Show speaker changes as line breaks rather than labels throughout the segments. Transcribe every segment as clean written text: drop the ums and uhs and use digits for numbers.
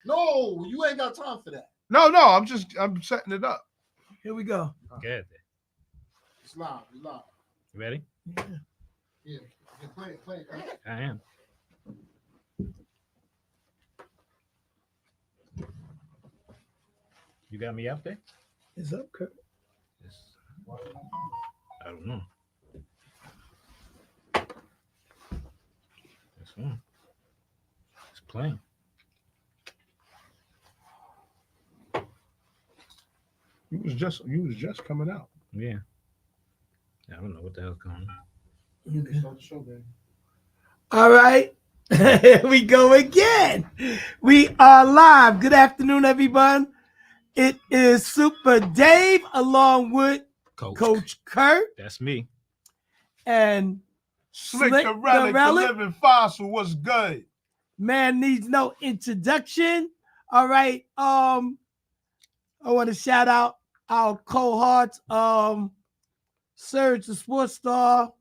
No, you ain't got time for that.
No, I'm setting it up.
Here we go.
Good.
It's live. It's live.
You ready?
Yeah. Play it.
I am. You got me out there?
It's up, Kurt.
I don't know. This one. It's playing.
You was just coming out.
Yeah. I don't know what the hell's going on.
You can start the show, baby.
All right. Here we go again. We are live. Good afternoon, everyone. It is Super Dave along with Coach Kurt
That's me.
and
Slick the Relic, the living fossil. What's good?
Man needs no introduction. All right. I want to shout out our cohorts, Serge the sports star.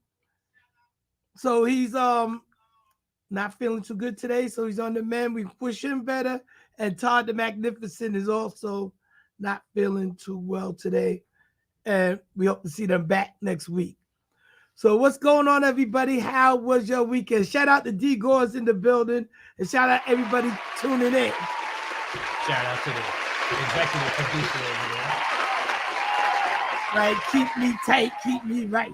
So he's not feeling too good today, so he's on the mend. We push him better. And Todd the Magnificent is also not feeling too well today. And we hope to see them back next week. So what's going on, everybody? How was your weekend? Shout out to D Gores in the building, and shout out everybody tuning in.
Shout out to the executive producer over there.
Right, keep me tight, keep me right.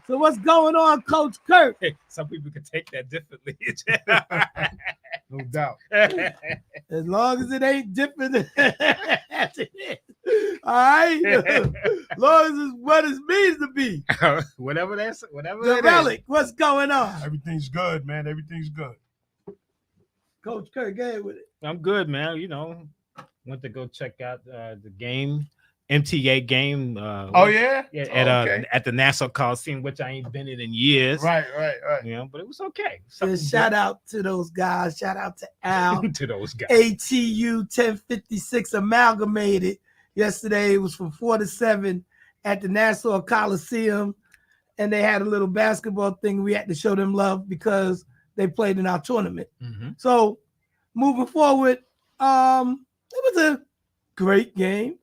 So what's going on, Coach Kurt?
Hey, some people could take that differently.
No doubt.
As long as it ain't different as it is. All right? As long as it's what it means to be.
whatever that's whatever
The
that
Relic,
is.
what's going on?
Everything's good, man. Everything's good.
Coach Kurt, go ahead with it.
I'm good, man. You know, went to go check out the game, MTA game.
Oh yeah,
At the Nassau Coliseum, which I ain't been in years.
Right.
You know, but it was okay.
Just shout out to those guys. Shout out to Al.
to those guys.
ATU 1056 amalgamated yesterday. It was from 4 to 7 at the Nassau Coliseum, and they had a little basketball thing. We had to show them love because they played in our tournament.
Mm-hmm.
So moving forward, it was a great game.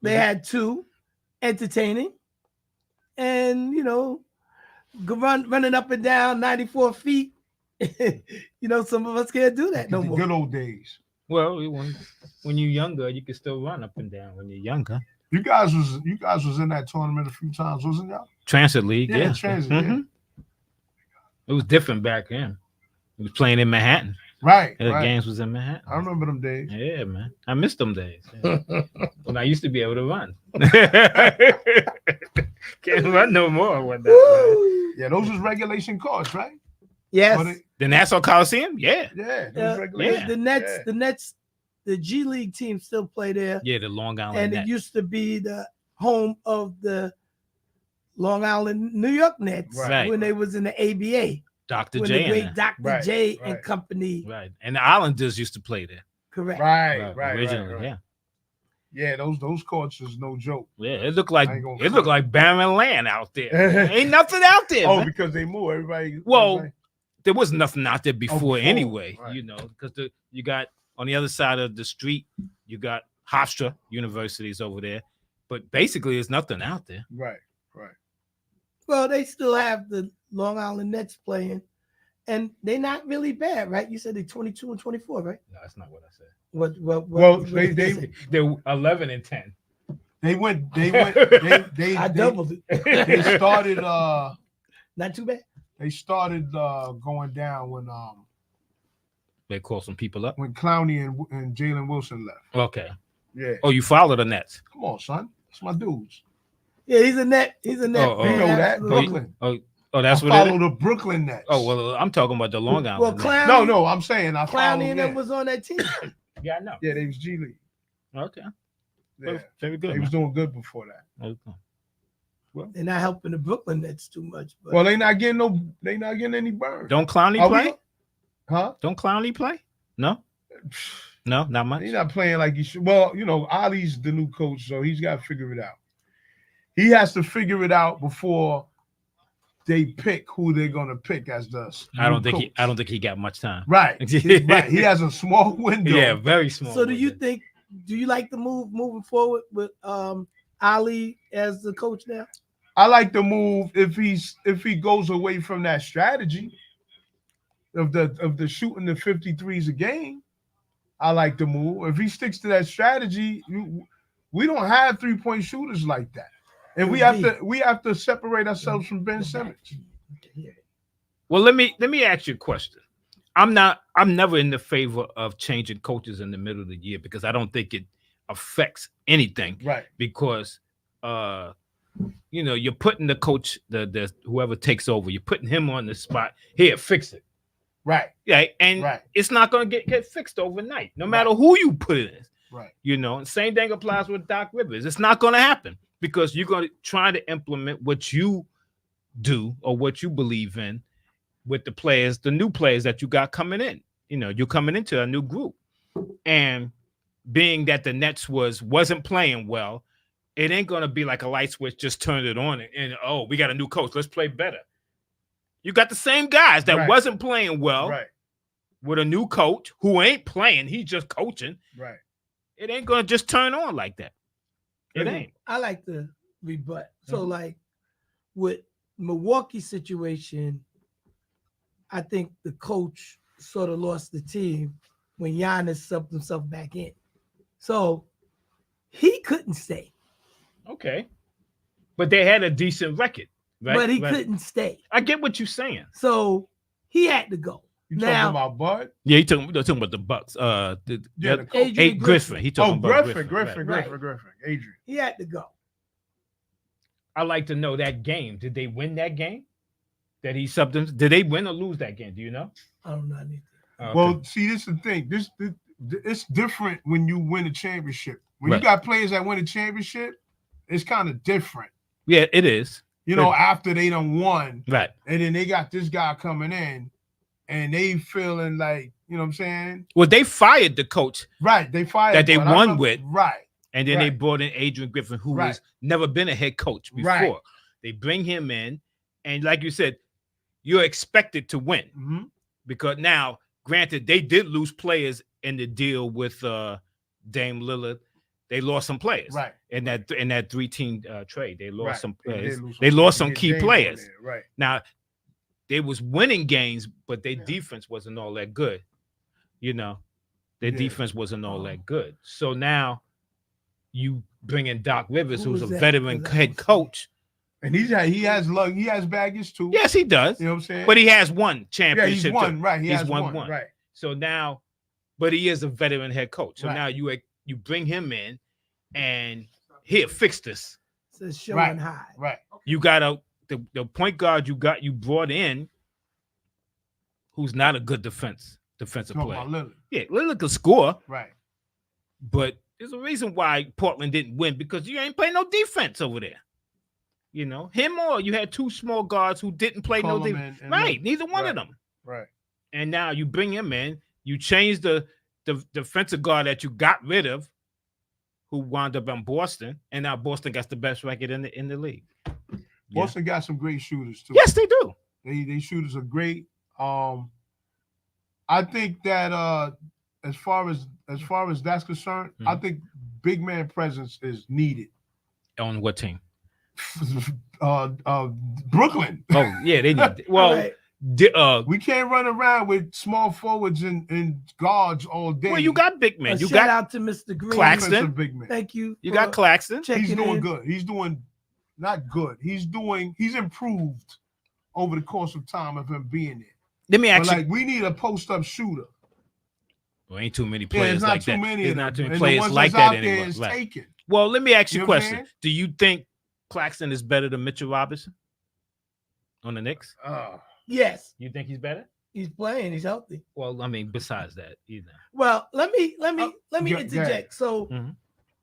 They had two, entertaining, and you know, running up and down 94 feet. You know, some of us can't do that no more.
Good old days.
Well, when you're younger, you can still run up and down when you're younger.
You guys was in that tournament a few times, wasn't y'all?
Transit League, yeah.
Transit.
Mm-hmm.
Yeah.
It was different back then. It was playing in Manhattan.
Right.
The games was in Manhattan.
I remember them days.
Yeah, man. I missed them days. Yeah. When I used to be able to run. Can't run no more with that.
Yeah, those was regulation courts, right?
Yes.
The Nassau Coliseum? Yeah.
Yeah.
The Nets, the G League team still play there.
Yeah, the Long Island
And
Nets.
it used to be the home of the Long Island New York Nets
Right.
when they was in the ABA.
Dr.
When
J.
the great
and
Dr. J and company.
Right. And the Islanders used to play there.
Correct.
Right.
Originally, yeah.
Yeah, those courts is no joke.
Yeah, it looked like barren land out there. Ain't nothing out there.
Oh,
man.
because they move everybody.
Well, there was nothing out there before anyway,
right.
you know, because you got on the other side of the street, you got Hofstra Universities over there, but basically there's nothing out there.
Right.
Well, they still have the Long Island Nets playing, and they're not really bad, right? You said they're 22 and 24, right?
No, that's not what I said.
Well,
they're 11 and 10.
They
I doubled it.
They started
Not too bad.
they started going down when
They call some people up.
when Clowney and Jalen Wilson left.
Okay.
Yeah.
Oh, you follow the Nets?
Come on, son. That's my dudes.
Yeah, he's a net. He's a net.
Oh,
You
fan,
know that.
absolutely.
Brooklyn.
Oh, that's
I
what
follow
it is?
the Brooklyn Nets.
Oh, well, I'm talking about the Long Island
Well,
Nets.
Clowney,
No, I'm saying I follow
Clowney and
them.
them was on that team.
Yeah, I know.
Yeah, they was G League.
Okay.
Yeah.
Very good.
They was doing good before that.
Okay.
They're not helping the Brooklyn Nets too much. But
Well, they not getting any burn.
Don't Clowney
Are
play?
we? Huh?
Don't Clowney play? No? No, not much.
He's not playing like he should. Well, you know, Ali's the new coach, so he's got to figure it out. He has to figure it out before they pick who they're gonna pick as the.
I don't
new
think
coach.
he got much time.
Right. Right. He has a small window.
Yeah, very small.
So do you
window.
think? Do you like the move moving forward with Ali as the coach now?
I like the move if he goes away from that strategy of the shooting the 53s a game. I like the move. If he sticks to that strategy, we don't have 3-point shooters like that. And we have to separate ourselves from Ben Simmons.
Well, let me ask you a question. I'm never in the favor of changing coaches in the middle of the year because I don't think it affects anything.
Right.
Because you're putting the coach, the whoever takes over, you're putting him on the spot. Here, fix it.
Right.
Yeah, and
Right.
it's not gonna get fixed overnight, no matter who you put it in.
Right.
And same thing applies with Doc Rivers. It's not gonna happen because you're gonna try to implement what you do or what you believe in with the players, the new players that you got coming in. You're coming into a new group. And being that the Nets wasn't playing well, it ain't gonna be like a light switch, just turn it on and we got a new coach. Let's play better. You got the same guys that wasn't playing well with a new coach who ain't playing. He's just coaching.
Right.
It ain't gonna just turn on like that. It ain't.
I like to rebut. So like with Milwaukee's situation, I think the coach sort of lost the team when Giannis subbed himself back in. So he couldn't stay.
Okay. But they had a decent record. Right?
But he couldn't stay.
I get what you're saying.
So he had to go.
You talking about Bud?
Yeah, talking about the Bucks.
The coach.
Adrian
Griffin. He talking about
Griffin.
Right.
Adrian.
He had to go.
I like to know that game. Did they win that game? That he subbed them? Did they win or lose that game? Do you know?
I don't know anything.
Okay.
Well, see, this is the thing. It's different when you win a championship. When you got players that win a championship, it's kind of different.
Yeah, it is.
After they done won,
right,
and then they got this guy coming in, and they feeling like, you know what I'm saying?
Well, they fired the coach.
Right, they fired
that they won with.
Right.
And then they brought in Adrian Griffin, who has never been a head coach before.
Right.
They bring him in, and like you said, you're expected to win.
Mm-hmm.
Because now, granted, they did lose players in the deal with Dame Lillard. They lost some players,
right?
In that 3-team trade, they lost some players.
They
lost some key players.
Right
now, they was winning games, but their defense wasn't all that good. Their defense wasn't all that good. So now, you bring in Doc Rivers, who's a veteran head coach,
and he has luck. He has baggage too.
Yes, he does.
You know what I'm saying?
But he has won championship.
Yeah, he's won. Right,
he's won.
Right.
So now, but he is a veteran head coach. So now you bring him in, and here, fix this.
It's show and high.
Right.
You got the point guard you brought in, who's not a good defensive player.
Lillard.
Yeah, Lillard could score.
Right.
But there's a reason why Portland didn't win, because you ain't playing no defense over there. Him or you had two small guards who didn't play no defense. Right. Neither one of them.
Right.
And now you bring him in, you change the defensive guard that you got rid of, who wound up in Boston, and now Boston got the best record in the league.
Boston got some great shooters too.
Yes, they do.
They shooters are great. I think that as far as that's concerned, I think big man presence is needed.
On what team?
Brooklyn.
Oh yeah, they need. Well,
we can't run around with small forwards and guards all day.
Well, you got big men. You
shout
got
out to Mr. Green.
Claxton.
Big man.
Thank you.
You got Claxton.
He's doing good. He's doing not good. He's improved over the course of time of him being there.
Let me ask
you. We need a post-up shooter.
Well, ain't too many players
like
that. There's not too many
and
players like that anymore.
Taken.
Well, let me ask you a question.
Saying?
Do you think Claxton is better than Mitchell Robinson on the Knicks?
Yes.
You think he's better?
He's playing. He's healthy.
Well, I mean, besides that,
Well, let me interject. So,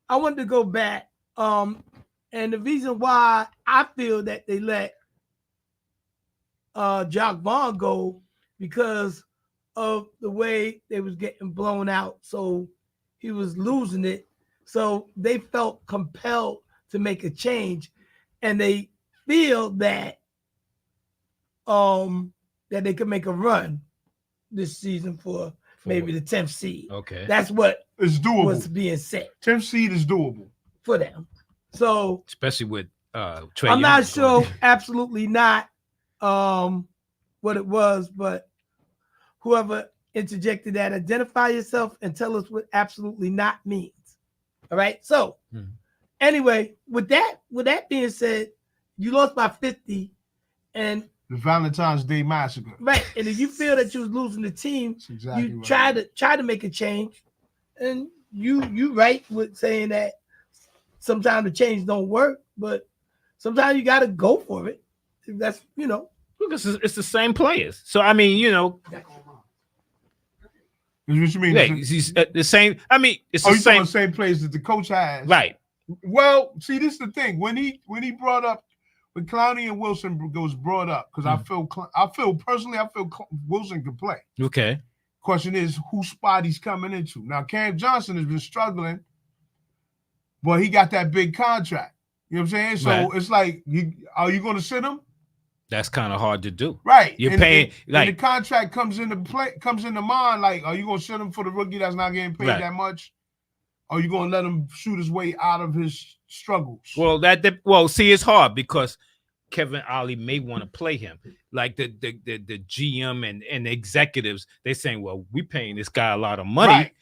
I wanted to go back. And the reason why I feel that they let Jacques Vaughn go, because of the way they was getting blown out. So he was losing it. So they felt compelled to make a change, and they feel that that they could make a run this season for maybe the 10th seed.
Okay.
That's what
It's doable.
was being said
10th seed is doable.
for them. So
Especially with Trae
I'm not
Young
sure,
going.
absolutely not, what it was, but whoever interjected that, identify yourself and tell us what absolutely not means. All right. So anyway, with that being said, you lost by 50, and
The Valentine's Day Massacre.
right, and if you feel that you was losing the team,
That's exactly
you
right.
try to make a change, and you right with saying that sometimes the change don't work, but sometimes you got to go for it. That's
Because it's the same players. So I mean,
Is what you mean?
yeah, he's the same. I mean, it's
Oh,
the
you talking
same.
about same place that the coach has.
Right.
Well, see, this is the thing. When he brought up when Clowney and Wilson was brought up, because I feel personally, Wilson can play.
Okay.
Question is whose spot he's coming into. Now, Cam Johnson has been struggling, but he got that big contract. You know what I'm saying? So
Right.
it's like, are you going to sit him?
That's kind of hard to do.
Right.
You're
And-
paying
and
like
the contract comes into mind. Like, are you going to sit him for the rookie that's not getting paid
Right.
that much? Or are you going to let him shoot his way out of his struggles?
well, see, it's hard because Kevin Ollie may want to play him. Like the GM and the executives, they're saying, well, we paying this guy a lot of money.
Right.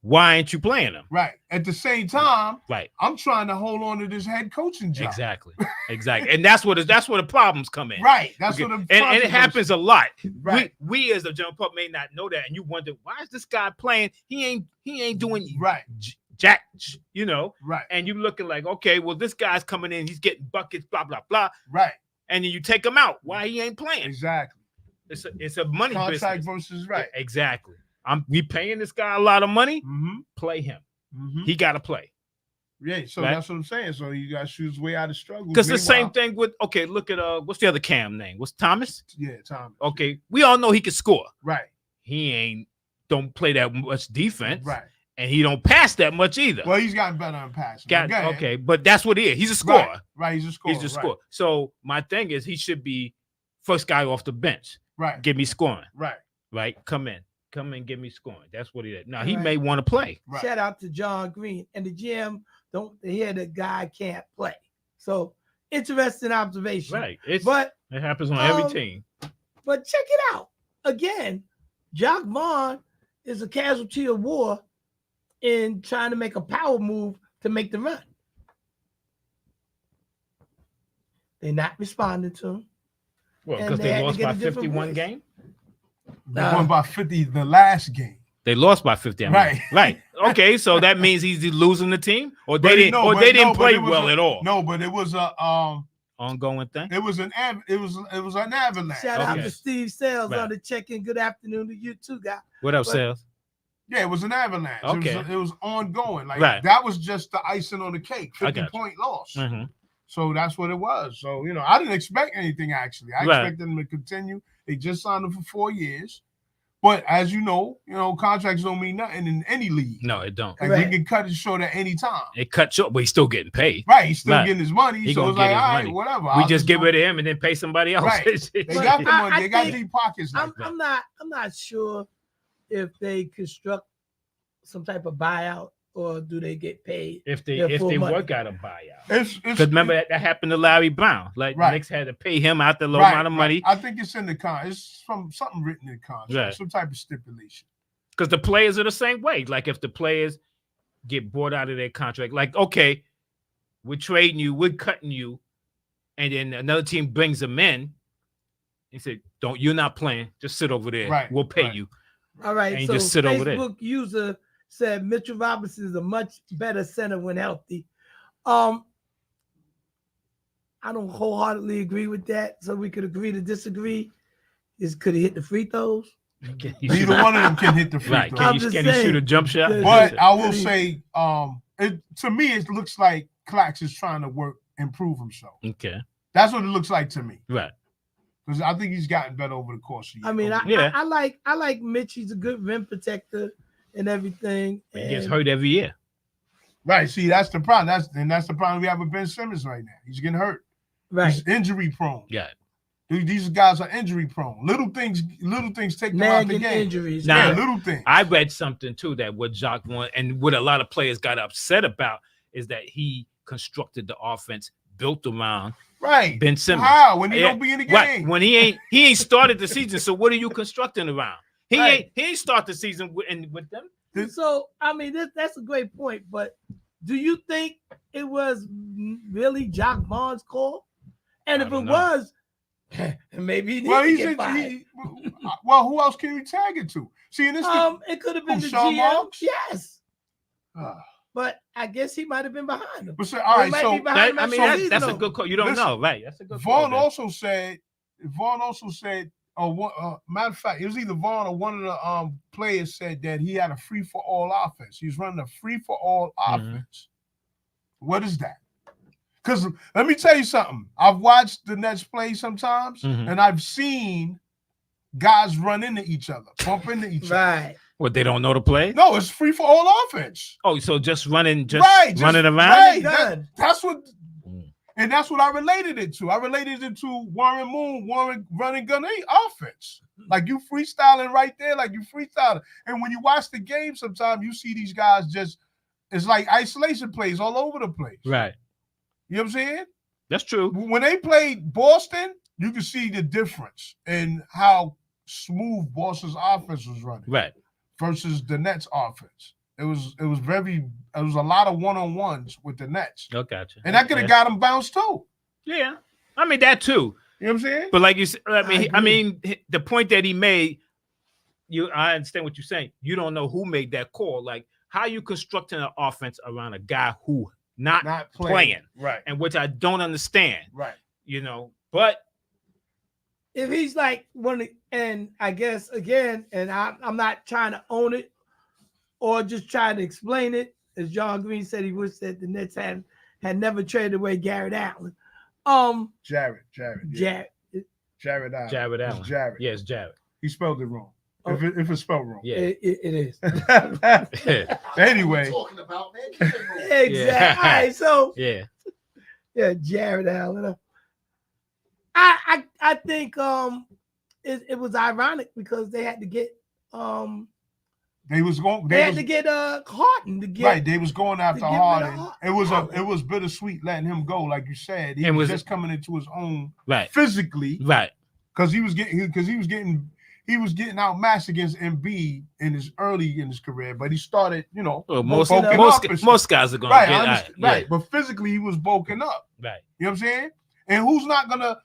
Why ain't you playing him?
Right. At the same time,
Right.
I'm trying to hold on to this head coaching job.
Exactly. And that's where the problems come in.
Right. That's
Okay.
what the
And it happens a lot.
Right.
We as the general public may not know that, and you wonder why is this guy playing? He ain't doing
Right.
jack,
Right.
and you looking like, okay, well, this guy's coming in, he's getting buckets, blah blah blah,
Right.
and then you take him out. Why he ain't playing?
Exactly.
It's a money
Contract
business.
versus right.
Exactly. We paying this guy a lot of money.
Mm-hmm.
Play him.
Mm-hmm.
He got to play.
Yeah. So
Right.
that's what I'm saying. So you got to shoot his way out of struggle.
Because the same thing with look at what's the other Cam name? What's Thomas?
Yeah, Tom.
Okay, we all know he can score.
Right.
He don't play that much defense.
Right.
And he don't pass that much either.
Well, he's gotten better on passing. Go ahead.
Okay, but that's what he is. He's a scorer.
Right. He's a scorer.
He's a scorer. So my thing is he should be first guy off the bench.
Right.
Give me scoring.
Right.
Right. Come in, give me scoring. That's what he is. Now he
Right.
may want to play.
Right.
shout out to John Green and the GM. Don't hear the guy can't play. So interesting observation.
Right.
But
It happens on every
um,
team.
But check it out. Again, Jock Vaughn is a casualty of war in trying to make a power move to make the run. They're not responding to him.
Well,
and
because
they
they
had to
lost
get a
by
different
51
voice.
game.
They won by 50 the last game.
They lost by 50. I mean.
Right.
Right. Okay. So that means he's losing the team, or they
But
didn't,
no,
or
but
they
no,
didn't
but
play
it was
well
a-
at all.
No, but it was an
Ongoing thing.
avalanche.
Shout out
Okay.
to Steve Sales
Right.
on the check-in. Good afternoon to you too, guy.
What up,
But-
Sales?
Yeah, it was an avalanche.
Okay.
It was ongoing. Like
Right.
that was just the icing on the cake.
I
50
got you.
point loss.
Mm-hmm.
So that's what it was. So, I didn't expect anything actually. I
Right.
expected them to continue. They just signed him for 4 years. But as you know, contracts don't mean nothing in any league.
No, it don't.
Like
Right.
we can cut it short at any time.
It cut short, but he's still getting paid.
Right. He's still
Right.
getting his money.
He
so
gonna
it's
get
like,
his
all right,
money.
whatever.
We
I'll
just get
go-
rid of him and then pay somebody else.
Right. They
But
got the
I-
money.
I
They got
think-
deep pockets like that.
I'm not sure if they construct some type of buyout or do they get paid.
if they
Their full money.
work out a buyout.
It's
Because remember that happened to Larry Brown. Like
Right.
the Knicks had to pay him out the low
right,
amount of
right.
money
I think it's in the It's from something written in the contract.
Right.
Some type of stipulation.
because the players are the same way. Like if the players get bought out of their contract, like okay, we're trading you, we're cutting you, and then another team brings them in. He said, you're not playing. Just sit over there.
Right,
We'll pay
right.
you.
All right.
And you
So
just sit over there.
Facebook user said Mitchell Robinson is a much better center when healthy. I don't wholeheartedly agree with that. So we could agree to disagree. Could he hit the free throws?
Can you
Neither
shoot-
one of them can hit the free
Right.
throw.
I'm
Can
just
you shoot a
saying.
jump shot?
The-
But I will
I mean-
say, to me, it looks like Clax is trying to improve himself.
Okay.
That's what it looks like to me.
Right.
Because I think he's gotten better over the course of the
I mean,
year.
Yeah.
I like Mitch. He's a good rim protector and everything.
He gets
And-
hurt every year.
Right. See, that's the problem. That's the problem we have with Ben Simmons right now. He's getting hurt.
Right.
He's injury prone.
Yeah.
These guys are injury prone. Little things take them out the
Nagging
game.
injuries.
Nah.
Yeah, little things.
I read something too that what Jock won and what a lot of players got upset about is that he constructed the offense built around
Right.
Ben Simmons.
How? When he
Yeah,
don't be in the game.
Right. When he ain't started the season. So what are you constructing around? He
Right.
ain't start the season with them.
So I mean, that's a great point. But do you think it was really Jock Vaughn's call? And
I
if it
don't know.
was, maybe he
Well,
needs
he
to get
said
fired.
well, who else can you tag it to? See, and this
It could have been
Who,
the
Sean
GM.
Marks?
Yes,
uh,
but I guess he might have been behind him.
but so,
Or
all
he
right,
might
so
be behind him
I
at
mean,
the
that's
season
a
opener.
good call. You don't
Listen,
know, right? That's a good
Vaughn
call.
also said, matter of fact, it was either Vaughn or one of the players said that he had a free for all offense. He was running a free for all
Mhm.
offense. What is that? Because let me tell you something. I've watched the Nets play sometimes,
Mhm.
and I've seen guys run into each other, bump into each other.
Right.
What, they don't know the play?
No, it's free for all offense.
Oh, so just running
Just
around?
right.
Gun.
That's what,
Mm.
and that's what I related it to. I related it to Warren Moon, running gun offense. Like you freestyling right there, like you freestyling. And when you watch the game, sometimes you see these guys just, it's like isolation plays all over the place.
Right.
You know what I'm saying?
That's true.
When they played Boston, you can see the difference in how smooth Boston's offense was running
Right.
versus the Nets offense. It was a lot of one-on-ones with the Nets.
Oh, gotcha.
And that could have got them bounced too.
Yeah. I mean, that too.
You know what I'm saying?
But like you said, I
agree.
mean, the point that he made, I understand what you're saying. You don't know who made that call. Like, how you constructing an offense around a guy who not playing.
Right.
And which I don't understand,
Right.
But
If he's like and I guess again, and I'm not trying to own it or just trying to explain it, as John Green said, he wished that the Nets had never traded away Garrett Allen.
Jared. Yeah. Jared Allen.
Jared
It's
Allen.
Jared.
Yes, Jared.
He spelled it wrong. If it's spelled wrong.
Yeah.
It is.
Anyway.
Talking about, man. Keep it moving.
Exactly.
Yeah.
All right, so
Yeah.
yeah, Jared Allen. I think it was ironic because they had to get
They was going.
they had to get Harden to get
Right, they was going after
get rid of
Harden.
Harden.
It was bittersweet letting him go, like you said. He
And
was
was-
just coming into his own
Right.
physically
Right.
because he was getting outmatched against Embiid in his career, but he started,
Well,
bulking up and
most guys are gonna
right,
get
I understand,
yeah.
right. But physically, he was bulking up.
Right.
You know what I'm saying? And who's not gonna?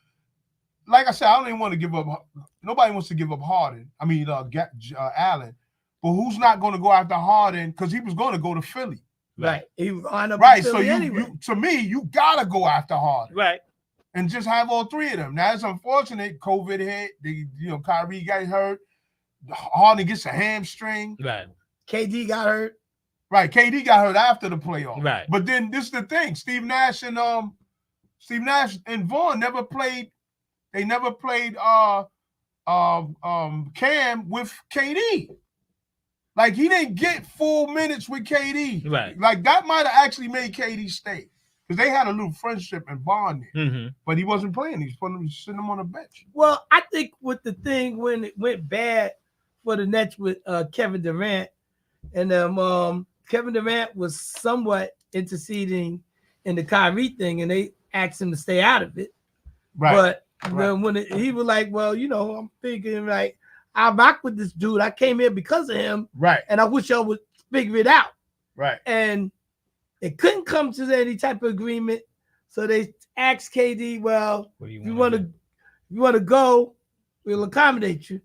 Like I said, I don't even want to give up. Nobody wants to give up Harden. I mean, Allen. But who's not going to go after Harden? Because he was going to go to Philly.
right. He wound up
Right.
in
So
Philly
you,
anyway.
to me, you gotta go after Harden
Right.
and just have all three of them. Now it's unfortunate. COVID hit. Kyrie got hurt. Harden gets a hamstring.
Right.
KD got hurt.
Right. KD got hurt after the playoff.
Right.
But then this is the thing. Steve Nash and Vaughn never played. They never played Cam with KD. Like he didn't get full minutes with KD.
Right.
Like that might have actually made KD stay. Because they had a little friendship and bond there.
Mm-hmm.
But he wasn't playing. He was sitting him on the bench.
Well, I think with the thing when it went bad for the Nets with Kevin Durant, and Kevin Durant was somewhat interceding in the Kyrie thing, and they asked him to stay out of it.
Right.
But
Right.
when he was like, well, I'm thinking like, I rock with this dude. I came here because of him,
Right.
and I wish y'all would figure it out.
Right.
And it couldn't come to any type of agreement. So they asked KD, well,
What do
if you want to go, we'll accommodate you.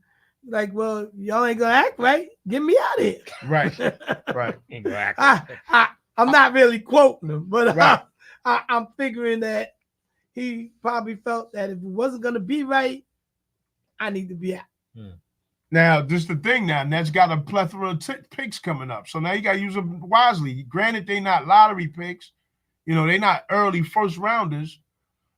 Like, well, y'all ain't gonna act right. Get me out of here.
Right. Right.
Exactly.
I'm not really quoting him, but
Right.
I'm figuring that he probably felt that if it wasn't gonna be right, I need to be out.
Now, this is the thing now. Nets got a plethora of picks coming up. So now you got to use them wisely. Granted, they're not lottery picks. They're not early first rounders.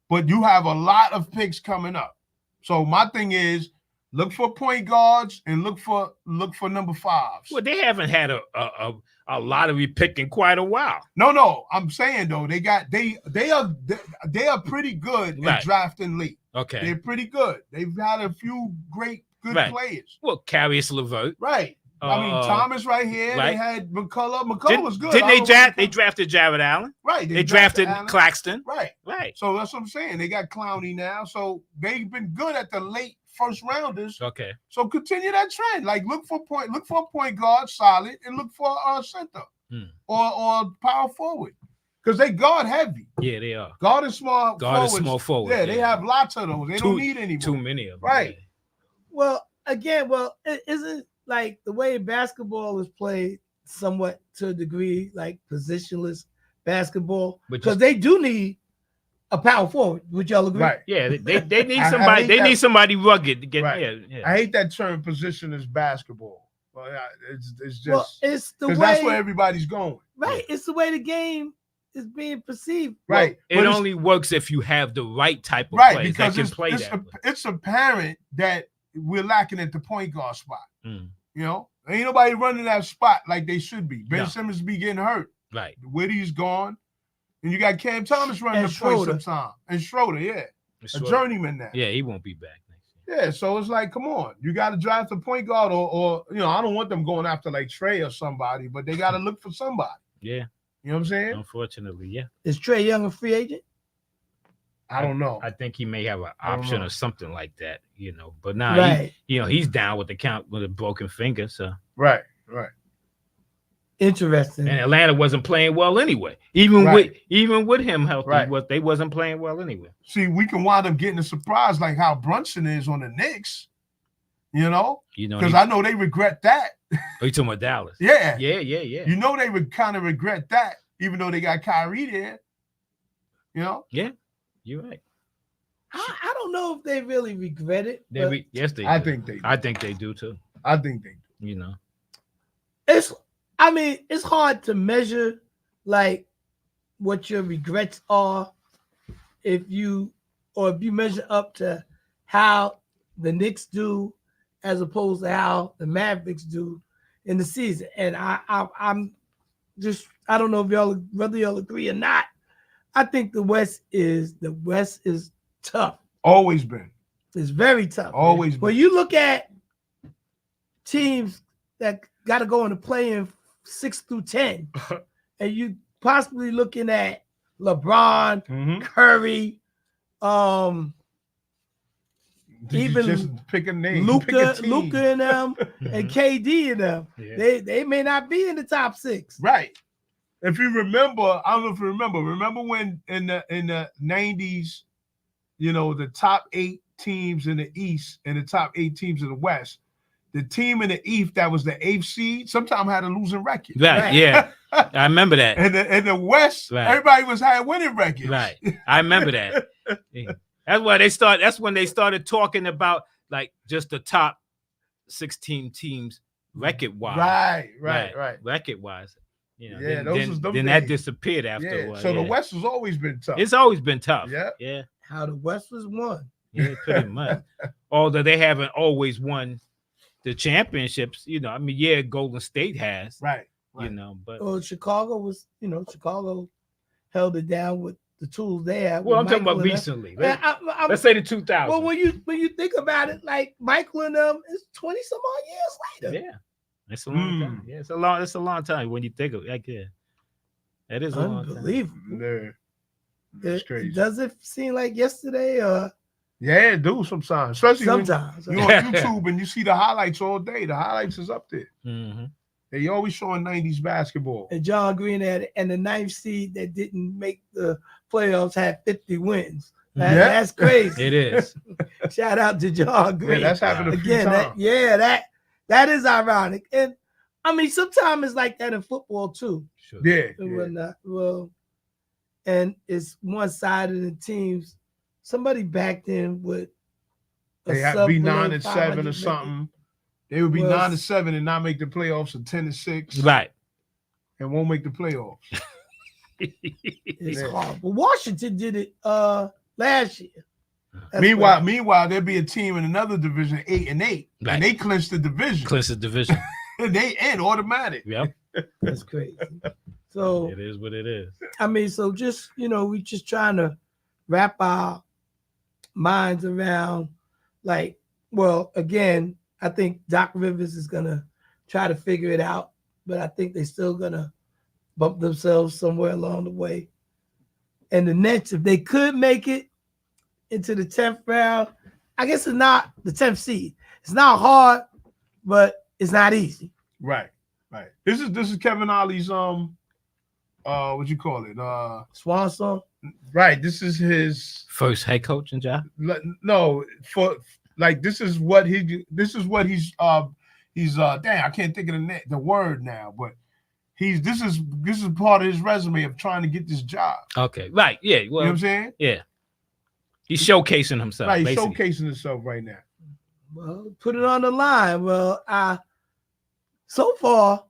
But you have a lot of picks coming up. So my thing is, Look for point guards and look for number fives.
Well, they haven't had a lottery pick in quite a while.
No, I'm saying though they are pretty good
Right.
at drafting late.
Okay.
They're pretty good. They've had a few good
Right.
players.
Well, Carius LeVert.
Right. I mean, Thomas right here.
right.
They had McCullough. McCullough was good.
Didn't
I
they
don't
draft?
know
They drafted Jared Allen.
Right.
They drafted
Allen.
Claxton.
Right.
Right.
So that's what I'm saying. They got Clowney now. So they've been good at the late first rounders.
Okay.
So continue that trend. Like look for a point guard solid and look for a center or power forward. Because they guard heavy.
Yeah, they are.
Guard and small
Guard
forwards.
and small forward.
Yeah, they have lots of those. They don't need any
Too
more.
many of them.
Right.
Well, again, it isn't like the way basketball is played somewhat to a degree, like positionless basketball,
But
because they do need a power forward. Would y'all agree?
Right.
Yeah, they need
I
somebody.
hate
They
that.
need somebody rugged to get.
Right.
Yeah.
I hate that term position as basketball. But it's just
Well, it's the way.
because that's where everybody's going.
Right. It's the way the game is being perceived.
Right.
It
But it's-
only works if you have the right type of
right
players
because
that can play that. way.
it's apparent that we're lacking at the point guard spot.
Mm,
You know, ain't nobody running that spot like they should be. Ben
No.
Simmons be getting hurt.
right.
Whitty's gone, and you got Cam Thomas running
And
the point
Schroeder.
sometime, and Schroeder, yeah,
It's
a
short.
journeyman now.
Yeah, he won't be back next year.
Yeah, so it's like, come on, you got to draft a point guard, or you know, I don't want them going after like Trey or somebody, but they got to look for somebody.
Yeah,
You know what I'm saying?
unfortunately, yeah.
Is Trae Young a free agent?
I don't know.
I think he may have an
I don't
option
know.
or something like that, you know. But now,
Right.
he's down with the count with a broken finger. So,
Right.
Interesting.
and Atlanta wasn't playing well anyway. Even
Right.
with him healthy,
Right.
they wasn't playing well anyway.
See, we can wind up getting a surprise like how Brunson is on the Knicks. You know,
You know,
because I know they regret that.
you talking about Dallas?
Yeah.
Yeah.
You know they would kind of regret that, even though they got Kyrie there. You know,
You're right.
I don't know if they really regret it. But
Yes, they.
I
do.
think they do.
I think they do too.
I think they do.
You know.
it's hard to measure like what your regrets are if you measure up to how the Knicks do as opposed to how the Mavericks do in the season. And I'm just, I don't know if whether y'all agree or not. I think the West is tough.
Always been.
It's very tough.
Always been.
When you look at teams that got to go into play-in 6 through 10, and you possibly looking at LeBron,
Mhm.
Curry,
Did you
even
just pick a name. Pick a team.
Luka and them, and KD and them.
Yeah.
They may not be in the top 6.
Right. If you remember, I don't know if you remember when in the 90s, you know, the top 8 teams in the East and the top 8 teams in the West, the team in the East that was the 8th seed sometimes had a losing record.
Right. Yeah. I remember that.
And in the West,
Right.
everybody had winning records.
Right. I remember that. Yeah. That's when they started talking about like just the top 16 teams record wise.
Right.
Record wise. You know,
Yeah,
then that disappeared after a
Yeah.
while.
So the
yeah.
West has always been tough.
It's always been tough.
Yeah.
Yeah.
How the West was won.
Yeah, pretty much. Although they haven't always won the championships, you know. I mean, yeah, Golden State has,
right.
you know, but
Well, Chicago held it down with the tools they had.
well, I'm
with
talking about
Michael and
recently.
them.
Let's say the 2000s.
Well, when you think about it, like Michael and them, it's 20 some odd years later.
yeah, it's a long time. Yeah, it's a long time when you think of it. Like, yeah, that is a long time.
Unbelievable.
That's crazy.
Does it seem like yesterday or
Yeah, it do sometimes. Especially
sometimes?
when you're on YouTube and you see the highlights all day. The highlights is up there.
Mm-hmm.
They always showing 90s basketball.
And John Green and the 9th seed that didn't make the playoffs had 50 wins. That's crazy.
It is.
Shout out to John Green.
Yeah, that's happened a few
Again,
times.
that is ironic. And I mean, sometimes it's like that in football too.
Sure.
Yeah.
And whatnot. Well, and it's one-sided in teams. Somebody backed in with
They have to be 9-7 or something. They would be 9-7 and not make the playoffs, or 10-6,
Right.
and won't make the playoffs.
It's horrible. Washington did it last year. That's
Meanwhile, there'd be a team in another division, 8-8,
Right.
and they clinch the division.
Clinch the division.
They end automatic.
Yep.
that's crazy. So
It is what it is.
I mean, so just we just trying to wrap our minds around, like, well, again, I think Doc Rivers is gonna try to figure it out, but I think they're still gonna bump themselves somewhere along the way. And the Nets, if they could make it into the 10th round, I guess it's not the 10th seed. It's not hard, but it's not easy.
Right. This is Kevin Ollie's what you call it?
Swan song.
Right. This is his
First head coach and job.
no for like this is what he's dang, I can't think of the word now, but this is part of his resume of trying to get this job.
Okay. Right. Yeah.
You know
Well,
what I'm saying?
yeah. He's showcasing himself.
Right, he's
basically.
showcasing himself right now.
Well, put it on the line. Well, so far,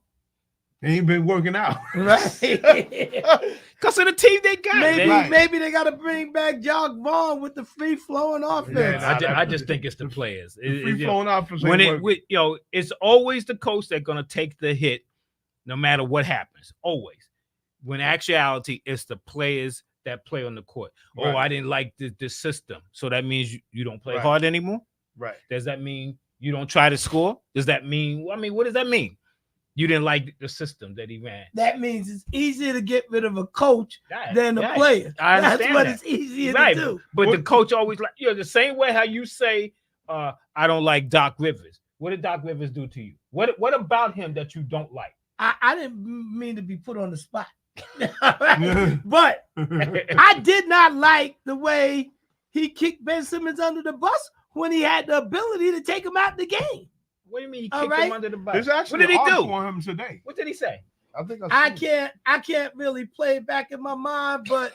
He ain't been working out.
right?
Because of the team they got.
maybe
man.
maybe they got to bring back Jock Vaughn with the free flowing offense.
Yeah,
I just think it's the players.
Free flowing offense
When
ain't working.
it's always the coach that's gonna take the hit, no matter what happens. Always. When actuality, it's the players that play on the court.
Right.
Oh, I didn't like the system, so that means you don't play
Right.
hard anymore.
Right.
Does that mean you don't try to score? Does that mean? I mean, what does that mean? You didn't like the system that he ran.
That means it's easier to get rid of a coach
Right,
than a
right.
player.
I
That's
understand
what
that.
it's easier
Right,
to do.
but the
What-
coach always like the same way how you say I don't like Doc Rivers. What did Doc Rivers do to you? What about him that you don't like?
I didn't mean to be put on the spot. But I did not like the way he kicked Ben Simmons under the bus when he had the ability to take him out the game.
What do you mean he
All
kicked him
right.
under the bus?
There's actually
What did he
an
do?
article on him today.
What did he say?
I think
I can't really play it back in my mind, but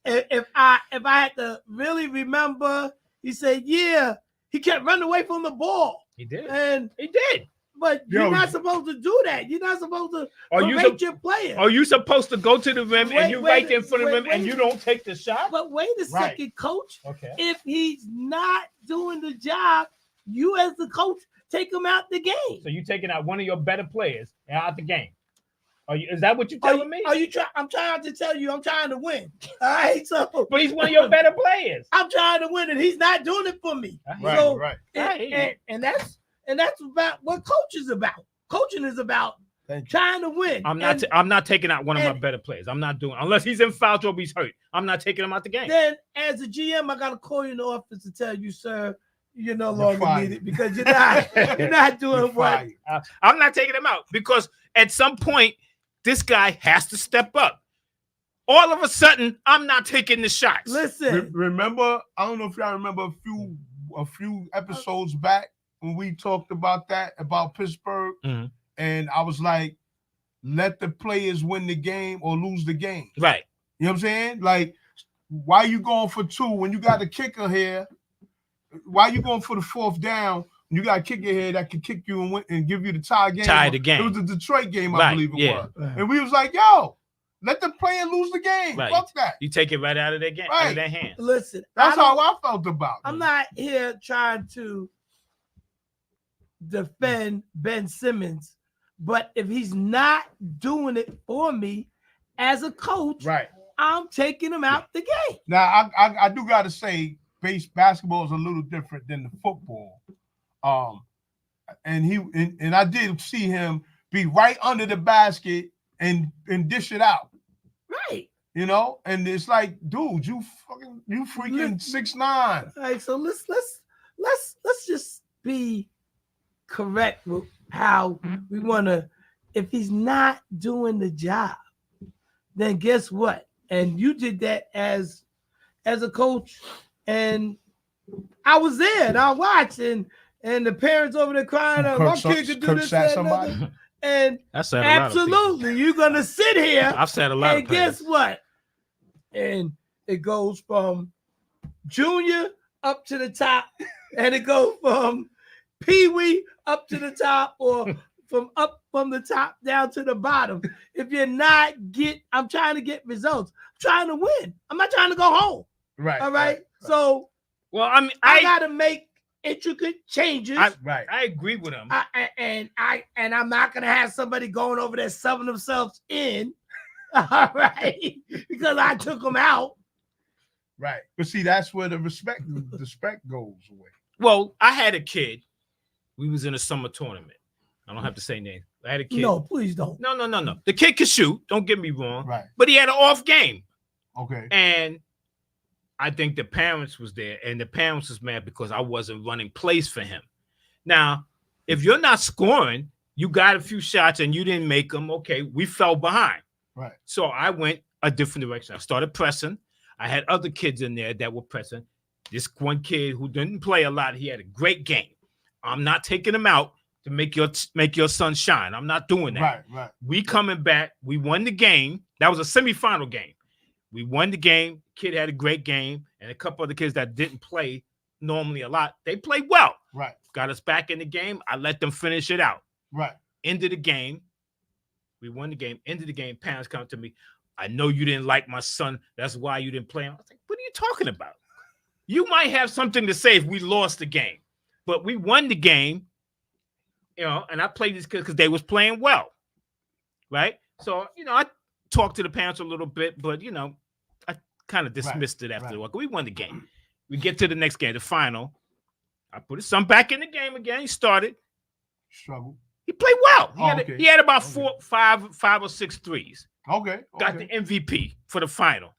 if I had to really remember, he said, yeah, he kept running away from the ball.
He did.
And
He did.
but
Yo,
you're not supposed to do that. You're not supposed to
Are you
berate your player.
Are you supposed to go to the rim and you
Wait,
right there in front of
wait,
him and
wait.
you don't take the shot?
But wait a
Right.
second, coach.
Okay.
If he's not doing the job, you as the coach take him out the game.
So you taking out one of your better players out the game? Is that what you're
Are
telling me?
you trying? I'm trying to tell you, I'm trying to win. All right, so
But he's one of your better players.
I'm trying to win, and he's not doing it for me.
Right,
So-
right.
I hear you.
And that's about what coach is about. Coaching is about
Thank you.
trying to win.
I'm not.
And
I'm not taking out one of my
and-
better players. I'm not doing unless he's in foul trouble. He's hurt. I'm not taking him out the game.
then, as a GM, I gotta call you in the office to tell you, sir, you're no
You're
longer
fired.
needed because you're not doing
You're
what.
fired.
I'm not taking him out because at some point this guy has to step up. All of a sudden, I'm not taking the shots.
Listen,
Remember, I don't know if y'all remember a few episodes back when we talked about Pittsburgh,
Mhm.
and I was like, let the players win the game or lose the game.
Right.
You know what I'm saying? Like, why you going for two when you got a kicker here? Why you going for the fourth down? You got a kicker here that can kick you and win and give you the tie game.
Tie the game.
It was the Detroit game, I
Right,
believe it
yeah.
was. And we was like, yo, let the player lose the game.
Right.
Fuck that.
You take it right out of their game, out
Right.
of their hands.
listen.
That's
I don't-
how I felt about it.
I'm not here trying to defend Ben Simmons, but if he's not doing it for me as a coach,
Right.
I'm taking him out the game.
Now, I do got to say, basketball is a little different than the football. And I did see him be right under the basket and dish it out.
Right.
You know, and it's like, dude, you freaking 6'9".
All right. So let's just be correct with how we want to. If he's not doing the job, then guess what? And you did that as a coach, and I was there and I watched, and the parents over there crying,
Kirk
my
Sut-
kid could do
Kirk
this,
sat
that, and
somebody?
other." And
I said a lot of people.
absolutely, you're gonna sit here
I've said a lot
and
of
guess
players.
what? And it goes from junior up to the top, and it goes from pee-wee up to the top, or from the top down to the bottom. If you're not I'm trying to get results. I'm trying to win. I'm not trying to go home.
Right.
All right. So
Well, I mean,
I gotta make intricate changes.
Right.
I agree with him.
And I'm not gonna have somebody going over there subbing themselves in, all right, because I took them out.
Right. But see, that's where the respect goes away.
Well, I had a kid. We was in a summer tournament. I don't have to say names. I had a kid.
No, please don't.
No. The kid could shoot. Don't get me wrong.
Right.
But he had an off game.
Okay.
And I think the parents was there, and the parents was mad because I wasn't running plays for him. Now, if you're not scoring, you got a few shots and you didn't make them. Okay, we fell behind.
Right.
So I went a different direction. I started pressing. I had other kids in there that were pressing. This one kid who didn't play a lot, he had a great game. I'm not taking him out to make your son shine. I'm not doing that.
Right.
We coming back. We won the game. That was a semifinal game. We won the game. Kid had a great game, and a couple of the kids that didn't play normally a lot, they played well.
Right.
Got us back in the game. I let them finish it out.
Right.
End of the game. We won the game. End of the game. Parents come to me. I know you didn't like my son. That's why you didn't play him. I was like, what are you talking about? You might have something to say if we lost the game, but we won the game, and I played these kids because they was playing well, right? So, I talked to the parents a little bit, but, I kind of dismissed it after the walk. We won the game. We get to the next game, the final. I put his son back in the game again. He started.
Struggle.
He played well.
Okay.
He had about 5 or 6 threes.
Okay.
Got the MVP for the final.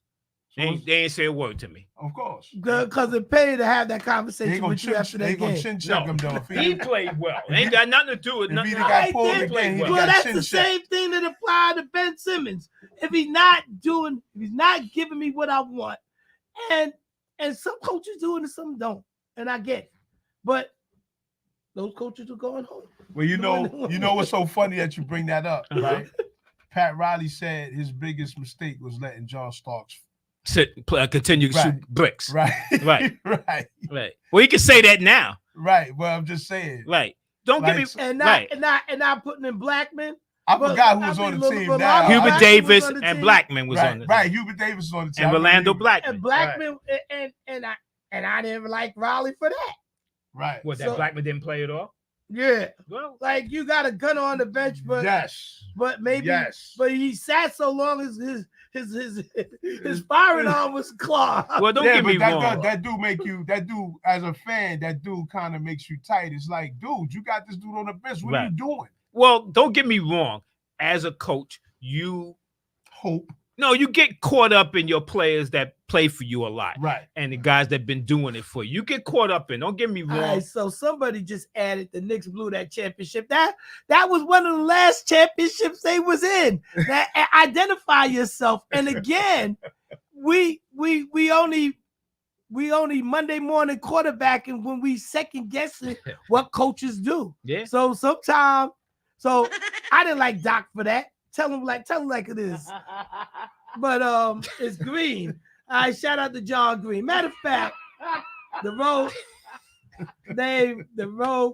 They ain't say a word to me.
Of course.
Because it paid to have that conversation with you after that game.
Chin check him though.
He played well. Ain't got nothing to do with
If he
nothing.
got pulled again, he
Well,
got
that's
chin
the
check.
same thing that applied to Ben Simmons. If he's not giving me what I want, and some coaches do it and some don't, and I get it. But those coaches are going home.
Well, you know what's so funny that you bring that up, right? Pat Riley said his biggest mistake was letting John Starks
Continue to shoot bricks.
Right.
Right.
Right.
Well, he can say that now.
Right. Well, I'm just saying.
Right. Don't give me
And
right.
not putting in Blackman.
I forgot who was on the team now.
Hubert
Blackman
Davis
was on the
and
team.
Blackman was on the team.
Right. Hubert Davis was on the team.
And Rolando
And
Blackman.
Blackman and I didn't like Riley for that.
Right.
What, that Blackman didn't play at all?
Yeah.
Well,
Like you got a gunner on the bench, but but he sat so long his firing arm was clawed.
Well, don't get me wrong.
That dude as a fan, that dude kind of makes you tight. It's like, dude, you got this dude on the bench. What are you doing?
Well, don't get me wrong. As a coach, you get caught up in your players that play for you a lot.
Right.
And the guys that been doing it for you. You get caught up in. Don't get me wrong.
All right, so somebody just added the Knicks blew that championship. That was one of the last championships they was in. That identify yourself. And again, we only Monday morning quarterbacking when we second guessing what coaches do.
Yeah.
So sometimes, I didn't like Doc for that. Tell him like it is. But it's Green. All right, shout out to John Green. Matter of fact, the road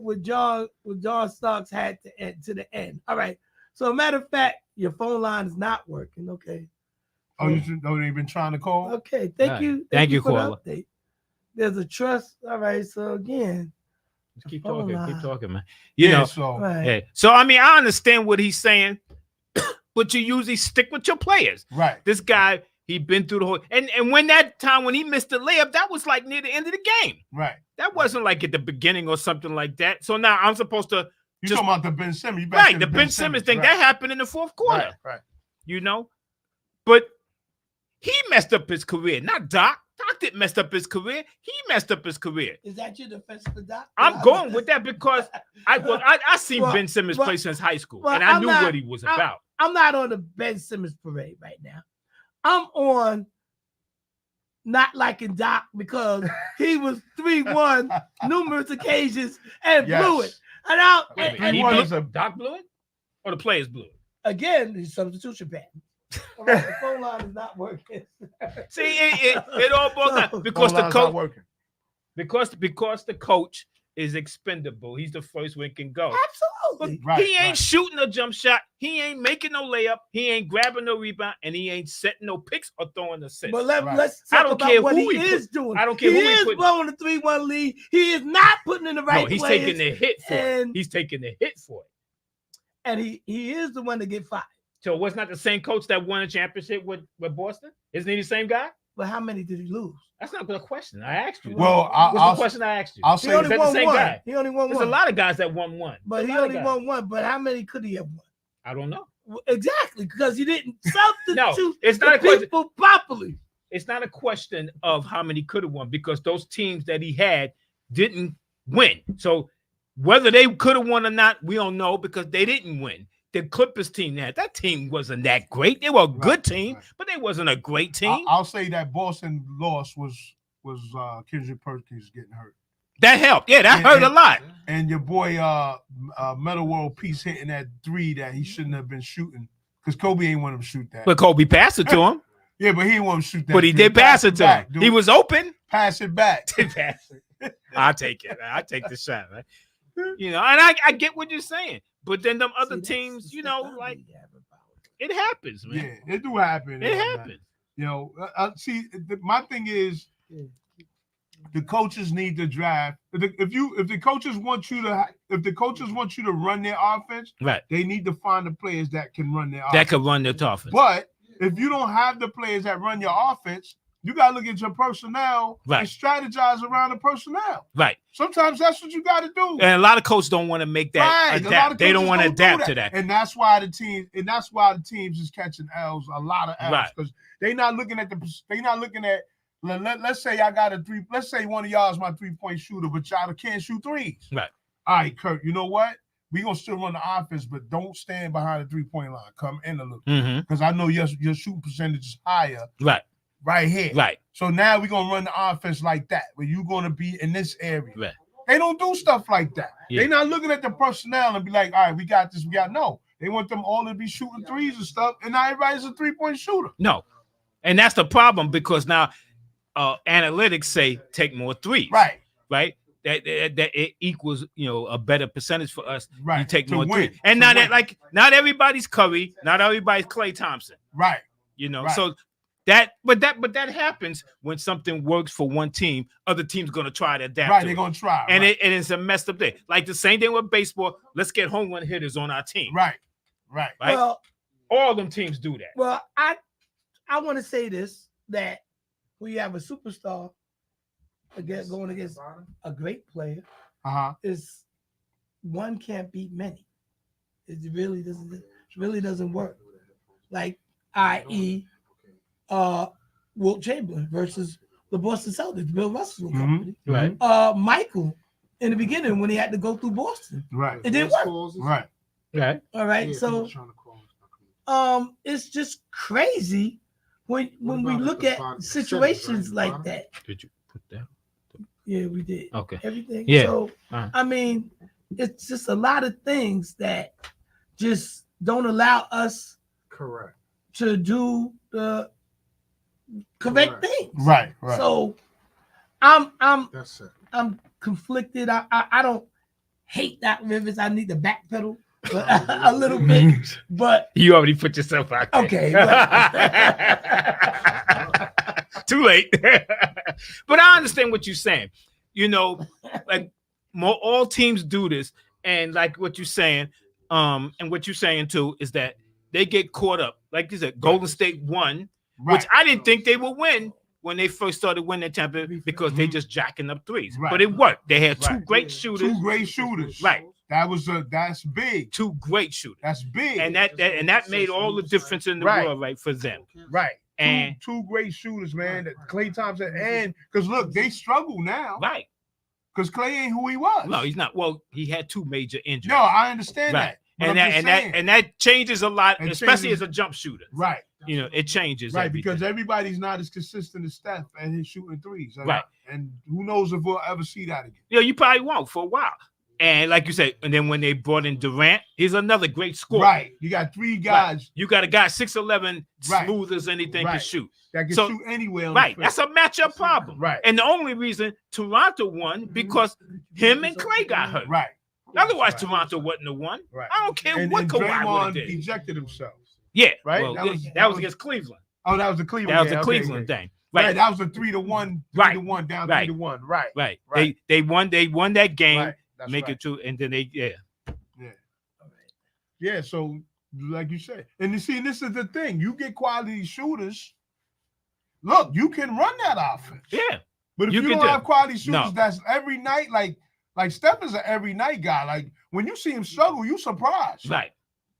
with John Starks had to end to the end. All right. So matter of fact, your phone line is not working. Okay.
Oh, they've been trying to call?
Okay. Thank you.
Thank you,
for the
caller.
update. There's a trust. All right. So again.
Just keep talking, man.
Right.
So I mean, I understand what he's saying, but you usually stick with your players.
Right.
This guy, he been through the whole and when that time when he missed the layup, that was like near the end of the game.
Right.
That wasn't like at the beginning or something like that. So now I'm supposed to
You talking about the Ben Simmons?
Right, the Ben Simmons thing that happened in the fourth quarter.
Right.
But he messed up his career, not Doc. Doc didn't mess up his career. He messed up his career.
Is that your defense for Doc?
I'm going with that because I seen Ben Simmons play since high school, and I knew what he was about.
I'm not on the Ben Simmons parade right now. I'm on not liking Doc because he was 3-1 numerous occasions and blew it. And
Doc blew it, or the players blew it.
Again, the substitution ban. All right, the phone line is not working.
See, it all boils down because the coach, because the coach is expendable. He's the first one can go. But
Absolutely.
Right,
he ain't
right.
shooting a jump shot. He ain't making no layup. He ain't grabbing no rebound, and he ain't setting no picks or throwing assists.
But
Right.
let's
I
talk
don't
about
care
what
who
he
he
is doing.
I don't care
he
who he
is
put-
blowing the 3-1 lead. He is not putting in the right
no, he's
plays,
taking the hit for it.
and-
He's taking the hit for it.
and he is the one to get fired.
So was not the same coach that won a championship with Boston? Isn't he the same guy?
But how many did he lose?
That's not the question. I asked you.
Well,
what's
I'll
the question I asked you?
I'll
He
say
only
that the
won
same
one.
guy?
He only won
There's
one.
a lot of guys that won one.
But
There's
he
a lot of
only
guys.
won one. But how many could he have won?
I don't know.
Well, exactly, because he didn't substitute
it's not
the
a question.
people properly.
It's not a question of how many could have won because those teams that he had didn't win. So whether they could have won or not, we don't know because they didn't win. The Clippers team that team wasn't that great. They were a good
Right,
team,
right.
but they wasn't a great team.
I'll say that Boston loss was Kendrick Perkins getting hurt,
That helped. Yeah, that
Yeah,
hurt a
and-
lot.
and your boy Metal World Peace hitting that 3 that he shouldn't have been shooting because Kobe ain't want him to shoot that.
But Kobe passed it to him.
Yeah, but he didn't want to shoot that.
But he
3.
did pass it to
back,
him.
dude.
He was open.
Pass it back.
I'll take it. I take the shot, right? You know, and I get what you're saying. But then them other teams, you know, like it happens, man.
Yeah, it do happen.
It
man.
happens.
You know, see, my thing is, the coaches need to draft. If the coaches want you to run their offense,
Right.
they need to find the players that can run their
That
offense.
could run their offense.
But if you don't have the players that run your offense, you gotta look at your personnel
Right.
and strategize around the personnel.
Right.
Sometimes that's what you got to do.
And a lot of coaches don't want to make that
Right. A lot
adapt.
of
They don't
coaches
want to
do
adapt to that.
and that's why the teams is catching L's, a lot of L's,
Right.
because they're not looking at let's say I got a 3. Let's say one of y'all is my 3-point shooter, but y'all can't shoot threes.
Right.
All right, Kurt. You know what? We gonna still run the offense, but don't stand behind the 3-point line. Come in a little,
Mm-hmm.
because I know your shooting percentage is higher
Right.
right here.
Right.
So now we're gonna run the offense like that, where you're gonna be in this area.
Right.
They don't do stuff like that.
Yeah.
They're not looking at the personnel and be like, all right, we got this, no. They want them all to be shooting threes and stuff, and not everybody's a 3-point shooter.
No. And that's the problem because now analytics say take more threes.
Right,
Right. That it equals, you know, a better percentage for us.
right.
You take
To
more
win,
threes. And
to
now
win.
that not everybody's Curry, not everybody's Klay Thompson.
Right,
You know,
Right.
so that happens when something works for one team, other teams gonna try to adapt.
right.
to
They're
it.
gonna try.
And
right.
it's a messed up thing. Like the same thing with baseball. Let's get home run hitters on our team.
right.
Right?
Well,
All them teams do that.
well, I want to say this, that when you have a superstar going against a great player,
Uh-huh.
is one can't beat many. It really doesn't work. Like, i.e., Wilt Chamberlain versus the Boston Celtics, Bill Russell
Mhm.
company.
Right.
Michael in the beginning when he had to go through Boston,
Right.
it didn't work.
Right.
Right.
All right, so it's just crazy when we look at situations like that.
Did you put that?
Yeah, we did.
Okay.
Everything.
Yeah.
So I mean, it's just a lot of things that just don't allow us
Correct.
to do the correct
Correct.
things.
Right. Right.
So I'm
That's it.
conflicted. I don't hate that Rivers. I need to backpedal a little bit, but
You already put yourself out there.
okay.
Too late. But I understand what you're saying. You know, like all teams do this, and like what you're saying, and what you're saying too is that they get caught up. Like you said, Golden State won,
right.
which I didn't think they would win when they first started winning the championship because they just jacking up threes.
Right.
But it worked. They had two
Right.
great shooters.
Two great shooters.
Right.
That's big.
Two great shooters.
That's big.
And that made all the difference in the
Right.
world, right, for them.
right.
And
two great shooters, man. Klay Thompson, and because look, they struggle now
right.
because Klay ain't who he was.
No, he's not. Well, he had two major injuries.
No, I understand
Right.
that. But
And
I'm just saying.
that changes a lot,
It
especially
changes-
as a jump shooter.
right.
You know, it changes
Right,
everything.
because everybody's not as consistent as Steph and his shooting threes.
Right.
And who knows if we'll ever see that again.
You know, you probably won't for a while. And like you said, and then when they brought in Durant, he's another great scorer.
Right. You got three guys
You got a guy 6'11",
Right.
smooth as anything, can
Right.
shoot.
that can
So-
shoot anywhere. On
Right.
the
That's
field.
a matchup problem.
Right.
And the only reason Toronto won because him and Clay got hurt.
Right.
Otherwise,
Right.
Toronto wouldn't have won.
Right.
I don't care
And,
what
and
Kawhi would have
Draymond
did.
ejected himself.
Yeah.
Right?
Well,
That was-
that
that
was
was-
against Cleveland.
Oh, that was the Cleveland.
That was
game.
the
Okay,
Cleveland
okay.
thing.
Right.
Right.
That was a 3-1.
Right.
3-1 down.
Right.
3-1. Right.
Right.
Right.
They won that game,
Right. That's
make
right.
it to, and then they
Yeah, so like you said, and you see, this is the thing. You get quality shooters. Look, you can run that offense.
yeah.
But if
You
you,
can
don't
do
have
it.
quality shooters,
No.
that's every night. Like Steph is an every night guy. Like when you see him struggle, you surprised.
Right.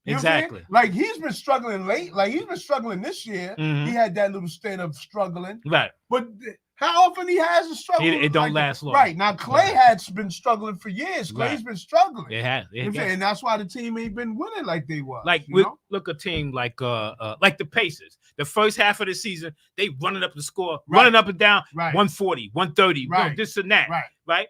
You know what I'm saying?
Exactly.
Like he's been struggling late. Like he's been struggling this year.
Mhm.
He had that little stint of struggling.
Right.
But how often he has a struggle?
It don't
like
last long.
Right. Now Clay has been struggling for years. Clay's
Right.
been struggling.
It has.
You know what I'm saying? And that's why the team ain't been winning like they was.
Like
you know?
look a team like the Pacers. The first half of the season, they running up the score,
Right.
running up and down,
Right.
140, 130,
Right.
this and that,
Right.
right?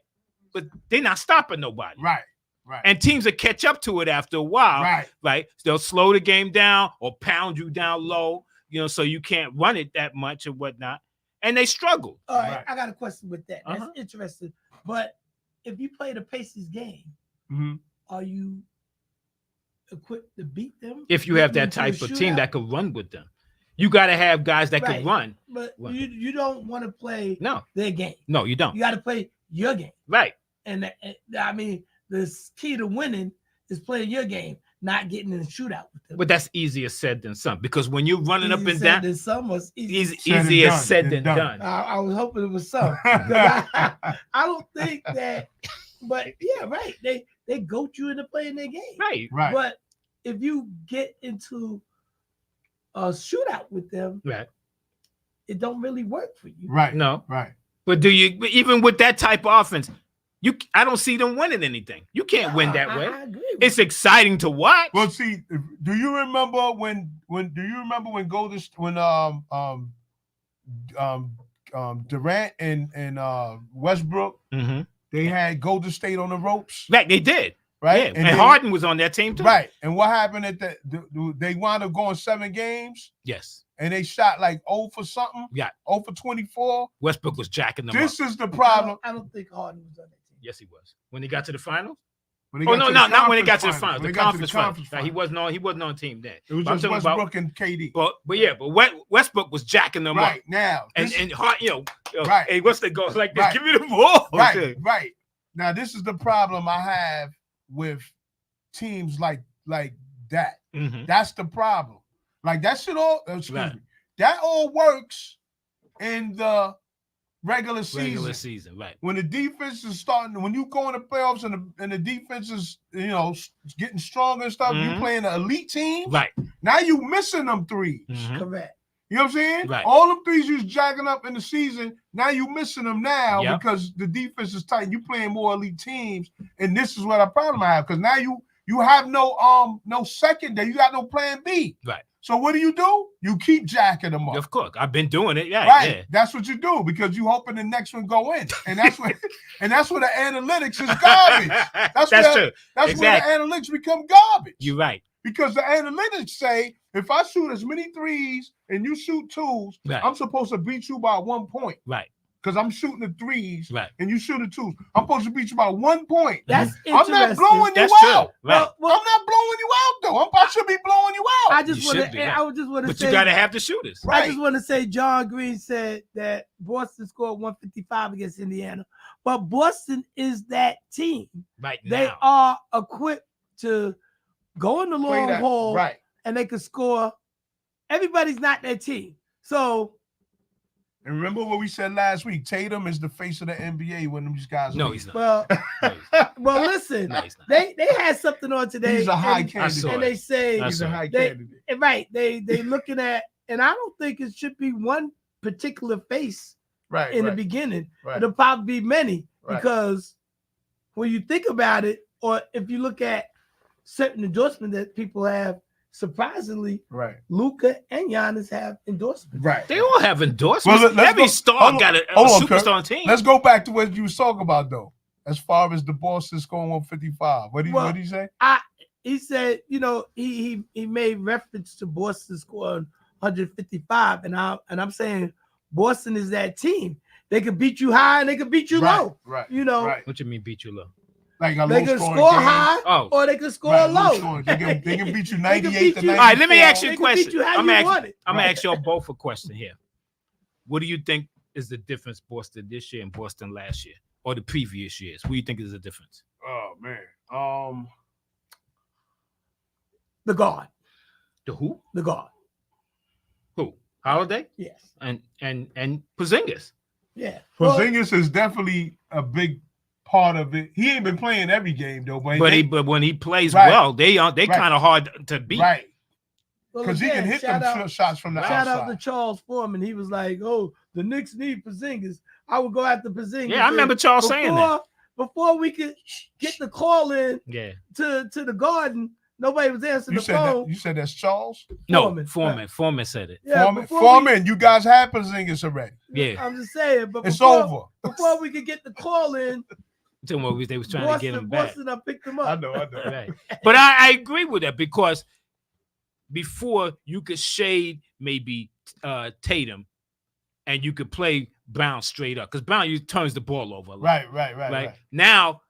But they're not stopping nobody.
Right. Right.
And teams will catch up to it after a while,
right.
right? They'll slow the game down or pound you down low, so you can't run it that much or whatnot. And they struggle.
All right,
Right.
I got a question with that. That's
Uh-huh.
interesting. But if you play the Pacers game,
Mhm.
are you equipped to beat them?
If you have
Get them
that
to a
type of team
shootout?
that could run with them, you got to have guys that
Right.
can run.
But
Right.
you don't want to play
No,
their game.
no, you don't.
You got to play your game.
Right.
And I mean, the key to winning is playing your game, not getting in a shootout with them.
But that's easier said than some because when you're running up
Easier
and
said
down,
than some was easy.
easier
done,
said
than
than
done.
done.
I was hoping it was some. 'Cause I don't think that, but yeah, right. They goat you into playing their game.
Right.
Right.
But if you get into a shootout with them,
Right.
it don't really work for you.
Right.
No.
Right.
But even with that type of offense, I don't see them winning anything. You can't win that way.
I agree.
It's exciting to watch.
Well, see, do you remember when Durant and Westbrook,
Mhm.
they had Golden State on the ropes,
Right, they did.
right?
Yeah. And
then-
Harden was on that team too.
right? And what happened they wound up going 7 games,
Yes.
and they shot like 0 for something,
Yeah.
0 for 24.
Westbrook was jacking them
This
up.
is the problem.
I don't think Harden was on that team.
Yes, he was. When he got to the finals?
When they
Oh
got
no,
to
no,
the
not when they got to the
conference
finals.
When
The
they got to
conference finals. Right, he wasn't on the team then.
It was
But I'm
just
talking
Westbrook
about-
and KD.
But Westbrook was jacking them up.
Right now, this-
And Hart,
Right.
hey, what's the goal? Like this?
Right.
Give me the ball.
right,
Okay.
right. Now, this is the problem I have with teams like that.
Mhm.
That's the problem. Like that shit all. Excuse
Right.
me. That all works in the regular season.
Regular season, right?
When the defense is starting, when you go in the playoffs and the defense is getting stronger and stuff, you
Mhm.
playing an elite team.
Right.
Now you missing them threes.
Mhm.
Correct.
You know what I'm saying?
Right.
All them threes you was jacking up in the season, now you missing them now
Yep.
because the defense is tight. You playing more elite teams, and this is what a problem I have because now you have no secondary, you got no plan B.
Right.
So what do? You keep jacking them up.
Of course, I've been doing it. Yeah,
Right.
yeah.
That's what you do because you hoping the next one go in, and that's what the analytics is garbage.
That's
where-
true.
That's
Exactly.
where the analytics become garbage.
You're right.
Because the analytics say if I shoot as many threes and you shoot twos,
Right.
I'm supposed to beat you by 1 point.
Right.
Because I'm shooting the threes
Right.
and you shoot the twos. I'm supposed to beat you by 1 point.
That's
I'm not
interesting.
blowing
That's
you
true.
out.
Right.
Well,
I'm not blowing you out though. I should be blowing you out.
I just
You
want
should be,
to.
right.
I would just want to
But
say.
you got to have the shooters.
Right.
I just want to say John Green said that Boston scored 155 against Indiana, but Boston is that team.
Right
They
now.
are equipped to go in the
Play
long
that.
haul
Right.
and they can score. Everybody's not that team. So
And remember what we said last week. Tatum is the face of the NBA when these guys
No,
leave.
he's not.
well,
No, he's not.
well, listen,
No, he's not.
they had something on today.
He's a high
and,
candidate.
saw
and they say
I
He's a
saw
high
They-
candidate.
right. They looking at, and I don't think it should be one particular face
Right.
in the
right,
beginning.
right.
It'll probably be many
Right.
because when you think about it, or if you look at certain endorsements that people have, surprisingly,
Right.
Luka and Giannis have endorsements.
Right.
They all have endorsements.
Well, let's
Every
go-
star
hold on-
got a
hold on,
superstar team.
Let's go back to what you was talking about though. as far as the Boston scoring 155. What did he say?
He said, he made reference to Boston scoring 155, and I'm saying Boston is that team. They could beat you high and they could beat you low.
Right.
Right.
What you mean beat you low?
Like a
They
low
could
scoring
score
game.
high or they could score low.
They can beat you
They can
98
beat
to
you-
94.
All right, let me ask you
They
a
could beat
question.
you how
I'm
you
gonna
want it.
ask y'all both a question here. What do you think is the difference Boston this year and Boston last year or the previous years? What do you think is the difference?
Oh man.
The guard.
The who?
The guard.
Who? Holiday?
Yes.
And Porzingis.
Yeah. Well,
Porzingis is definitely a big part of it. He ain't been playing every game though, but
But when he plays
Right.
well, they kind of hard to beat.
right.
well,
Because he
again,
can hit
shout
them
out-
shots from the
Shout
outside.
out to Charles Foreman. He was like, "Oh, the Knicks need Porzingis. I would go after Porzingis."
Yeah, I remember Charles saying that.
Before we could get the call in
Yeah.
to the Garden, nobody was answering the phone.
You said that's Charles?
No,
Foreman.
Foreman said it.
Yeah,
Foreman,
before
Foreman, you guys have Porzingis already.
Yeah.
I'm just saying, but
It's
before,
over.
before we could get the call in,
They was trying to get him back.
Boston, I picked him up.
know.
Right. But I agree with that because before you could shade maybe Tatum and you could play Brown straight up because Brown turns the ball over a lot.
Right.
Now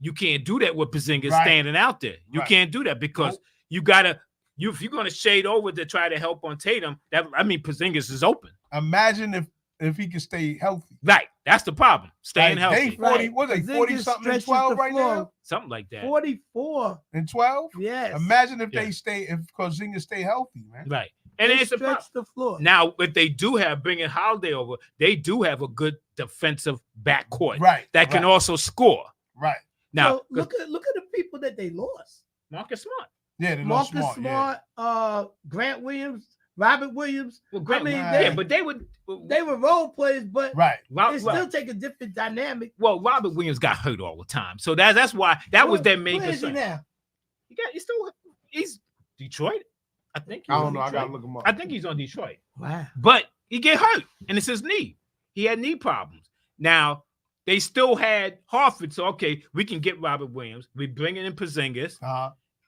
you can't do that with Porzingis
Right.
standing out there. You
Right.
can't do that because
Nope.
you gotta if you're gonna shade over to try to help on Tatum, Porzingis is open.
Imagine if he can stay healthy.
Right. That's the problem. Staying
Like,
healthy.
They 40, what are they,
Porzingis
40 something and
stretches
12
the
right
floor.
now?
Something like that.
44.
And 12?
Yes.
Imagine if
Yeah.
they stay, if Porzingis stay healthy, man.
Right. And
They
it's a problem.
stretch the floor.
Now, if they do have bringing Holiday over, they do have a good defensive backcourt
Right.
that can
right,
also score.
Right.
Now,
So look at the people that they lost.
Marcus Smart.
Yeah, they're
Marcus
not
Smart,
yeah.
Grant Williams, Robert Williams.
Well, great.
mean,
yeah, but they would.
They were role players, but
Right.
they still take a different dynamic.
Well, Robert Williams got hurt all the time, so that's why that was their main
Where is he
concern.
now?
He's Detroit. I think.
I don't
on
know. I
Detroit.
gotta look him up.
I think he's on Detroit,
Wow.
but he get hurt, and it's his knee. He had knee problems. Now they still had Hartford, so okay, we can get Robert Williams. We bring in Porzingis,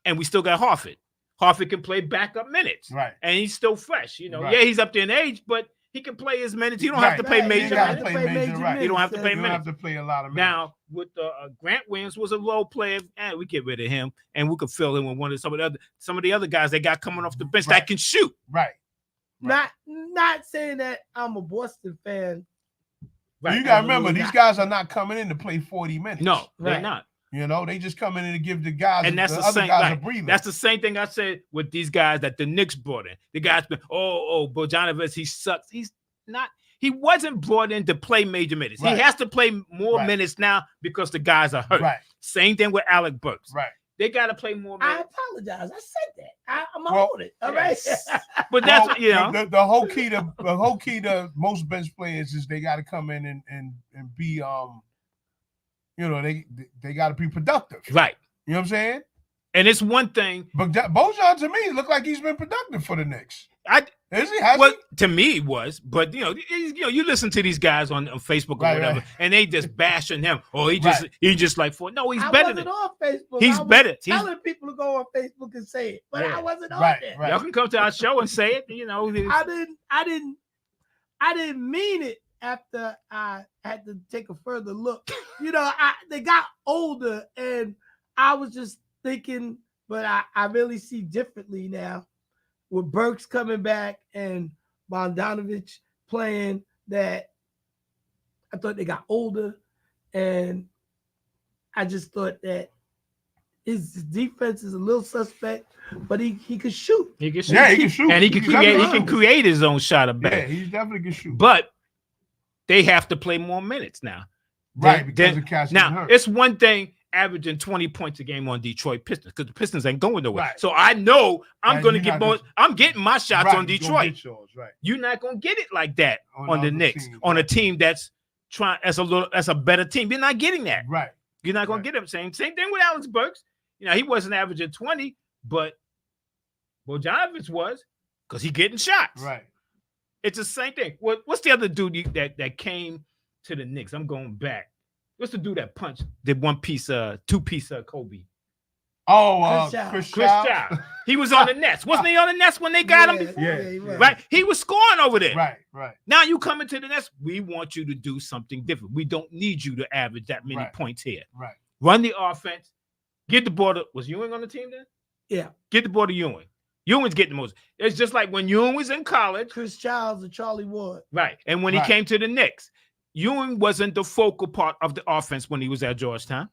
and we still got Hartford. Hartford can play backup minutes,
Right.
and he's still fresh. You know,
Right.
yeah, he's up there in age, but he can play his minutes. He don't have to
Right.
play
Right,
major
you
gotta
gotta
minutes.
play major, right.
You don't have to play
You don't have
minutes.
to play a lot of minutes.
Now, with Grant Williams was a role player, and we get rid of him, and we could fill in with one of some of the other guys they got coming off the bench
Right.
that can shoot.
Right.
Not saying that I'm a Boston fan.
You gotta remember,
Absolutely
these
not.
guys are not coming in to play 40 minutes.
No, they're
Right.
not.
You know, they just come in and give the guys
And that's
the
the
other
same.
guys
Right.
a breather.
That's the same thing I said with these guys that the Knicks brought in. The guys been, Bogdanovic, he sucks. He's not. He wasn't brought in to play major minutes.
Right.
He has to play more
Right.
minutes now because the guys are hurt.
right,
Same thing with Alec Burks.
right.
They got to play more
I
minutes.
apologize. I said that. I'm gonna
Well,
hold it. All right.
yes. But that's
Well,
you know.
the whole key to most bench players is they got to come in and be they got to be productive.
Right.
You know what I'm saying?
And it's one thing.
But Bojan to me look like he's been productive for the Knicks. Is he?
Well, to me it was, but you listen to these guys on Facebook or
Right,
whatever,
right.
and they just bashing him. Oh, he just like for no, he's
I
better
wasn't
than
on Facebook.
he's
I was
better. He's,
telling people to go on Facebook and say it, but
Yeah.
I wasn't on
Right,
there.
right.
y'all can come to our show and say it. You know,
I didn't mean it after I had to take a further look. They got older, and I was just thinking, but I really see differently now with Burks coming back and Bogdanovic playing. That I thought they got older, and I just thought that his defense is a little suspect, but he could shoot.
he can shoot.
Yeah, he can shoot.
And he can
He's
create. He
definitely
can create his own shot of
Yeah,
back.
he definitely can shoot.
But they have to play more minutes now.
Right, because of Cassius
now
hurt.
it's one thing averaging 20 points a game on Detroit Pistons because the Pistons ain't going nowhere.
Right.
So I know I'm
Right,
going to
you're
get
not
more.
gonna-
I'm getting my shots
Right,
on
you gonna
Detroit.
get yours, right.
You're not going to get it like that
On
on the
other
Knicks,
teams,
on a
right.
team that's trying as a better team. You're not getting that.
Right.
You're not going
Right.
to get him. Same thing with Alex Burks. He wasn't averaging 20, but Bogdanovic was because he getting shots.
Right.
It's the same thing. What's the other dude that came to the Knicks? I'm going back. What's the dude that punched? Did one piece, two-piece Kobe?
Oh,
Chris
Chris Child. He was on the Nets. Wasn't he on the Nets when they got him before?
Yeah,
he was.
Right. He was scoring over there.
Right.
Now you come into the Nets. We want you to do something different. We don't need you to average that many
Right.
points here.
Right.
Run the offense. Get the ball to, was Ewing on the team then?
Yeah.
Get the ball to Ewing. Ewing's getting the most. It's just like when Ewing was in college.
Chris Childs and Charlie Ward.
Right. And when he
Right.
came to the Knicks, Ewing wasn't the focal part of the offense when he was at Georgetown.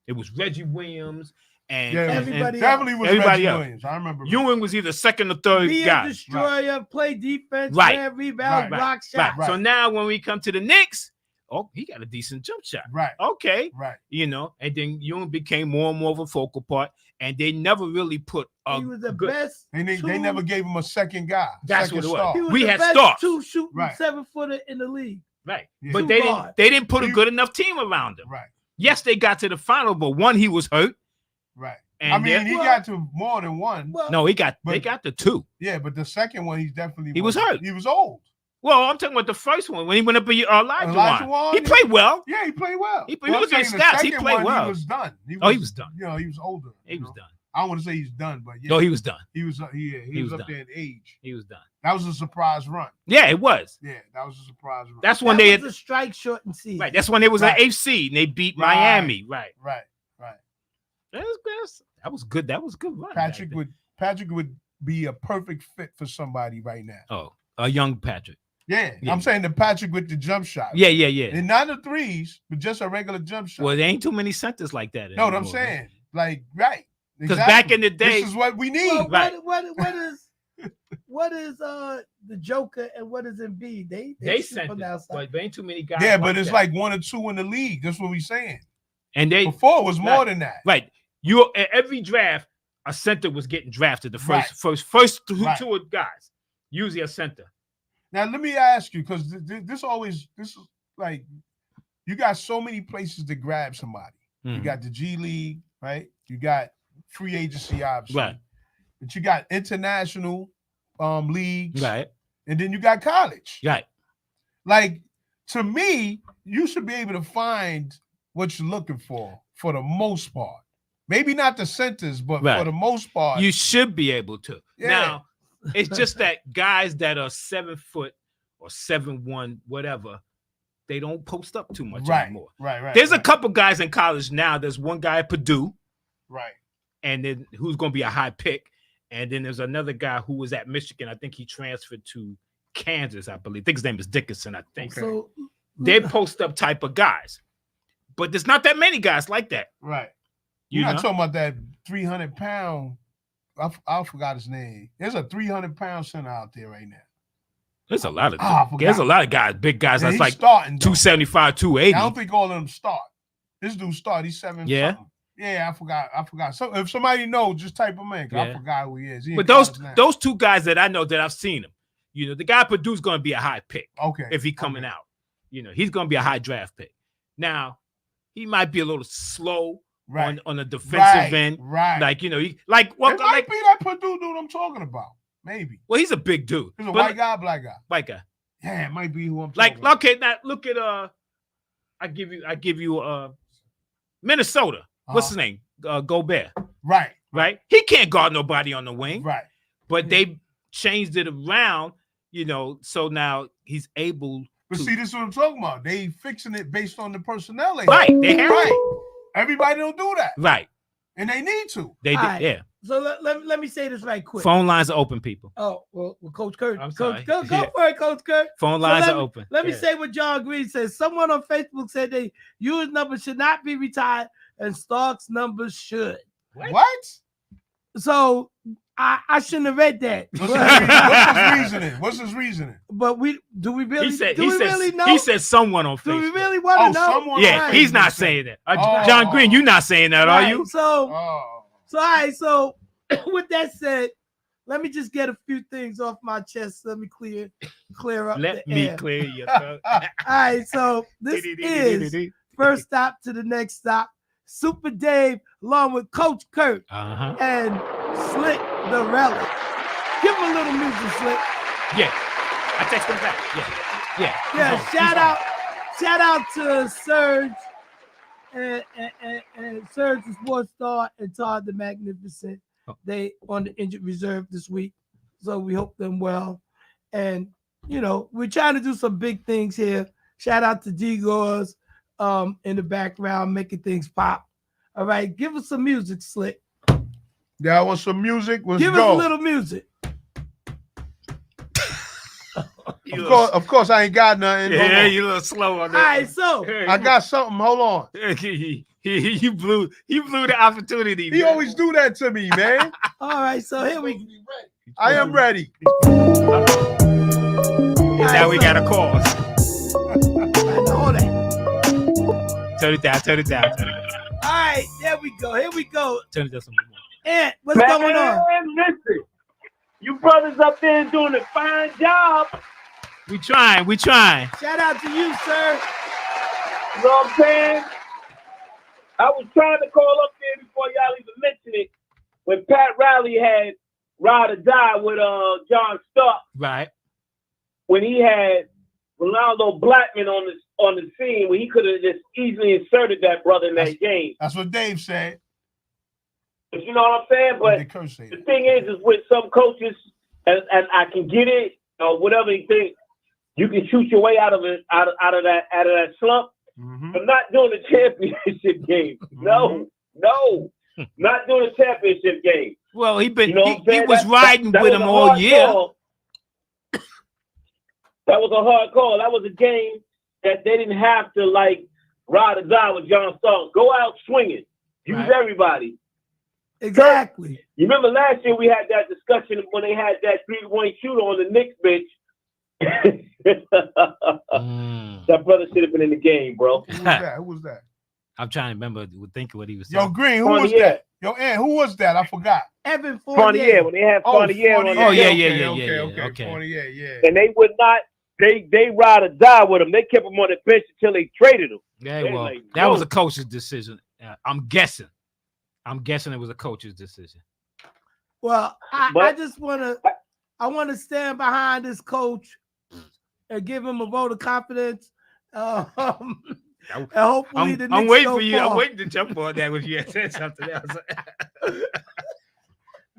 It was Reggie Williams and
Yeah,
Everybody
definitely was
Everybody
Reggie
else.
Williams. I remember.
Ewing was either second or third
Be a
guy.
destroyer, play defense,
Right.
grab rebound,
Right.
block
Right.
shot.
Right.
So now when we come to the Knicks, oh, he got a decent jump shot.
Right.
Okay.
Right.
You know, and then Ewing became more and more of a focal part, and they never really put a
He was the
good.
best.
They never gave him a second guy.
That's
second
what it was.
star.
He was
We
the
had
best
stars.
two shooting
Right.
7-footer in the league.
Right.
Yeah.
But
Two
they
guard.
didn't put a
He-
good enough team around him.
Right.
Yes, they got to the final, but one he was hurt.
Right.
And
I mean, he
Well-
got to more than one.
Well,
no, they got
But-
the two.
Yeah, but the second one, he's definitely
He was hurt.
He was old.
Well, I'm talking about the first one when he went up in Elijah
Elijah
Wan.
Wan,
He played well.
Yeah, he played well.
He
Well, I'm
look at his
saying the
stats, he
second
played
one,
well.
He was done.
He was done.
You know, he was older.
He
you
was
know.
done.
I don't want to say he's done, but yeah,
No, he was done.
he was. He was
was
up
done.
there in age.
He was done.
That was a surprise run.
Yeah, it was.
Yeah, that was a surprise run.
That's when
that
they
was a strike shortened season.
right. That's when they was
Right.
at AFC and they beat
Right.
Miami. Right.
right.
That was good. That was a good run.
Patrick
back
would be a perfect fit for somebody right now.
then. Oh, a young Patrick.
Yeah,
Yeah.
I'm saying the Patrick with the jump shot.
Yeah.
And not the threes, but just a regular jump shot.
Well, there ain't too many centers like that.
No, what I'm saying, like, right?
Because back in the day,
this is what we need.
Well,
Right.
what is the Joker and what is Embiid? They shoot
sent
from
it,
the outside.
but there ain't too many guys.
Yeah, but it's
that.
like one or two in the league. That's what we're saying.
and they
Before it was more
Right.
than that.
right. You at every draft, a center was getting drafted. The first two
Right.
guys, usually a center.
Now let me ask you, because this is like you got so many places to grab somebody. You
Mhm.
got the G League, right? You got free agency options,
Right.
But you got international leagues,
Right.
and then you got college.
Right.
Like, to me, you should be able to find what you're looking for the most part. Maybe not the centers, but
Right.
for the most part.
You should be able to.
Yeah.
Now, it's just that guys that are 7 foot or 7'1", whatever, they don't post up too much
right,
anymore.
right.
There's a
right,
couple guys in college now. There's one guy at Purdue,
right.
and then who's going to be a high pick. And then there's another guy who was at Michigan. I think he transferred to Kansas, I believe. I think his name is Dickinson, I think.
Okay.
So
They're post up type of guys. But there's not that many guys like that.
Right.
You
You're
know?
not talking about that 300-pound. I forgot his name. There's a 300-pound center out there right now.
There's a lot of
I forgot.
there's a lot of guys, big guys.
Yeah,
that's
he's
like
starting. though.
275, 280.
I don't think all of them start. This dude start. He's 7.
Yeah?
something. Yeah, I forgot. So if somebody knows, just type him in. 'Cause I
Yeah.
forgot who he is. He in
But those
college now.
those two guys that I know that I've seen them, you know, the guy at Purdue's going to be a high pick
Okay.
if he coming
Okay.
out. You know, he's going to be a high draft pick. He might be a little slow
Right.
on the defensive
right.
end.
Right.
Like, you know,
it might
like
be that Purdue dude I'm talking about. Maybe.
well, he's a big dude.
He's a
But-
white guy, black guy.
white guy.
Yeah, it might be who I'm
Like,
talking about.
okay, now look at I give you Minnesota. What's his name? Gobert,
Right.
right? He can't guard nobody on the wing,
Right.
but they changed it around, you know, so now he's able
But
to
see, this is what I'm talking about. They fixing it based on the personnel. They
right. They have
Right. Everybody don't do that.
right.
And they need to.
They did,
All right.
yeah.
So let me say this right quick.
Phone lines are open, people.
Oh, well, Coach Kurt.
I'm
Coach,
sorry.
go
Yeah.
for it, Coach Kurt.
Phone lines
let
are
me-
open.
Let me
Yeah.
say what John Green says. Someone on Facebook said they Ewing's number should not be retired and Stark's numbers should.
What?
So I shouldn't have read that.
What's his reasoning?
But we really
He said
really know?
he said someone on
do we
Facebook.
really want to know?
someone
Yeah,
on
he's
Facebook
not
said-
saying that.
Oh.
John Green, you're not saying that, are
Right,
you?
So
Oh.
all right, so with that said, let me just get a few things off my chest. Let me clear up
Let
the
me
air.
clear your throat.
All right, so this is first stop to the next stop. Super Dave, along with Coach Kurt
Uh-huh.
and Slick the Relic. Give him a little music, Slick.
Yeah. I text him back. Yeah.
Yeah,
He's on.
shout out to Serge and Serge the Sports Star and Todd the Magnificent. They on the injured reserve this week, so we hope them well. And we're trying to do some big things here. Shout out to D-Gores in the background making things pop. All right, give us some music, Slick.
Yeah, I want some music. Let's
Give
go.
us a little music.
Of course, I ain't got nothing. Hold
Yeah,
on.
you a little slow on
All
that.
right, so
I got something. Hold on.
He blew the opportunity.
He
man.
always do that to me, man.
all right, so here we
Supposed to be ready.
I am ready.
Now we got a call.
hold that.
Turn it down.
All right, there we go. Here we go.
Turn it down some more.
Ant, what's going on?
Listen, you brothers up there doing a fine job.
We trying.
Shout out to you, sir.
You know what I'm saying? I was trying to call up there before y'all even mentioned it. When Pat Riley had Ride or Die with John Stark,
Right.
when he had Ronaldo Blackman on the scene, where he could have just easily inserted that brother in that game.
That's what Dave said.
But you know what I'm saying?
What
But
did Kurt say?
the thing is with some coaches, and I can get it, or whatever you think, you can shoot your way out of that slump.
Mhm.
But not doing the championship game. No, not doing the championship game.
Well, he
You know what I'm
he
saying?
was riding with
was
him
a
all
hard
year.
call. That was a hard call. That was a game that they didn't have to ride or die with John Starks. Go out swinging. Use
Right.
everybody.
Exactly.
You remember last year we had that discussion when they had that 3-point shooter on the Knicks bench. That brother should have been in the game, bro.
Who was that?
I'm trying to remember, think of what he was
Yo,
saying.
Green, who was
Fournier.
that? Yo, Ant, who was that? I forgot.
Evan
Fournier,
Fournier.
when they had Fournier on the
Oh, yeah,
bench.
yeah.
Okay. Fournier, yeah.
And they would not, they ride or die with him. They kept him on the bench until they traded him.
Yeah,
They're
well,
like,
that was
no.
a coach's decision. I'm guessing it was a coach's decision.
Well, I
But-
just want to stand behind this coach and give him a vote of confidence. And hopefully the Knicks
I'm waiting
go
for you.
far.
I'm waiting to jump on that with you had said something else.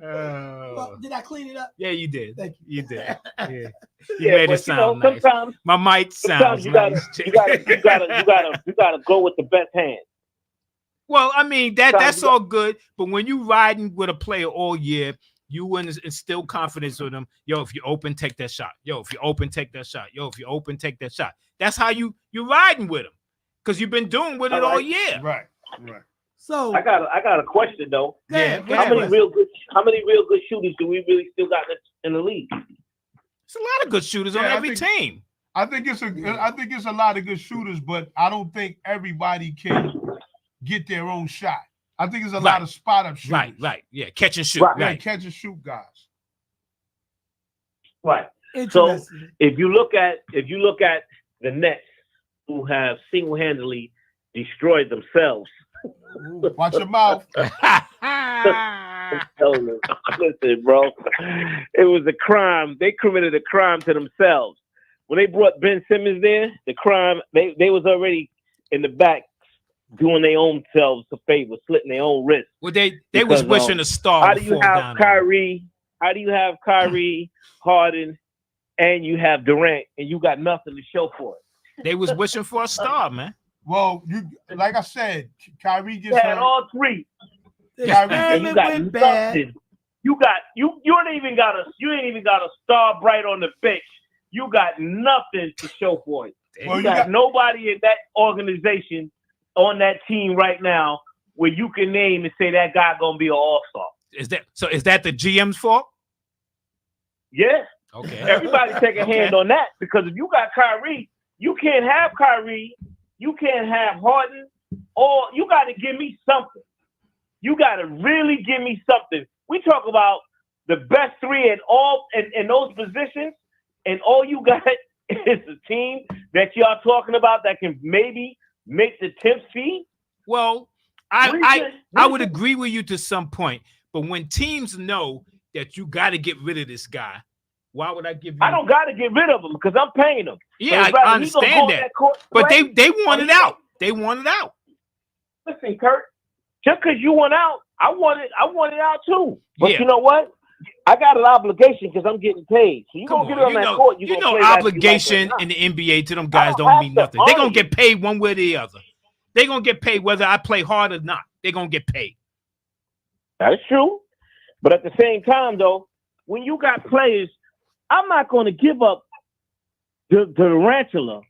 Well, did I clean it up?
Yeah, you did.
Thank
You did. Yeah. You
Yeah,
made
but
it sound nice.
sometimes,
My mic sounds
you gotta,
nice.
you gotta go with the best hand.
Well, I mean
Sometimes
that's
you
all good, but when you riding with a player all year, you want to instill confidence with them. Yo, if you're open, take that shot. Yo, if you're open, take that shot. Yo, if you're open, take that shot. That's how you're riding with them, because you've been doing with it all year.
Right.
So
I got a question though.
go ahead,
Yeah,
what's
How
the
many
question?
real good shooters do we really still got in the league?
It's a lot of good shooters on
Yeah, I
every
think-
team.
I think it's a lot of good shooters, but I don't think everybody can get their own shot. I think there's a lot
Right.
of spot up shooters.
Right. Yeah, catch and shoot.
Right.
Yeah,
Right.
catch and shoot guys.
Right.
Interesting.
If you look at the Nets, who have single-handedly destroyed themselves.
Watch your mouth.
Listen, bro, it was a crime. They committed a crime to themselves when they brought Ben Simmons there. The crime they was already in the back doing their own selves a favor, slitting their own wrists.
Well, they
Because,
was wishing a star.
How
would
do you
fall
have
down on them.
Kyrie? How do you have Kyrie, Harden, and you have Durant, and you got nothing to show for it?
They was wishing for a star, man.
Well, you like I said, Kyrie
You
gets
had
hurt.
all three.
The
Kyrie,
And you
experiment
got
went bad.
nothing. You ain't even got a star bright on the bench. You got nothing to show for it.
Well,
You got nobody in that organization on that team right now where you can name and say that guy gonna be an all-star.
Is that the GM's fault?
Yeah.
Okay.
Everybody take a hand on that, because if you got Kyrie, you can't have Kyrie, you can't have Harden, or you got to give me something. You got to really give me something. We talk about the best three in those positions, and all you got is a team that y'all talking about that can maybe make the 10th seed.
Well, I would agree with you to some point, but when teams know that you got to get rid of this guy, why would I give you?
I don't got to get rid of him because I'm paying him.
Yeah,
So
I
rather he gonna go
understand
on
that,
court
but
play,
they want it out. They want it out.
listen, Kurt. Just because you went out, I wanted out too. But
Yeah.
you know what? I got an obligation because I'm getting paid. So you
Come
gonna get
on,
on that court. You gonna play
obligation
like
in the NBA to them
I
guys
don't
don't
have
mean
to
nothing. They're gonna
argue.
get paid one way or the other. They're gonna get paid whether I play hard or not. They're gonna get paid.
That's true. But at the same time, though, when you got players, I'm not going to give up the tarantula,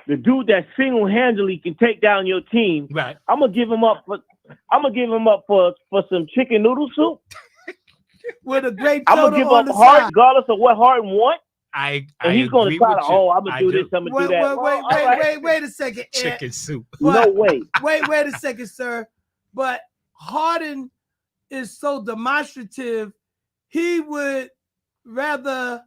the dude that single-handedly can take down your team.
Right.
I'm gonna give him up for some chicken noodle soup.
With a grape
I'm gonna
soda
give
on
up
the
Harden,
side.
regardless of what Harden wants.
I
And he's going to
agree
try
with
to,
you.
I'm going
I
to do this, I'm going to do that. Well, all right.
Wait a second.
Chicken soup.
No way.
Wait a second, sir. But Harden is so demonstrative, he would rather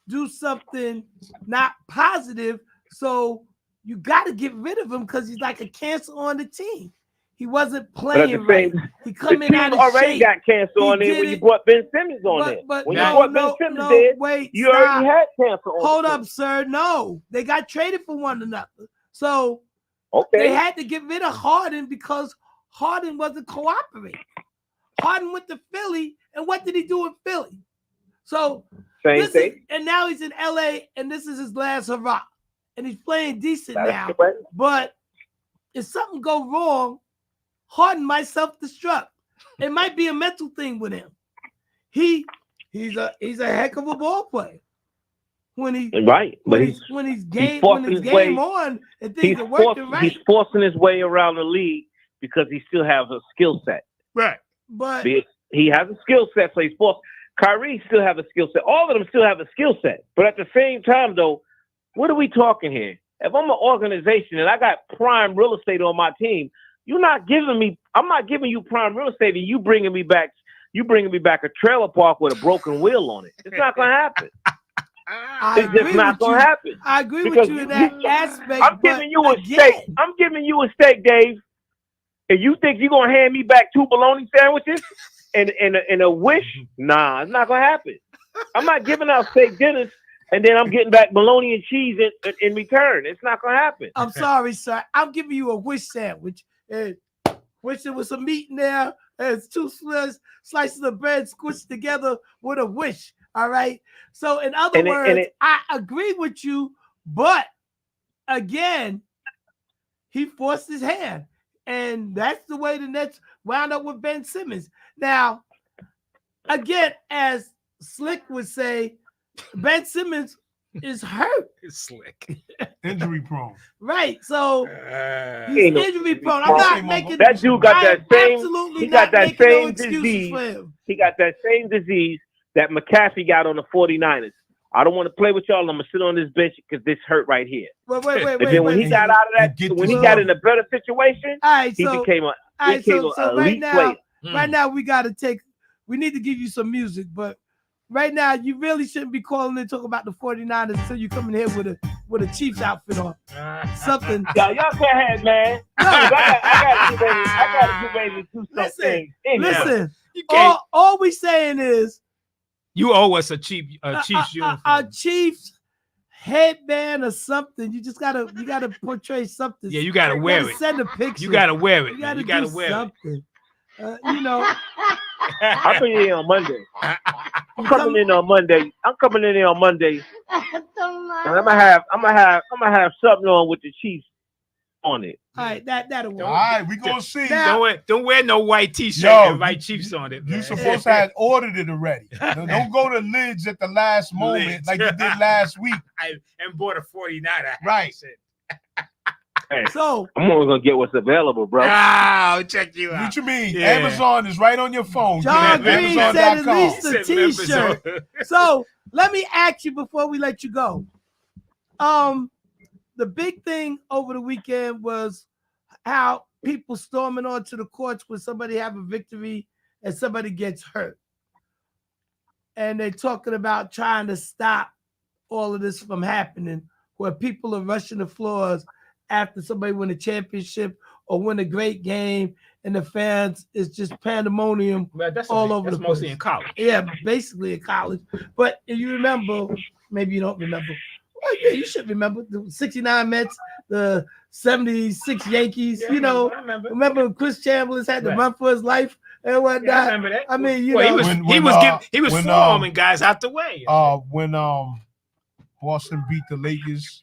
do something not positive. So you got to get rid of him because he's like a cancer on the team. He wasn't playing right. He
The
coming
team
out of
already
shape.
got cancer on there when you brought Ben Simmons on there. When you brought Ben Simmons there,
wait,
you already had cancer on
Hold
the
up,
team.
sir. No, they got traded for one another. So
Okay.
they had to get rid of Harden because Harden wasn't cooperating. Harden went to Philly, and what did he do in Philly? So
Same thing.
and now he's in LA, and this is his last hurrah. And he's playing decent
That's
now.
correct.
But if something go wrong, Harden might self-destruct. It might be a mental thing with him. He's a heck of a ball player. When he's
forcing his
game
way-
on and things are working right.
He's forcing his way around the league because he still has a skill set.
Right.
But
He has a skill set, so he's forced. Kyrie still have a skill set. All of them still have a skill set. But at the same time, though, what are we talking here? If I'm an organization and I got prime real estate on my team, I'm not giving you prime real estate and you bringing me back a trailer park with a broken wheel on it. It's not going to happen. It's just not going to happen.
I agree
Because
with you in that aspect.
I'm giving you a steak. I'm giving you a steak, Dave. And you think you're going to hand me back 2 bologna sandwiches and a wish? Nah, it's not going to happen. I'm not giving out steak dinners and then I'm getting back bologna and cheese in return. It's not going to happen.
I'm sorry, sir. I'm giving you a wish sandwich. And wish there was some meat in there. And it's 2 slices of bread squished together with a wish. All right. So in other words, I agree with you, but again, he forced his hand. And that's the way the Nets wound up with Ben Simmons. Now, again, as Slick would say, Ben Simmons is hurt.
It's Slick.
Injury prone.
Right. So he's injury prone. I'm not making
that dude got that same.
Absolutely
He got that same
excuses
disease.
for him.
He got that same disease that McCaffrey got on the 49ers. I don't want to play with y'all. I'm gonna sit on this bench because this hurt right here.
Wait.
But then when he got out of that, when he got in a better situation, he became a elite player.
Right now we need to give you some music, but right now you really shouldn't be calling and talking about the 49ers until you come in here with a Chiefs outfit on. Something.
Y'all can't have, man.
No.
I gotta get ready to do something.
Listen. All we saying is
you owe us a Chiefs uniform.
A Chiefs headband or something. You just gotta portray something.
Yeah, you gotta wear it.
Send a picture.
You gotta wear it.
You gotta
do
wear something.
I'm coming in on Monday. I'm coming in on Monday. And I'm gonna have something on with the Chiefs on it.
All right, that'll work.
All right, we gonna see.
Don't wear no white t-shirt and write Chiefs on it. Man.
You supposed to have ordered it already. Don't go to Lids at the last moment like you did last week.
And bought a 49er.
Right.
Hey,
so
I'm only gonna get what's available, bro.
I'll check you out.
What you mean?
Yeah.
Amazon is right on your phone.
John Green said at
Amazon.com.
least a t-shirt. So let me ask you before we let you go. The big thing over the weekend was how people storming onto the courts when somebody have a victory and somebody gets hurt. And they're talking about trying to stop all of this from happening, where people are rushing the floors after somebody win a championship or win a great game, and the fans is just pandemonium all over the place.
Mostly in college.
Yeah, basically in college. But if you remember, maybe you don't remember. Well, yeah, you should remember the 69 Mets, the 76 Yankees.
Yeah,
You know,
I remember.
remember when Chris Chambliss had to
Right.
run for his life and whatnot.
Yeah, I remember that.
I mean, you
Well,
know,
he was
when,
swarming guys out the way.
when Boston beat the Lakers,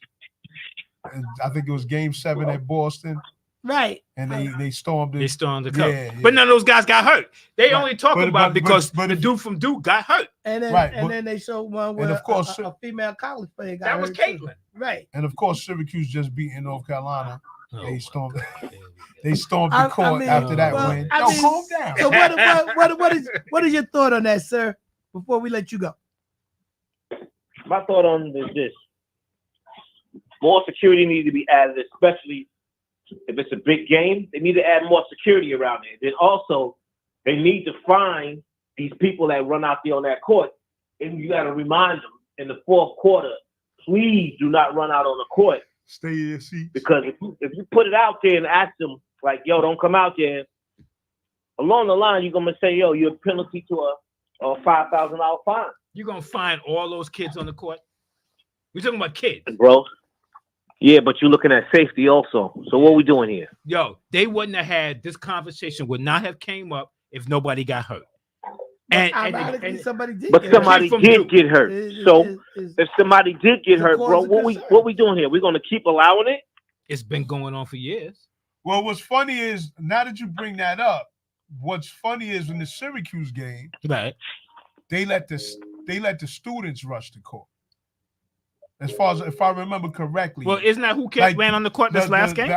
and I think it was Game 7 at Boston,
right.
and they stormed
They
it.
stormed the cup.
Yeah,
But none of those guys got hurt. They
Right.
only talk
But-
about
but-
because
but
the
if-
dude from Duke got hurt.
And then
Right,
and
but-
then they showed one where
and of course,
a female college player got
That was
hurt too.
Caitlin.
Right.
And of course, Syracuse just beating North Carolina.
Oh,
They stormed.
there we go.
They stormed the
I
court
mean,
after that
well,
win.
I
Yo,
mean,
calm down.
So what is your thought on that, sir? Before we let you go.
My thought on it is this: more security needs to be added, especially if it's a big game. They need to add more security around it. Then also, they need to find these people that run out there on that court, and you got to remind them in the fourth quarter, please do not run out on the court,
Stay in your seats.
because if you put it out there and ask them like, "Yo, don't come out there," along the line you're gonna say, "Yo, you're a penalty to a $5,000 fine."
You're gonna find all those kids on the court. We're talking about kids.
Bro. Yeah, but you're looking at safety also. So what we doing here?
Yo, they wouldn't have had this conversation. Would not have came up if nobody got hurt. And
Ironically, somebody did.
But
get
somebody
from
did
Duke.
get hurt. So
is
if somebody did get
the
hurt,
cause
bro,
of
what
concern.
we doing here? We're gonna keep allowing it?
it's been going on for years.
Well, what's funny is now that you bring that up, what's funny is in the Syracuse game,
Right.
they let the students rush the court. As far as if I remember correctly.
Well, isn't that who
Like,
ran on the court this last game?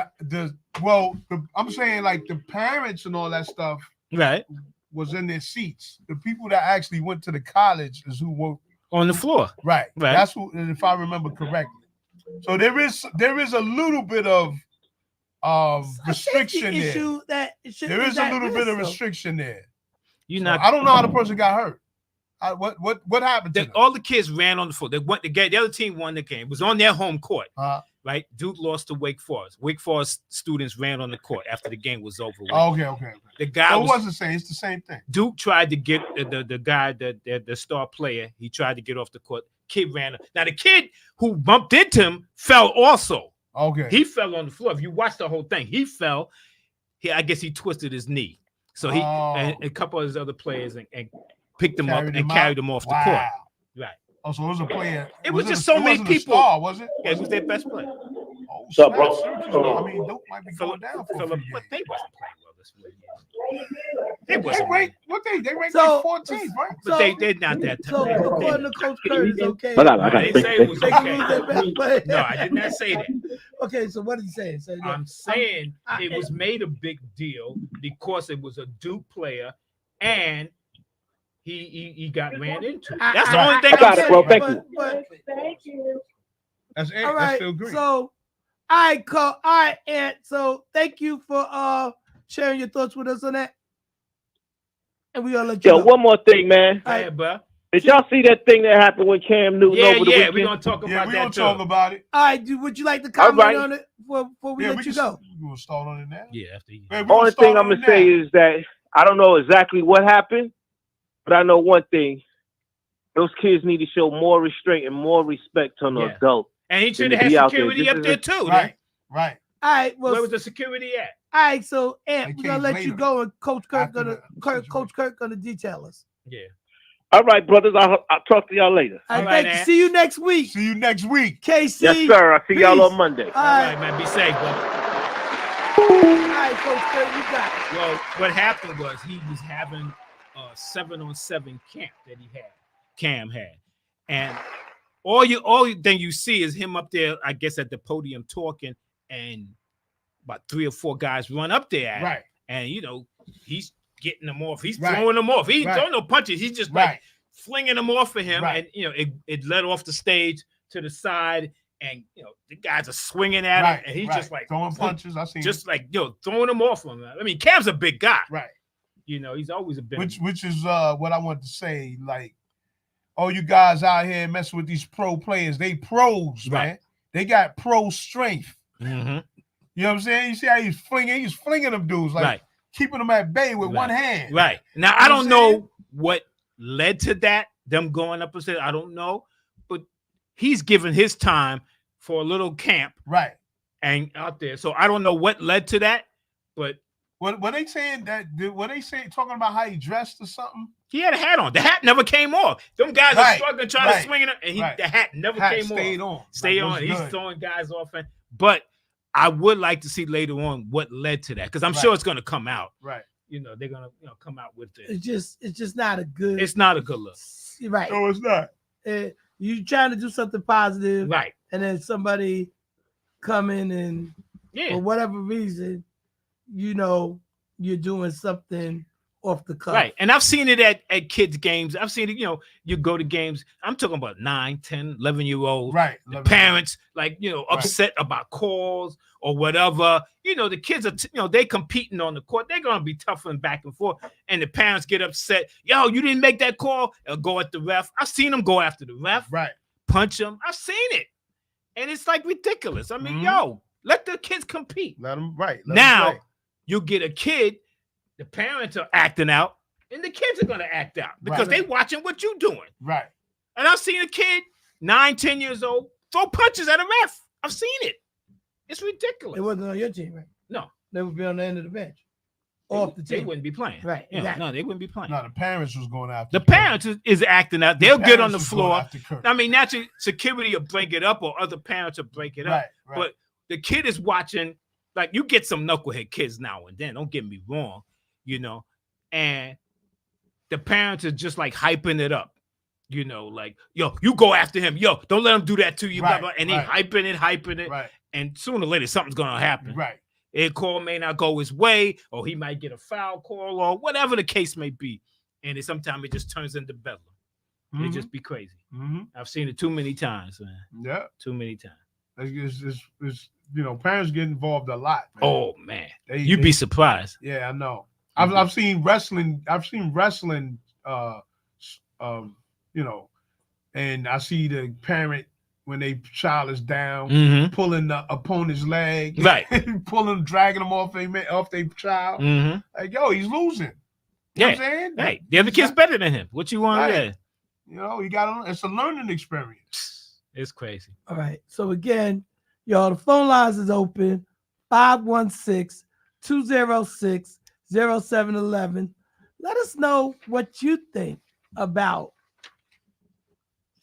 I'm saying like the parents and all that stuff
Right.
was in their seats. The people that actually went to the college is who were
On the floor.
right.
Right.
That's who, if I remember correctly. So there is a little bit of restriction there.
issue that
There is a little bit of restriction there.
You're
So
not.
I don't know how the person got hurt. What happened to them?
All the kids ran on the floor. They went the game. The other team won the game. It was on their home court. Right. Duke lost to Wake Forest. Wake Forest students ran on the court after the game was over.
Okay.
The guy
So it
was
wasn't the same. It's the same thing.
Duke tried to get the guy, the star player. He tried to get off the court. Kid ran. Now the kid who bumped into him fell also.
Okay.
He fell on the floor. If you watch the whole thing, he fell. I guess he twisted his knee. So he and a couple of his other players and picked him up and carried him off the court. Right.
Oh, so it was a player.
It was just so many
wasn't
people.
A star, was it?
Yeah, it was their best player.
Oh,
What's up, bro?
snap. I mean, Duke might be going down for a
Philip,
few
but
games.
they wasn't playing well this week. They
They
wasn't.
ranked what they ranked
So-
like 14th, right?
But they're not that.
So according to Coach Curry, it's okay.
I got it.
I didn't say it was
They can lose their
okay.
best player.
No, I did not say that.
Okay, so what are you saying? So, yeah.
I'm saying
I-
it was made a big deal because it was a Duke player and he got ran into. That's the only thing
I got
I'm
it, bro.
saying.
Thank you.
But,
That's it.
all
I
right.
still agree.
So all right, Ant. So thank you for sharing your thoughts with us on that. And we gonna let you
Yo,
know.
one more thing, man.
Yeah, bro.
Did y'all see that thing that happened with Cam Newton
Yeah,
over the
yeah.
weekend?
We're gonna talk
Yeah,
about
we
that
gonna
too.
talk about it.
All right, would you like to comment
right.
on it before we
Yeah,
let you go?
We gonna start on it now.
Yeah, after you.
Yeah, we gonna
Only
start
thing I'm
on
gonna
it
say
now.
is that I don't know exactly what happened, but I know one thing: those kids need to show more restraint and more respect to an
Yeah.
adult.
And he should
to
have
be
had
out there.
security
This
up
is
there
a-
too.
Right, right.
All right, well,
Where was the security at?
all right. So Ant,
They
we're gonna
came
let you
later.
go, and Coach Kirk
After
gonna
the
Coach Kirk gonna detail us.
Yeah.
All right, brothers. I'll talk to y'all later.
All
All
right,
right,
thank you.
Ant.
See you next week,
See you next week.
KC.
Yes, sir. I'll see y'all
Peace.
on Monday.
All
All
right,
right, man. Be safe, bro.
all right, Coach Kirk, you got it.
Well, what happened was he was having a 7-on-7 camp that Cam had, and all thing you see is him up there, I guess, at the podium talking, and about 3 or 4 guys run up there at him.
Right,
And he's getting them off. He's
Right.
throwing them off. He ain't
Right.
throwing no punches. He's just
right.
like flinging them off for him,
Right.
and it led off the stage to the side, and the guys are swinging at
Right,
him, and he's
right.
just like
throwing punches. I see.
just like throwing them off him. I mean, Cam's a big guy.
right.
He's always a big.
Which is what I want to say. Like, all you guys out here messing with these pro players, they pros,
Right.
man. They got pro strength.
Mhm.
You know what I'm saying? You see how he's flinging them dudes, like
Right.
keeping them at bay with
Right.
one hand.
Right. Now,
You
I
know
don't
what I'm
know what led to that, them going up and saying, I don't know, but he's given his time for a little camp
Right.
and out there. So I don't know what led to that, but
When they saying that, when they saying talking about how he dressed or something,
he had a hat on. The hat never came off. Them guys are
Right,
struggling trying to
right,
swing it, and
right.
the hat never
hat
came
stayed
off.
on.
Stay
Like,
on.
it was
He's
good.
throwing guys off, but I would like to see later on what led to that, because I'm
Right.
sure it's going to come out.
Right.
You know, they're going to come out with it.
It's just not a good.
It's not a good look.
Right.
No, it's not.
You trying to do something positive,
Right.
and then somebody come in and
Yeah.
for whatever reason, you're doing something off the cuff.
Right. And I've seen it at kids' games. I've seen it, you go to games. I'm talking about 9, 10, 11-year-olds.
Right.
The parents, upset about calls or whatever. The kids are, they competing on the court. They're going to be toughening back and forth. And the parents get upset. Yo, you didn't make that call. They'll go at the ref. I've seen them go after the ref.
Right.
Punch them. I've seen it. And it's like ridiculous. I mean, let the kids compete.
Let them right. Let 'em
Now,
play.
you get a kid, the parents are acting out, and the kids are going to act out because they watching what you doing.
Right.
And I've seen a kid, 9, 10 years old, throw punches at a ref. I've seen it. It's ridiculous.
It wasn't on your team, right?
No.
They would be on the end of the bench. Off the
They
team.
wouldn't be playing.
Right,
Yeah,
exactly.
No, they wouldn't be playing.
No, the parents was going after
The parents is acting out. They'll get on the
parents was going
floor.
after Kirk.
I mean, naturally, security will break it up, or other parents will break it up.
Right.
But the kid is watching. Like, you get some knucklehead kids now and then. Don't get me wrong, and the parents are just like hyping it up. Like, yo, you go after him. Yo, don't let him do that to you.
Right,
Blah, blah. And they
right.
hyping it.
Right.
And sooner or later, something's gonna happen.
Right.
A call may not go his way, or he might get a foul call, or whatever the case may be. And sometimes it just turns into bedlam. It just be crazy.
Mm-hmm.
I've seen it too many times, man.
Yeah.
Too many times.
It's parents get involved a lot. Man.
Oh man,
They-
be surprised.
Yeah, I know. I've seen wrestling. I've seen wrestling. And I see the parent when they child is down,
Mm-hmm.
pulling the opponent's leg,
Right.
dragging them off their child.
Mm-hmm.
Like, yo, he's losing. You know what I'm saying?
Hey, the other kid's better than him. What you want?
Right. You got it's a learning experience.
It's crazy.
All right. So again, y'all, the phone lines is open. 516-206-0711. Let us know what you think about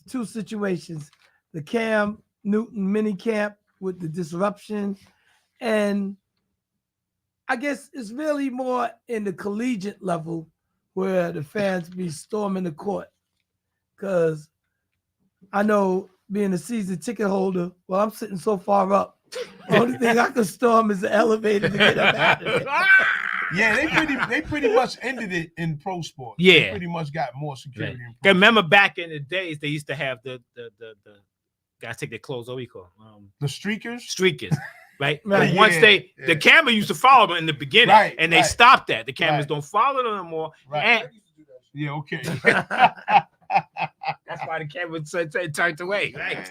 two situations. The Cam Newton mini camp with the disruption. And I guess it's really more in the collegiate level where the fans be storming the court. Because I know being a season ticket holder, well, I'm sitting so far up. The only thing I can storm is the elevator to get up out of there.
Yeah, they pretty much ended it in pro sports.
Yeah.
They pretty much got more security.
Right.
In pro
Remember back in the days, they used to have the guys take their clothes. What do you call them?
the streakers.
Streakers, right?
Right.
But once
Yeah,
the camera used to follow them in the beginning,
Right,
and they
right.
stopped that. The cameras
Right.
don't follow them anymore.
Right.
And
Yeah, okay.
that's why the camera turned away, right?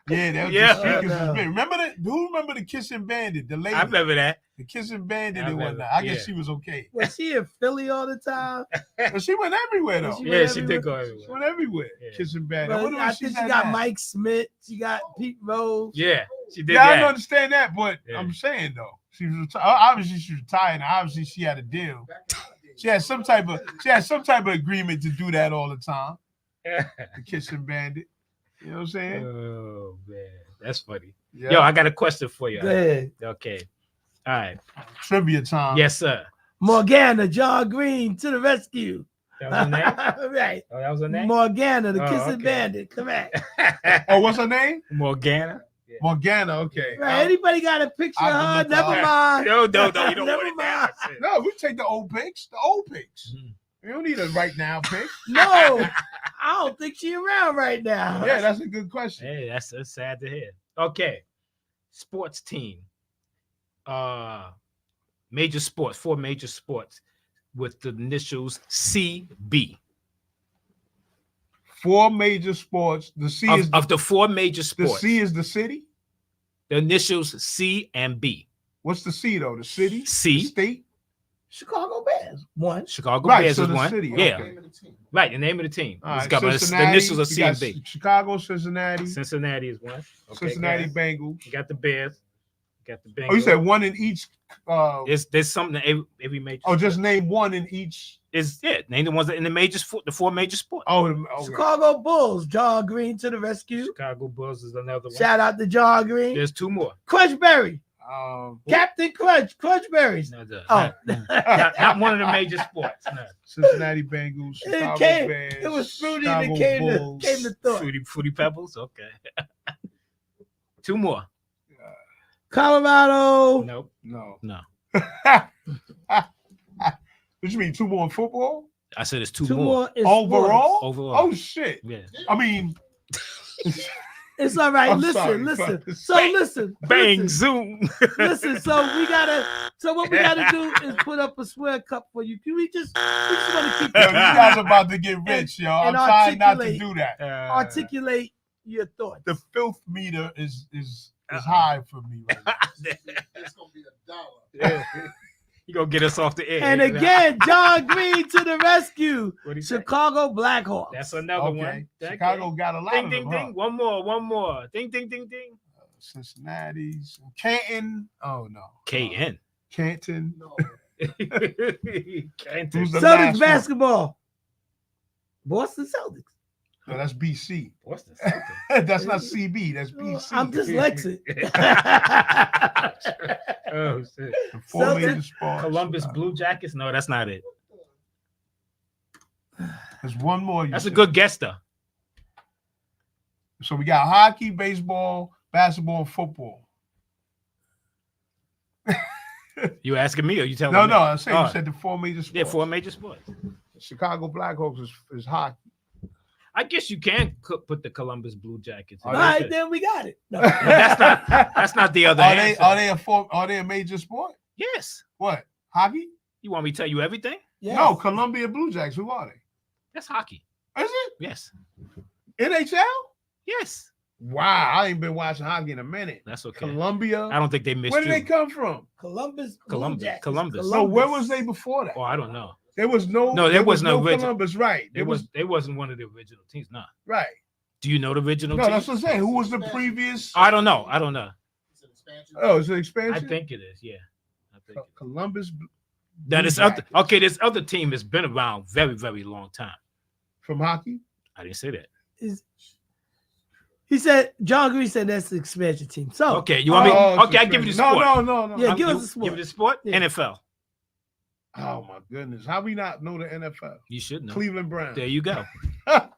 Yeah, that was
Yeah.
the streakers.
Oh, no.
Remember that? Who remember the Kissing Bandit? The lady,
I remember that.
the Kissing Bandit
I
and
remember,
whatnot. I guess
yeah.
she was okay.
Was she in Philly all the time?
But she went everywhere though.
She
Yeah,
went
she did go everywhere.
She went everywhere.
Yeah.
Kissing Bandit.
But
wonder
I
what
think she
at
got
now.
Mike Smith. She got Pete Rose.
Yeah, she did
Yeah, I don't
that.
understand that, but
Yeah.
I'm saying though, she was obviously she was retired. And obviously, she had a deal. She had some type of agreement to do that all the time. The Kissing Bandit. You know what I'm saying?
Oh man, that's funny.
Yeah.
Yo, I got a question for you.
Go ahead.
Okay. All right.
Trivia time.
Yes, sir.
Morgana, John Green to the rescue.
That was her name?
Right.
Oh, that was her name?
Morgana, the
Oh,
kissing
okay.
bandit. Correct.
Oh, what's her name?
Morgana.
Morgana. Okay.
Right. Anybody got a picture of
I
her?
can look
Never
her
mind.
No, you don't
Never
want it down.
mind.
No, we take the old pics. The old pics.
Mhm.
We don't need a right now pic.
No, I don't think she around right now.
Yeah, that's a good question.
Hey, that's sad to hear. Okay. Sports team. Major sports, 4 major sports with the initials CB.
4 major sports. The C is
Of the 4 major
the
sports.
C is the city.
The initials C and B.
What's the C though? The city.
C.
The state.
Chicago Bears. Bears won.
Chicago
Right,
Bears
so
is
the
one.
city,
Yeah,
okay.
Name of the team.
right. The name of the team.
All
It's
right,
got the
Cincinnati,
initials of
you got
CMB.
Chicago, Cincinnati,
Cincinnati is one. Okay,
Cincinnati
guys.
Bengals.
You got the Bears. You got the Bengals.
Oh, you said one in each.
There's something that every major.
Oh, just
sport
name one in each.
is name the ones that in the major sport, the four major sports.
Oh, okay.
Chicago Bulls, John Green to the rescue.
Chicago Bulls is another one.
Shout out to John Green.
There's two more.
Crunchberry,
Um,
Captain Crunch, Crunchberries.
No,
Oh.
not one of the major sports. No.
Cincinnati Bengals, Chicago
came-
Bears.
It was fruity
Chicago
that came
Bulls.
to thought.
Fruity Pebbles. Okay. Two more.
Colorado.
Nope.
No.
No.
What you mean? Two more in football?
I said it's two
Two
more.
more in
Overall?
sports.
Overall.
Oh shit!
Yeah.
I mean,
It's all right.
I'm
listen,
sorry,
listen.
but-
So listen.
Bang
listen.
zoom.
Listen, so what we gotta do is put up a square cup for you. Can we just want to keep
yo, you guys about to get rich, yo. I'm
and
trying not to
articulate-
do that.
articulate your thoughts.
The filth meter is high for me right now.
It's gonna be $1.
You gonna get us off the air.
And again, John Green to the rescue.
What do you say?
Chicago Blackhawks.
That's another
Okay.
one. Okay.
Chicago got a lot
Ding
of
ding
them,
ding. One more. Ding ding ding ding.
Cincinnati's, Canton. Oh no,
KN.
Canton.
No.
Canton.
Who's the last
Celtics
one?
basketball. Boston Celtics.
No, that's BC.
What's the Celtics?
That's not CB. That's BC.
I'm dyslexic.
Oh shit.
The four
Celtics-
major sports.
Columbus Blue Jackets? No, that's not it.
There's one more. you
That's a
said.
good guess though.
So we got hockey, baseball, basketball, and football.
You asking me or you telling
No,
me?
no. I said
Oh.
you said the four major sports.
Yeah, four major sports.
Chicago Blackhawks is hockey.
I guess you can put the Columbus Blue Jackets. in
All
All
there.
right, then we got it. No.
That's not the other
Are they
answer.
are they a major sport?
Yes.
What? Hockey?
You want me to tell you everything?
Yes.
No, Columbia Blue Jacks. Who are
That's hockey.
they? Is it
Yes.
NHL?
Yes.
Wow, I ain't been watching hockey in a minute.
That's okay.
Columbia.
I don't think they missed
Where did
you.
they come from?
Columbus. Blue
Columbus.
Jackets.
Columbus.
No, where was they before that?
Oh, I don't know.
There was no.
No, there was no original-
Columbus, right?
They wasn't one of the original teams. Nah.
right.
Do you know the original
No,
team?
that's what I'm saying. Who was the previous?
I don't know.
It's an expansion.
Oh, it's an
I
expansion.
think it is. Yeah. I think it is.
Columbus
Now, this
Blue
other
Jackets.
okay, this other team has been around very, very long time.
from hockey.
I didn't say that.
He said John Green said that's the expansion team. So
Okay, you want me?
Oh, it's
Okay, I give you the
expansion.
sport.
No.
Yeah,
I'm-
give us
you-
the sport.
Give you the sport.
Yeah.
NFL.
Oh my goodness, how we not know the NFL?
You should know.
Cleveland Browns.
There you go.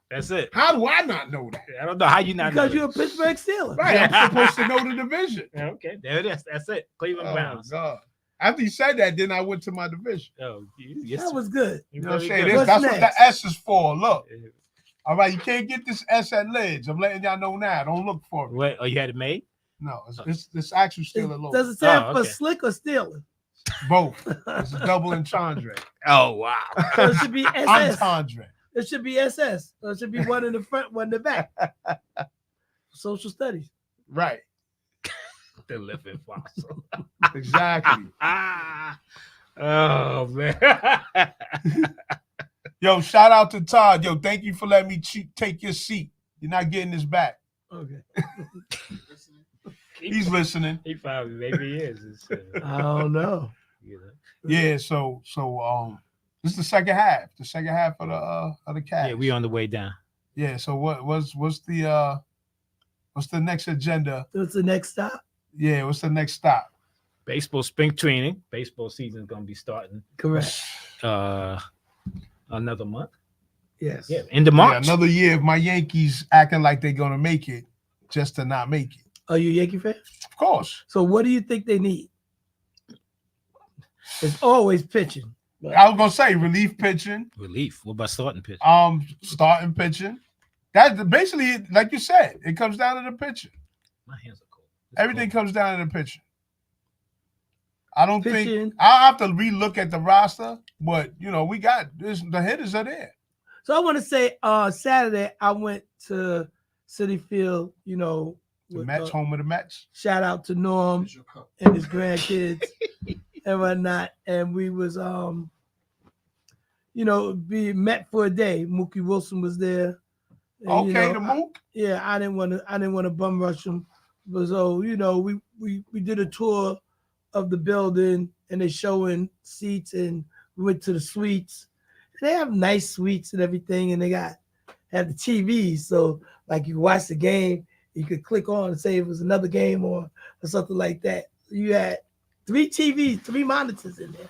That's it.
How do I not know that?
I don't know how you not
because
know
you're a
that.
Pittsburgh Steeler.
Right, I'm supposed to know the division.
Okay, there it is. That's it. Cleveland
Oh
Browns.
God! After you said that, then I went to my division.
Oh, yes.
That was good.
You know what I'm
very
saying?
good.
What's
That's what
next?
the S is for. Look,
Uh,
all right, you can't get this S at Ledge. I'm letting y'all know now. Don't look for it.
What? Oh, you had it made?
No, it's actually still a
Does
logo.
it stand
Oh,
for
okay.
slick or Steeler?
Both. It's a double entendre.
Oh wow.
So it should be SS.
Entendre.
It should be SS. So it should be one in the front, one in the back. Social studies.
Right.
The living fossil.
Exactly.
Ah. Oh man.
Yo, shout out to Todd. Yo, thank you for letting me take your seat. You're not getting this back.
Okay.
He's listening.
He probably maybe he is.
I don't know.
You know.
Yeah, so this is the second half. The second half of the cast.
Yeah, we on the way down.
Yeah, so what's the next agenda?
What's the next stop?
Yeah, what's the next stop?
Baseball spring training. Baseball season is gonna be starting
Correct.
another month.
Yes.
Yeah, end of
Yeah,
March.
another year of my Yankees acting like they're gonna make it just to not make it.
Are you a Yankee fan?
Of course.
So what do you think they need? It's always pitching.
I was gonna say relief pitching,
Relief. What about starting pitch?
starting pitching. That basically, like you said, it comes down to the pitching.
My hands are cold. It's
Everything
cold.
comes down to the pitching. I don't think
Pitching.
I'll have to relook at the roster, but we got this. The hitters are there.
So I want to say Saturday I went to City Field,
The
with,
Mets, home of the Mets.
shout out to Norm
Here's your cup.
and his grandkids and whatnot. And we was you know, be met for a day. Mookie Wilson was there. And,
Okay,
you know,
the Mook.
yeah, I didn't want to bum rush him. But so, you know, we did a tour of the building and they showing seats and we went to the suites. They have nice suites and everything, and they have the TVs. So like you watch the game, you could click on and say it was another game or something like that. You had 3 TVs, 3 monitors in there,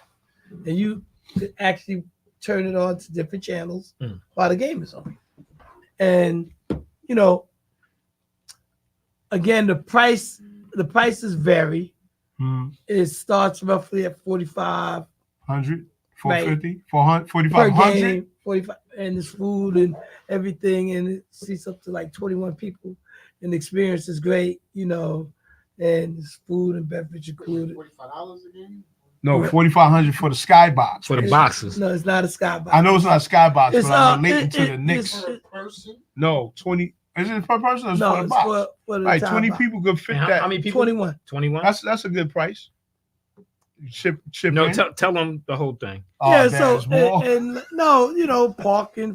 and you could actually turn it on to different channels while the game is on. And you know, again, the prices vary. It starts roughly at 4,500,
100,
Right.
450, 400,
per
4,500.
game, 45, and it's food and everything, and it seats up to like 21 people, and the experience is great, you know, and it's food and beverage included.
$45 a game.
No, 4,500 for the skybox.
For the boxes.
No, it's not a skybox.
I know it's not skybox,
It's,
but I'm
uh,
relating
it-
to
it-
the Knicks.
it's-
Per person.
No, 20. Is it per person or is it
No,
for the
it's
box?
for the
Right,
top
20
box.
people could fit
And
that.
how many people?
21.
21.
That's a good price. Chip
No,
in.
tell them the whole thing.
Oh,
Yeah,
there's more.
and no, you know,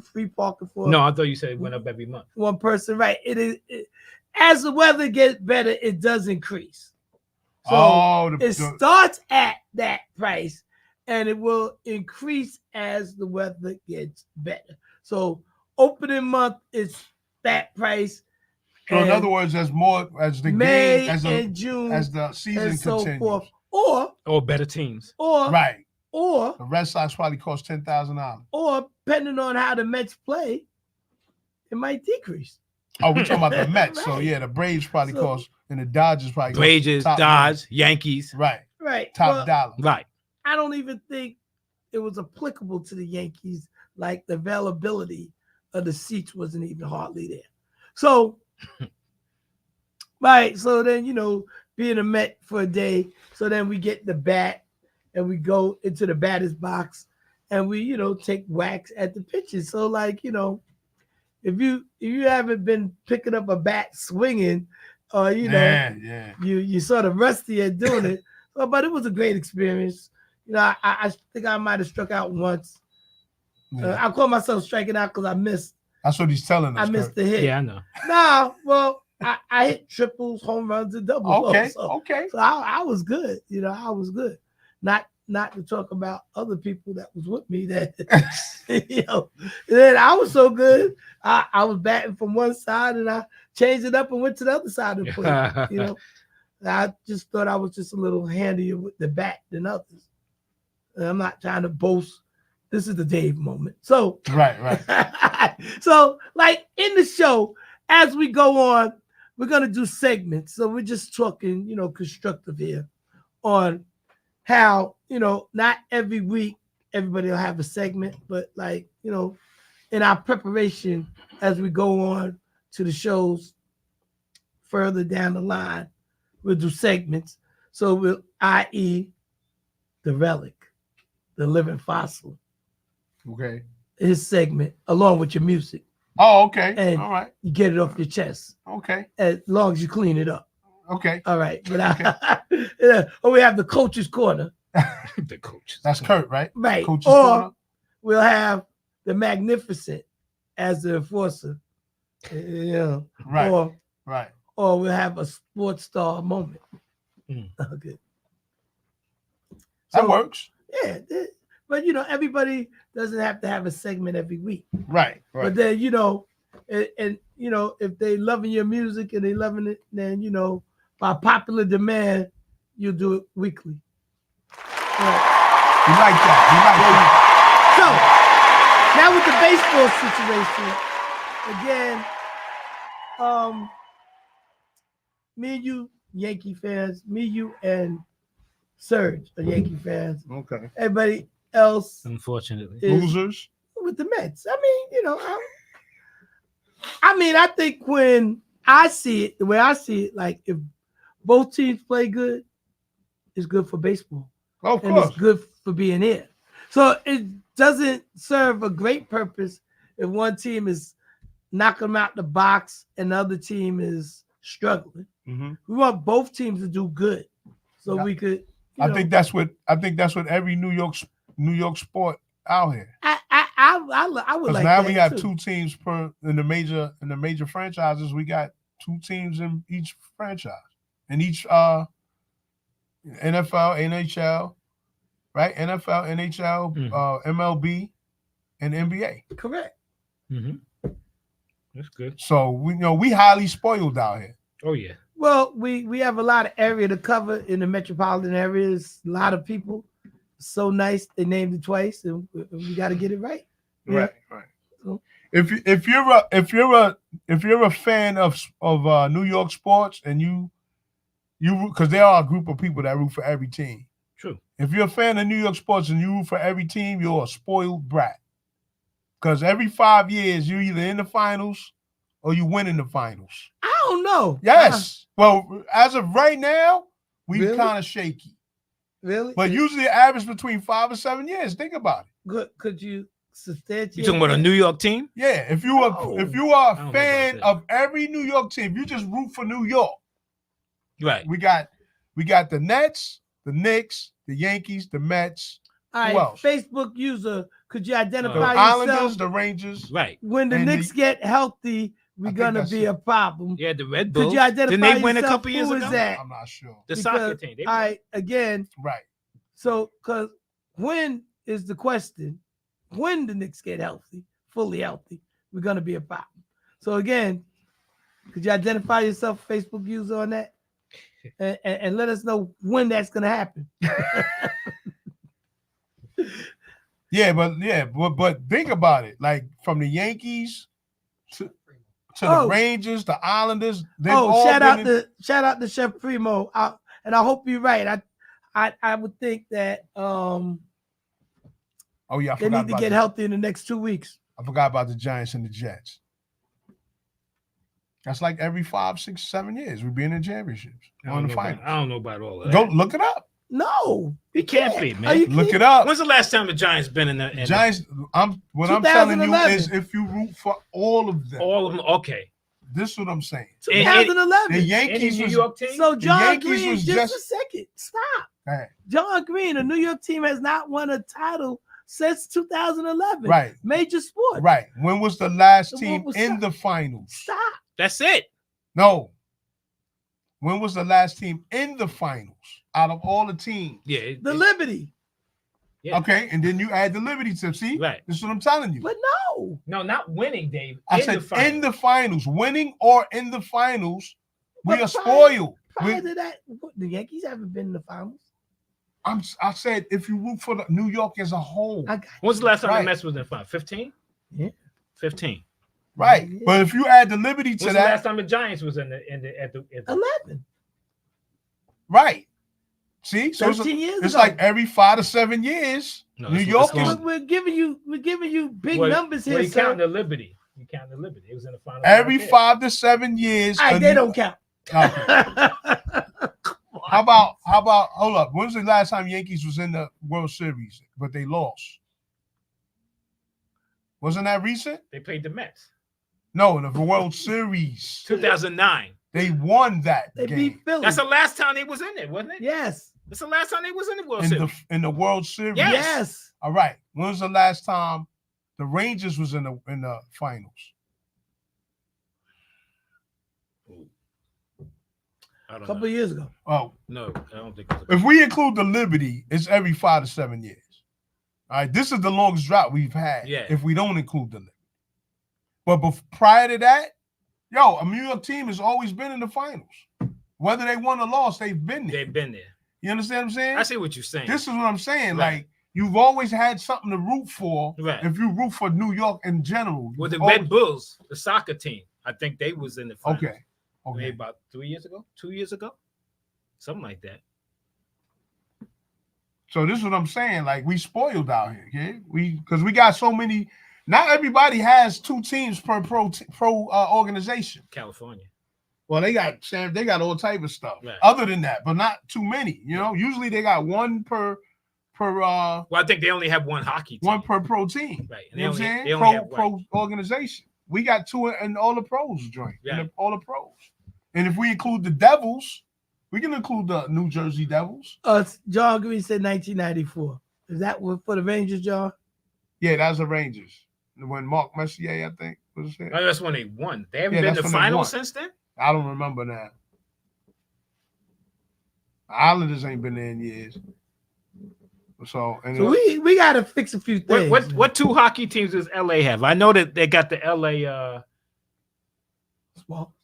free parking for
No, I thought you said it went up every month.
one person, right? As the weather gets better, it does increase. So
oh,
it starts at that price and it will increase as the weather gets better. So opening month is that price.
so in
and
other words, as more as the
May
game
and June
as the season
and so
continues.
forth. Or
Better teams.
Right.
or
The Red Sox probably cost $10,000.
or depending on how the Mets play, it might decrease.
Oh, we're talking about the Mets. So
Right.
yeah, the Braves probably
So-
cost and the Dodgers probably cost
Wages,
top
Dodge, Yankees.
Right.
Right.
Top
Well,
dollar.
Right.
I don't even think it was applicable to the Yankees. Like the availability of the seats wasn't even hardly there. So, right. So then, you know, being a Met for a day. So then we get the bat and we go into the batter's box and we, you know, take whacks at the pitches. So like, you know, if you haven't been picking up a bat swinging, or you know,
Yeah.
you sort of rusty at doing it. But it was a great experience. You know, I think I might have struck out once.
Yeah.
I call myself striking out because I missed
That's what he's telling us.
the
Kurt.
hit.
Yeah, I know.
No, well, I hit triples, home runs, and doubles.
Okay.
also.
Okay.
So I was good. You know, I was good. Not to talk about other people that was with me that you know. Then I was so good. I was batting from one side and I changed it up and went to the other side of the plate. You know, I just thought I was just a little handier with the bat than others. And I'm not trying to boast. This is the Dave moment. So
Right.
so like in the show, as we go on, we're gonna do segments. So we're just talking, you know, constructive here on how, you know, not every week everybody will have a segment, but like, you know, in our preparation as we go on to the shows further down the line, we'll do segments. So we'll, i.e., the relic, the living fossil,
Okay.
his segment, along with your music.
Oh, okay.
And-
All right.
You get it off your chest
Okay.
as long as you clean it up.
Okay.
All right. But yeah. Or we have the coach's corner.
The coaches.
That's Kurt, right?
Right.
Coach's
or
corner.
we'll have the magnificent as the enforcer. You know.
Right. Right.
Or we'll have a sports star moment.
Mm.
Okay.
That works.
Yeah. But you know, everybody doesn't have to have a segment every week.
Right.
But
Right.
then, you know, and you know, if they loving your music and they loving it, then you know, by popular demand, you'll do it weekly. Right.
You like that.
So now with the baseball situation, again, me and you, Yankee fans, me, you, and Serge are Yankee fans.
You like that. Okay.
Everybody else
Unfortunately.
is
Losers.
with the Mets. I mean, you know, I think when I see it, the way I see it, like if both teams play good, it's good for baseball.
Oh, of
And
course.
it's good for being here. So it doesn't serve a great purpose if one team is knocking them out the box and the other team is struggling.
Mm-hmm.
We want both teams to do good, so
Yeah.
we could.
I think that's what every New York sport out here.
I I would
Because
like
now
that
we got
too.
2 teams per in the major franchises. We got 2 teams in each franchise, in each NFL, NHL, right? NFL, NHL, MLB, and NBA.
Correct.
That's good.
So we highly spoiled out here.
Oh yeah.
Well, we have a lot of area to cover in the metropolitan areas. A lot of people. So nice they named it twice, and we got to get it right. Yeah.
Right.
So-
If you're a fan of New York sports and you because there are a group of people that root for every team.
True.
If you're a fan of New York sports and you root for every team, you're a spoiled brat. Because every 5 years you're either in the finals or you win in the finals.
I don't know.
Yes. Well, as of right now, we
Really?
kind of shaky.
Really?
But usually average between 5 and 7 years. Think about it.
Could you substantiate?
You talking about a New York team?
Yeah, if you are
No.
a
I don't know about
fan
that.
of every New York team, you just root for New York.
Right.
We got the Nets, the Knicks, the Yankees, the Mets,
All
who
right,
else?
Facebook user, could you
the
identify
Islanders,
yourself?
the Rangers.
Right.
When the
and
Knicks get healthy, we're
I think
gonna
that's
be
it.
a problem.
Yeah, the Red Bulls.
Could you identify
Didn't they win a
yourself?
couple years
Who
ago?
is that?
I'm not sure.
The soccer
Because,
team. They
all
won.
right, again,
Right.
so because when is the question? When the Knicks get healthy, fully healthy, we're gonna be a problem. So again, could you identify yourself, Facebook user, on that, and let us know when that's gonna happen?
But think about it. Like from the Yankees to
Oh.
the Rangers, the Islanders. They've all
Shout
been
out to Chef Primo. And I hope you're right. I would think that
oh yeah, I
they
forgot
need to
about
get
the,
healthy in the next 2 weeks.
I forgot about the Giants and the Jets. That's like every 5, 6, 7 years we be in the championships
I
or
don't
in
know
the
about-
finals.
I don't know about all of that.
Go look it up.
No,
It can't be, man.
Are you
Look
kidding?
it up.
When's the last time the Giants been in the
Giants. I'm telling you
2011.
is if you root for all of them.
all of them? Okay.
This is what I'm saying.
And-
2011.
The
Any
Yankees
New
was
York team?
So John
Yankees
Green,
was
just a
just-
second. Stop.
Right.
John Green, a New York team, has not won a title since 2011.
Right.
Major sport.
Right. When was the last
So what
team
was
in
that?
the finals?
Stop.
That's it.
No. When was the last team in the finals out of all the teams?
Yeah.
The Liberty.
Yeah.
Okay, and then you add the Liberty to see.
Right.
This is what I'm telling you.
But no.
No, not winning, Dave.
I said in the finals, winning or in the finals, we
But
are
prior-
spoiled.
Prior to that, the Yankees haven't been in the finals.
I said if you root for the New York as a whole,
I got
When's the last time
Right.
the Mets was in the final? 15?
Yeah.
15.
right?
Yeah.
But if you add the Liberty to
When's the last
that,
time the Giants was at the
11,
right? See, so
13 years
it's
ago.
like every 5 to 7 years,
No,
New
it's-
York
it's
is
long.
we're giving you big
Well,
numbers here,
well, you
sir.
count the Liberty. You count the Liberty. It was in the final.
every
right there.
5 to 7 years.
All right,
a
they
New-
don't count.
Okay. How about hold up? When's the last time Yankees was in the World Series, but they lost? Wasn't that recent?
They played the Mets.
No, the World Series.
2009.
They won that
They
game
beat Philly.
That's the last time they was in it, wasn't it?
Yes.
That's the last time they was in the World
in
Series.
the World Series.
Yes.
Yes.
All right. When was the last time the Rangers was in the finals?
I don't
A couple
know.
of years ago.
Oh,
No, I don't think. It was
if we include the Liberty, it's every 5 to 7 years. All right. This is the longest drought we've had.
Yeah.
If we don't include the Liberty. But prior to that, a New York team has always been in the finals. Whether they won or lost, they've been there.
They've been there.
You understand what I'm saying?
I see what you're saying.
This is what I'm saying.
Right.
Like, you've always had something to root for.
Right.
If you root for New York in general.
With the
you've always-
Red Bulls, the soccer team, I think they was in the finals.
Okay.
Maybe about 3 years ago, 2 years ago, something like that.
So this is what I'm saying. Like, we spoiled out here. Okay. Because we got so many. Not everybody has 2 teams per pro organization.
California.
Well, they got all type of stuff.
Right.
Other than that, but not too many. Usually they got one per
Well, I think they only have one hockey team.
one per pro team.
Right.
You know what I'm saying?
They only have one.
Pro organization. We got 2 in all the pros joint.
Right.
All the pros. And if we include the Devils, we can include the New Jersey Devils.
John Green said 1994. Is that what for the Rangers, John?
Yeah, that's the Rangers. when Mark Messier, I think, was here.
Oh, that's when they won. They haven't
Yeah,
been
that's
to
when they
finals
won.
since then.
I don't remember now. The Islanders ain't been there in years. So
we gotta fix a few things.
What two hockey teams does LA have? I know that they got the LA.
Small.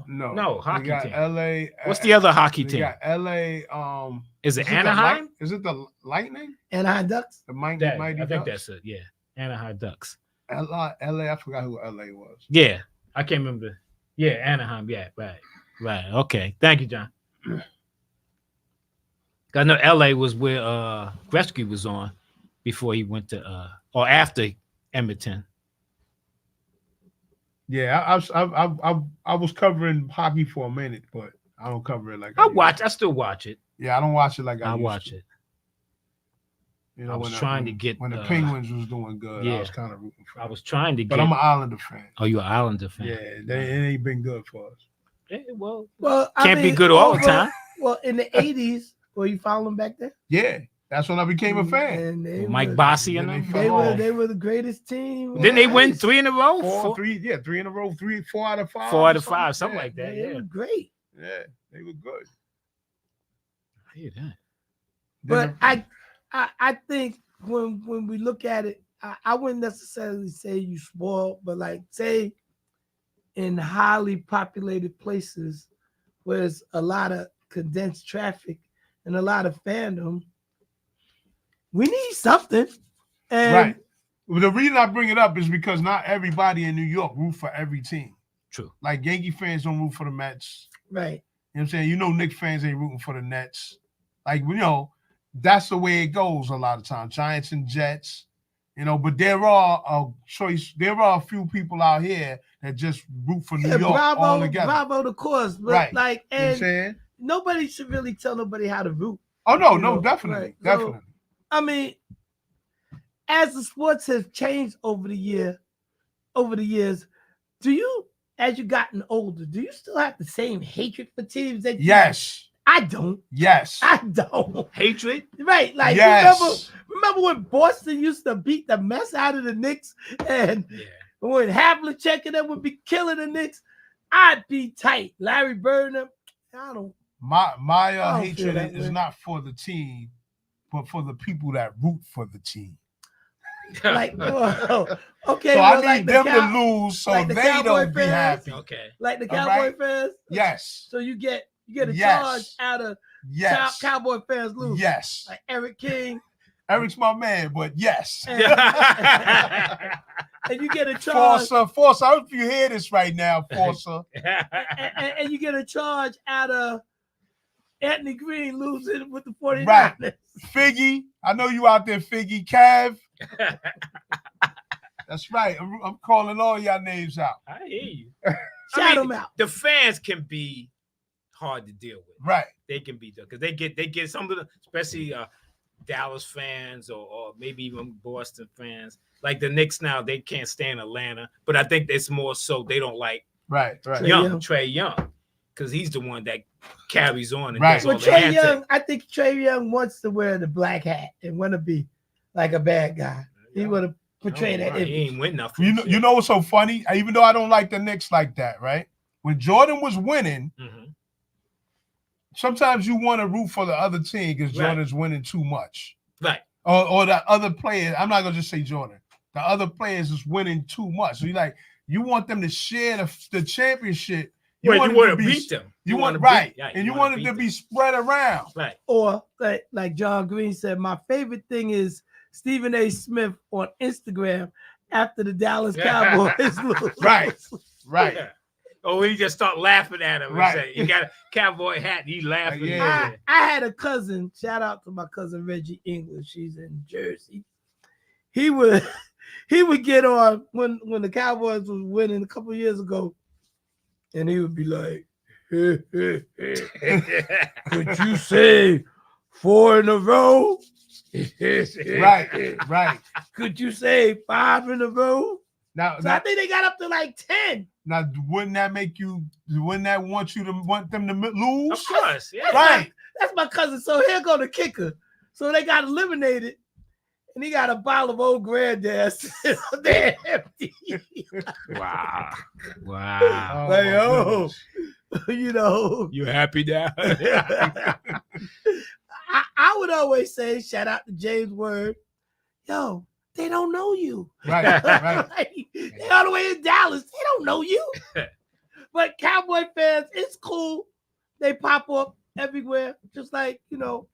No,
they
hockey
got
team.
LA.
What's the other hockey
They
team?
got LA.
Is it
the
Anaheim?
Is it the Lightning?
Anaheim Ducks.
The Mighty
That,
Mighty
I think
Ducks?
that's it. Yeah, Anaheim Ducks.
LA. I forgot who LA was.
Yeah, I can't remember. Yeah, Anaheim. Yeah, right. Okay, thank you, John. I know LA was where Gretzky was on before he went to or after Edmonton.
Yeah, I was covering hockey for a minute, but I don't cover it like
I still watch it.
Yeah, I don't watch it like I
I
used
watch
to.
it.
You know,
I was trying to get,
when the Penguins was doing good, I
yeah.
was kind of rooting for
I
them.
was trying to get.
But I'm an Islander fan.
Oh, you're an Islander fan.
Yeah, it ain't been good for us.
Yeah, well,
I
can't be
mean,
good all the time.
Well, in the 80s, were you following back there?
Yeah, that's when I became a fan.
And they
Mike
were,
Bossy and
Then
them.
they fell off.
they were the greatest team.
Didn't they win
Yes.
3 in a row?
3 in a row, 4 out of 5.
4 out of 5, something like that.
They
Yeah,
were great.
Yeah, they were good.
I hear that.
But I think when we look at it, I wouldn't necessarily say you spoiled, but like say in highly populated places where there's a lot of condensed traffic and a lot of fandom, we need something. And
Right. Well, the reason I bring it up is because not everybody in New York root for every team.
True.
Like Yankee fans don't root for the Mets.
right.
You know what I'm saying? You know, Knicks fans ain't rooting for the Nets. Like, you know, that's the way it goes a lot of times. Giants and Jets, you know, but there are a few people out here that just root for New York all together.
Bravo, the cause. But
Right.
like,
You know what I'm
and
saying?
nobody should really tell nobody how to root.
Oh, no,
You
no,
know,
definitely.
right. So,
Definitely.
I mean, as the sports have changed over the years, do you, as you gotten older, do you still have the same hatred for teams that you?
Yes.
I don't.
Yes.
I don't.
Hatred?
Right. Like
Yes.
remember when Boston used to beat the mess out of the Knicks, and
Yeah.
when Havlicek and them would be killing the Knicks, I'd be tight. Larry Bird and them, I don't.
My
I don't feel
hatred
that
is
way.
not for the team, but for the people that root for the team.
Like, well, okay.
So
well,
I need
like the
them
Cow-
to lose so
like the
they
Cowboy
don't be
fans.
happy.
Okay.
like the
All
Cowboy
right.
fans.
Yes.
So you get a
Yes.
charge out of
Yes.
Cowboy fans lose.
Yes.
Like Eric King,
Eric's my man, but yes.
and you get a charge,
Forza, I hope you hear this right now, Forza.
and you get a charge out of Anthony Green losing with the 49ers.
Right. Figgy, I know you out there, Figgy. Cav, that's right. I'm calling all y'all names out.
I hear you.
Shout them out.
The fans can be hard to deal with.
Right.
They can be because they get some of the, especially Dallas fans or maybe even Boston fans. Like the Knicks now, they can't stand Atlanta, but I think it's more so they don't like
Right.
Trey Young, because he's the one that carries on and
Right.
does all
But
the
Trey
antics.
Young, I think Trey Young wants to wear the black hat and want to be like a bad guy. He want to portray that
He
image.
ain't win nothing.
You know what's so funny? Even though I don't like the Knicks like that, right? When Jordan was winning,
Mhm.
sometimes you want to root for the other team because
Right.
Jordan's winning too much.
Right.
Or the other players. I'm not gonna just say Jordan. The other players is winning too much. So you want them to share the championship.
You want
it
to beat them.
You want
wanna beat-
right,
yeah,
and you
wanna
want it
beat
to
them.
be spread around.
Right.
Or like John Green said, my favorite thing is Stephen A. Smith on Instagram after the Dallas Cowboys lose.
Right. Right.
Yeah. Oh, he just start laughing at him.
Right.
Right. You got a cowboy hat. And he laughing.
Yeah.
I had a cousin. Shout out to my cousin Reggie English. She's in Jersey. He would get on when the Cowboys was winning a couple of years ago, and he would be like, "Could you say 4 in a row?
Right.
Could you say 5 in a row?"
Now,
So I think they got up to like 10.
now, wouldn't that want them to lose?
Of course. Yeah.
Right.
That's my cousin. So here go the kicker. So they got eliminated. and he got a bottle of old granddad sitting up there empty.
Wow. Wow.
Like,
my
oh.
goodness.
You know,
You happy now?
I would always say, shout out to James Word, yo, they don't know you.
Right, right.
Like, they all the way in Dallas, they don't know you. But Cowboy fans, it's cool. They pop up everywhere, just like, you know.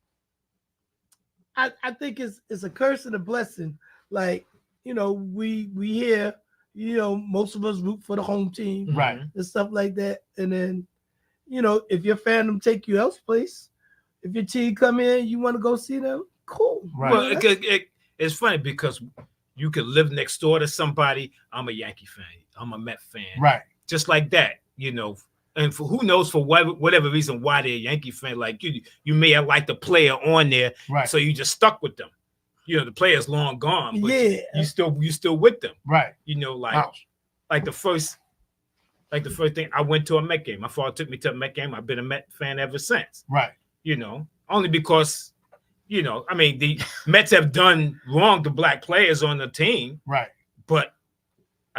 I think it's a curse and a blessing. Like, you know, we here, you know, most of us root for the home team,
Right.
and stuff like that. And then, you know, if your fandom take you else place, if your team come in, you want to go see them, cool.
Right.
Well, it's funny because you could live next door to somebody. I'm a Yankee fan. I'm a Met fan.
Right.
Just like that, you know. And for who knows for whatever reason why they're a Yankee fan, like you may have liked the player on there,
Right.
so you just stuck with them. You know, the player's long gone, but
Yeah.
you still with them.
Right.
You know,
Ouch.
like the first thing I went to a Met game. My father took me to a Met game. I've been a Met fan ever since.
Right.
You know, only because, you know, I mean, the Mets have done wrong to black players on the team,
Right.
but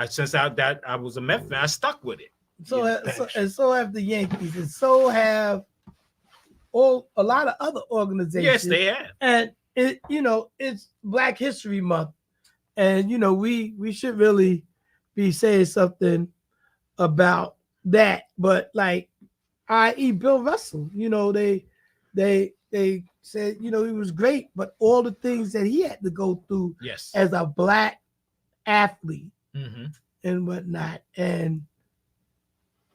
since I was a Met fan, I stuck with it.
So,
Yeah.
so have the Yankees, and so have a lot of other organizations.
Yes, they have.
And it, you know, it's Black History Month, and you know, we should really be saying something about that. But like, i.e., Bill Russell, you know, they said, you know, he was great, but all the things that he had to go through
Yes.
as a black athlete
Mm-hmm.
and whatnot, and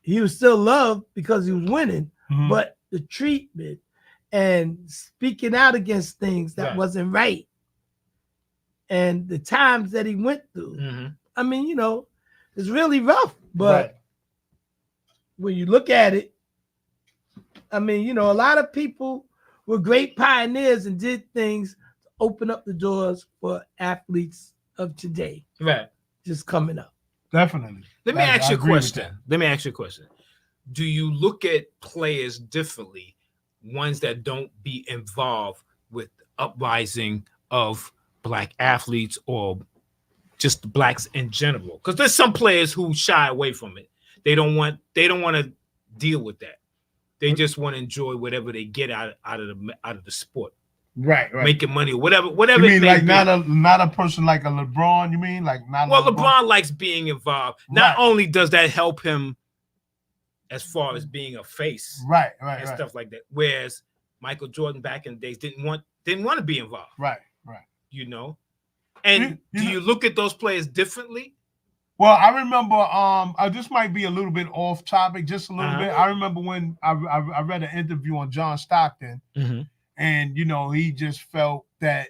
he was still loved because he was winning,
Mhm.
but the treatment and speaking out against things that
Right.
wasn't right, and the times that he went through,
Mm-hmm.
I mean, you know, it's really rough. But
Right.
when you look at it, I mean, you know, a lot of people were great pioneers and did things to open up the doors for athletes of today
Right.
just coming up.
Definitely.
Let me
I
ask you a
agree with
question. Let me ask you a question. Do you look at players differently, ones that don't be involved with the uprising of black athletes or just blacks in general? Because there's some players who shy away from it. They don't want to deal with that. They just want to enjoy whatever they get out of the sport,
Right. Right.
making money or whatever.
You
it
mean
may
like
be.
not a person like a LeBron? You mean like not?
Well,
a
LeBron likes being involved. Not
Right.
only does that help him as far as being a face
Right. Right.
and
Right.
stuff like that, whereas Michael Jordan back in the days didn't want to be involved,
Right. Right.
you know. And
You
do
know-
you look at those players differently?
Well, I remember. This might be a little bit off topic, just a little
Uh-huh.
bit. I remember when I read an interview on John Stockton, and you know he just felt that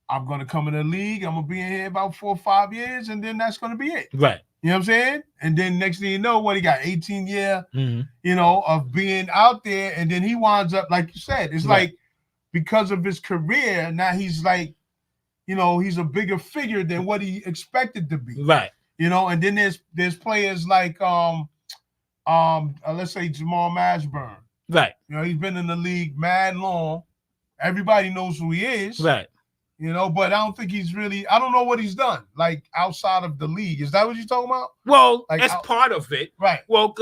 I'm going to come in the league. I'm going to be in here about 4 or 5 years, and then that's going to be it.
Right.
You know what I'm saying? And then next thing you know, what he got 18 year,
Mm-hmm.
you know, of being out there, and then he winds up like you said. It's
Right.
like because of his career, now he's like, you know, he's a bigger figure than what he expected to be.
Right.
You know, and then there's players like let's say Jamal Mashburn.
Right.
You know, he's been in the league mad long. Everybody knows who he is.
Right.
You know, but I don't think I don't know what he's done, like outside of the league. Is that what you're talking about?
Well,
Like,
that's part of it.
Right.
Well,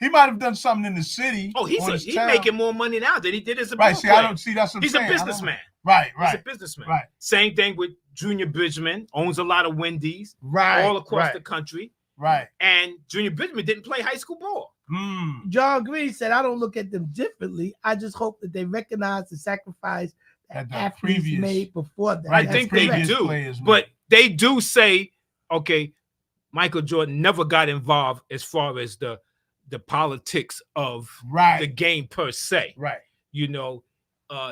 He might have done something in the city.
oh,
or his
he's
town.
making more money now than he did as a
Right.
ball
See,
player.
I don't see that's what I'm
He's a
saying. I don't-
businessman.
Right,
He's a
right,
businessman.
right.
Same thing with Junior Bridgman, owns a lot of Wendy's
right.
all across
right,
the country.
right.
And Junior Bridgman didn't play high school ball.
Mm.
John Green said, I don't look at them differently. I just hope that they recognize the sacrifice that
That the
athletes
previous-
made before that.
I
That's
think they
correct.
do,
players, man.
but they do say, okay, Michael Jordan never got involved as far as the politics of
Right.
the game per se.
Right.
You know,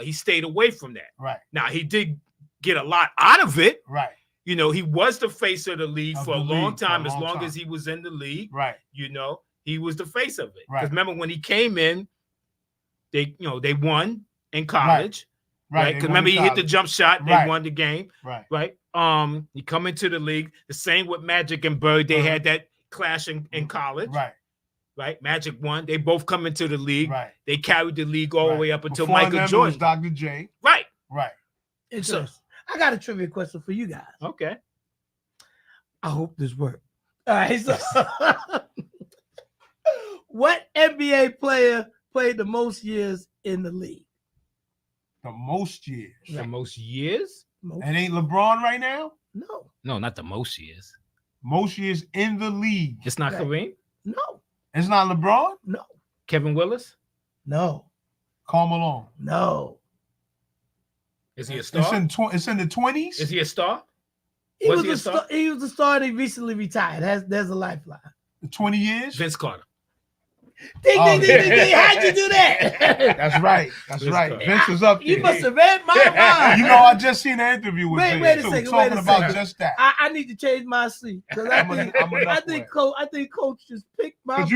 he stayed away from that.
Right.
Now, he did get a lot out of it.
Right.
You know, he was the face of the league
Of
for a
the
long
league for a
time, as
long
long
time.
as he was in the league.
Right.
You know, he was the face of it.
Right.
Because remember when he came in, they won in college. Right.
Right.
Because remember, he hit the jump shot, they
Right.
won the game.
Right.
Right. He come into the league. The same with Magic and Bird. They had that clash in college.
Right.
Right. Magic won. They both come into the league.
Right.
They carried the league all the
Right.
way up until
Before
Michael
them, it
Jordan.
was Dr. J.
Right.
Right.
Interesting. I got a trivia question for you guys.
Okay.
I hope this works. All right, so what NBA player played the most years in the league?
The most years.
The most years?
Most?
And ain't LeBron right now?
No,
No, not the most years.
Most years in the league.
It's not
Right.
Kareem.
no,
It's not LeBron?
no,
Kevin Willis.
no,
Karl Malone.
no.
Is he a
It's
star?
it's in the 20s?
Is he a star?
He
Was
was,
he a
a
star?
star. He was a star. And he recently retired. There's a lifeline.
20 years?
Vince Carter.
Ding,
Oh,
ding, ding, ding, ding. How'd you do that?
That's right. That's
Vince
right.
Carter.
Vince was up there.
You must have read my mind.
You know, I just seen an interview with
Wait,
Vince
wait a
too,
second,
talking
wait a
about
second.
just that.
I need to change my seat because I
I'm
think
enough
I think Coach just picked my
Because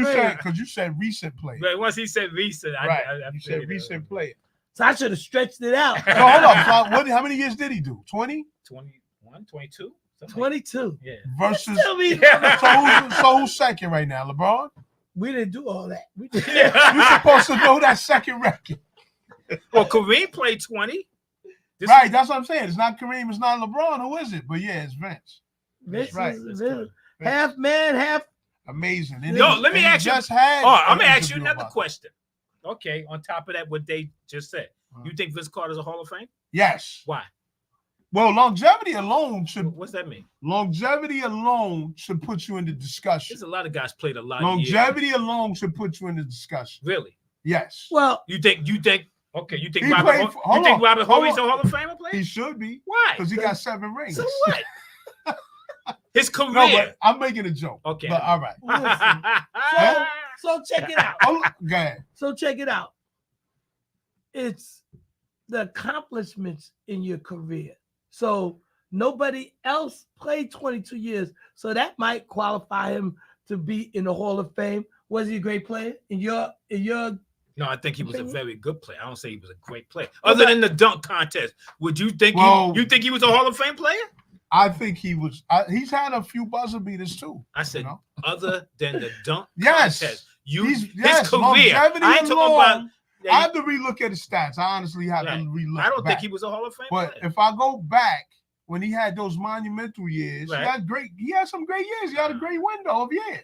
brain.
you said recent player.
But once he said recent,
Right.
I
You said
figured it.
recent player.
So I should have stretched it out.
So hold up. So how many years did he do? 20?
21, 22? Something like
22.
that. Yeah.
Versus.
Tell me,
So who's second right now? LeBron?
we didn't do all that. We did.
You're supposed to know that second record.
Well, Kareem played 20. This
Right, that's what I'm saying. It's not Kareem, it's not LeBron. Who is it? But yeah, it's Vince.
Vince
right.
is half man, half.
Amazing. And
No,
he-
let me
and he
ask you-
just had
Oh, I'm
an
gonna ask you
interview
another
about
question. Okay, on top of that, what they just said, you think Vince Carter's a Hall of Fame?
it. Yes.
Why?
Well, longevity alone
What's that mean?
should put you into discussion.
There's a lot of guys played a lot of years.
Longevity alone should put you into discussion.
Really?
Yes.
Well,
You think? Okay, you think
He
Robert?
played for- hold
You think
on,
Robert
hold
Horry's a
on.
Hall of Famer player?
He should be
Why?
because he got 7 rings.
So what? His career.
No, but I'm making a joke.
Okay.
But all right.
listen. So check it out.
Oh, go ahead.
So check it out. It's the accomplishments in your career. So nobody else played 22 years. So that might qualify him to be in the Hall of Fame. Was he a great player? In your
No, I think he was a
Opinion?
very good player. I don't say he was a great player. Other than the dunk contest, would you think you think he was a Hall of Fame player?
I think he was. He's had a few buzzer beaters too.
I said,
You know?
other than the dunk
Yes.
contest,
His
his career.
longevity
I ain't talking
alone,
about.
I have to relook at his stats. I honestly have
Right.
to relook.
I don't
back.
think he was a Hall of Fame
But
player.
if I go back when he had those monumental years,
Right.
he had some great years. He had a great window of years.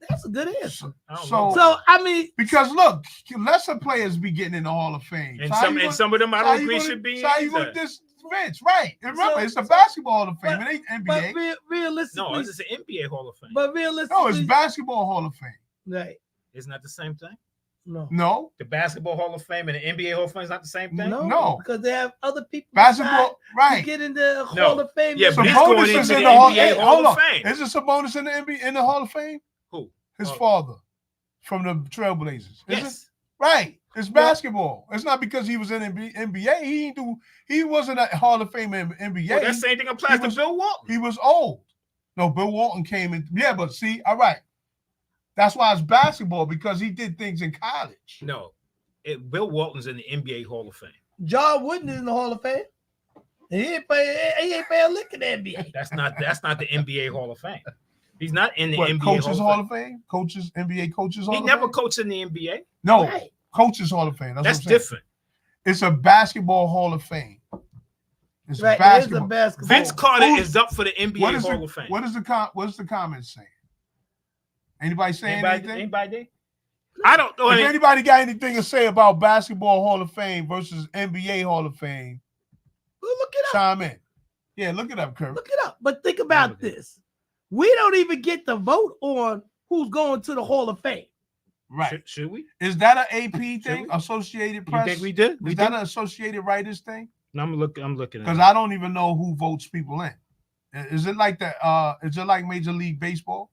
that's a good answer.
I don't
So-
know.
So I mean,
Because look, lesser players be getting in the Hall of Fame.
and
So how
some
you
and
gonna-
some of them I
so
don't
how you
agree
gonna-
should be.
So how you
either.
gonna diss Vince? Right. And remember,
So-
it's a basketball Hall of Fame.
but-
It ain't
but
NBA.
realistically,
No, it's an NBA Hall of Fame.
but realistically,
No, it's basketball Hall of Fame.
right?
Isn't that the same thing?
No,
No,
The Basketball Hall of Fame and the NBA Hall of Fame is not the same thing.
No.
because they have other people
basketball.
to
Right.
get in the Hall of Fame.
Yeah, but he's
Sabonis
going
is
into
in
the
the Hall.
NBA
Hey,
Hall
hold
of
on.
Fame.
Is it Sabonis in the NBA in the Hall of Fame?
Who?
His
Oh.
father from the Trailblazers. Is it?
Yes.
Right. It's basketball. It's not because he was in NBA. He wasn't a Hall of Fame in NBA.
Well, that same thing applies
he was-
to Bill Walton.
He was old. No, Bill Walton came in. Yeah, but see, all right. That's why it's basketball, because he did things in college.
No, Bill Walton's in the NBA Hall of Fame.
John Wooden is in the Hall of Fame. He ain't pay a lick in the NBA.
That's not the NBA Hall of Fame. He's not in the
What,
NBA
Coaches
Hall of Fame.
Fame? Coaches, NBA Coaches Hall
He
of
never
Fame?
coached in the NBA.
No,
Right.
Coaches Hall of Fame.
That's
what I'm saying.
different.
It's a basketball Hall of Fame. It's
Right, it is
basketball.
a basketball.
Vince Carter
Who-
is up for the NBA
What is
Hall
the,
of Fame.
what is the comments saying? Anybody saying anything?
Anybody? I don't know.
If
any-
anybody got anything to say about basketball Hall of Fame versus NBA Hall of Fame,
Well, look it up.
chime in. Yeah, look it up, Kurt.
Look it up. But think about this. We don't even get to vote on who's going to the Hall of Fame.
Right.
Should we?
Is that an AP thing?
we?
Associated
You
Press?
think we did?
Is that an Associated Writers thing?
No, I'm looking. At
Because
it.
I don't even know who votes people in. Is it like the is it like Major League Baseball?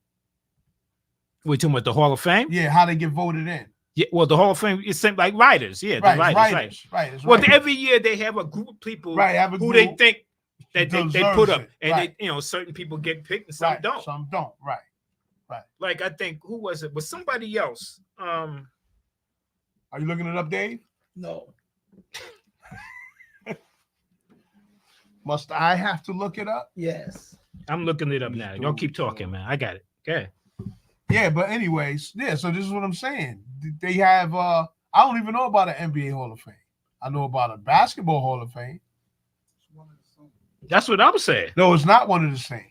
We're talking about the Hall of Fame.
Yeah, how they get voted in.
Yeah. Well, the Hall of Fame is same like writers. Yeah,
Right,
the writers.
writers. Right. it's
Well,
writers.
every year they have a group of people
Right, have a
who
group
they think that they
deserves
put up,
it.
and
Right.
they certain people get picked and some
right,
don't.
Some don't. Right.
Like I think who was it? Was somebody else?
Are you looking it up, Dave?
No.
Must I have to look it up?
Yes.
I'm looking it up now. Y'all keep talking, man. I got it. Okay.
Yeah, but anyways, yeah. So this is what I'm saying. They have. I don't even know about an NBA Hall of Fame. I know about a Basketball Hall of Fame.
That's what I'm saying.
No, it's not one of the same.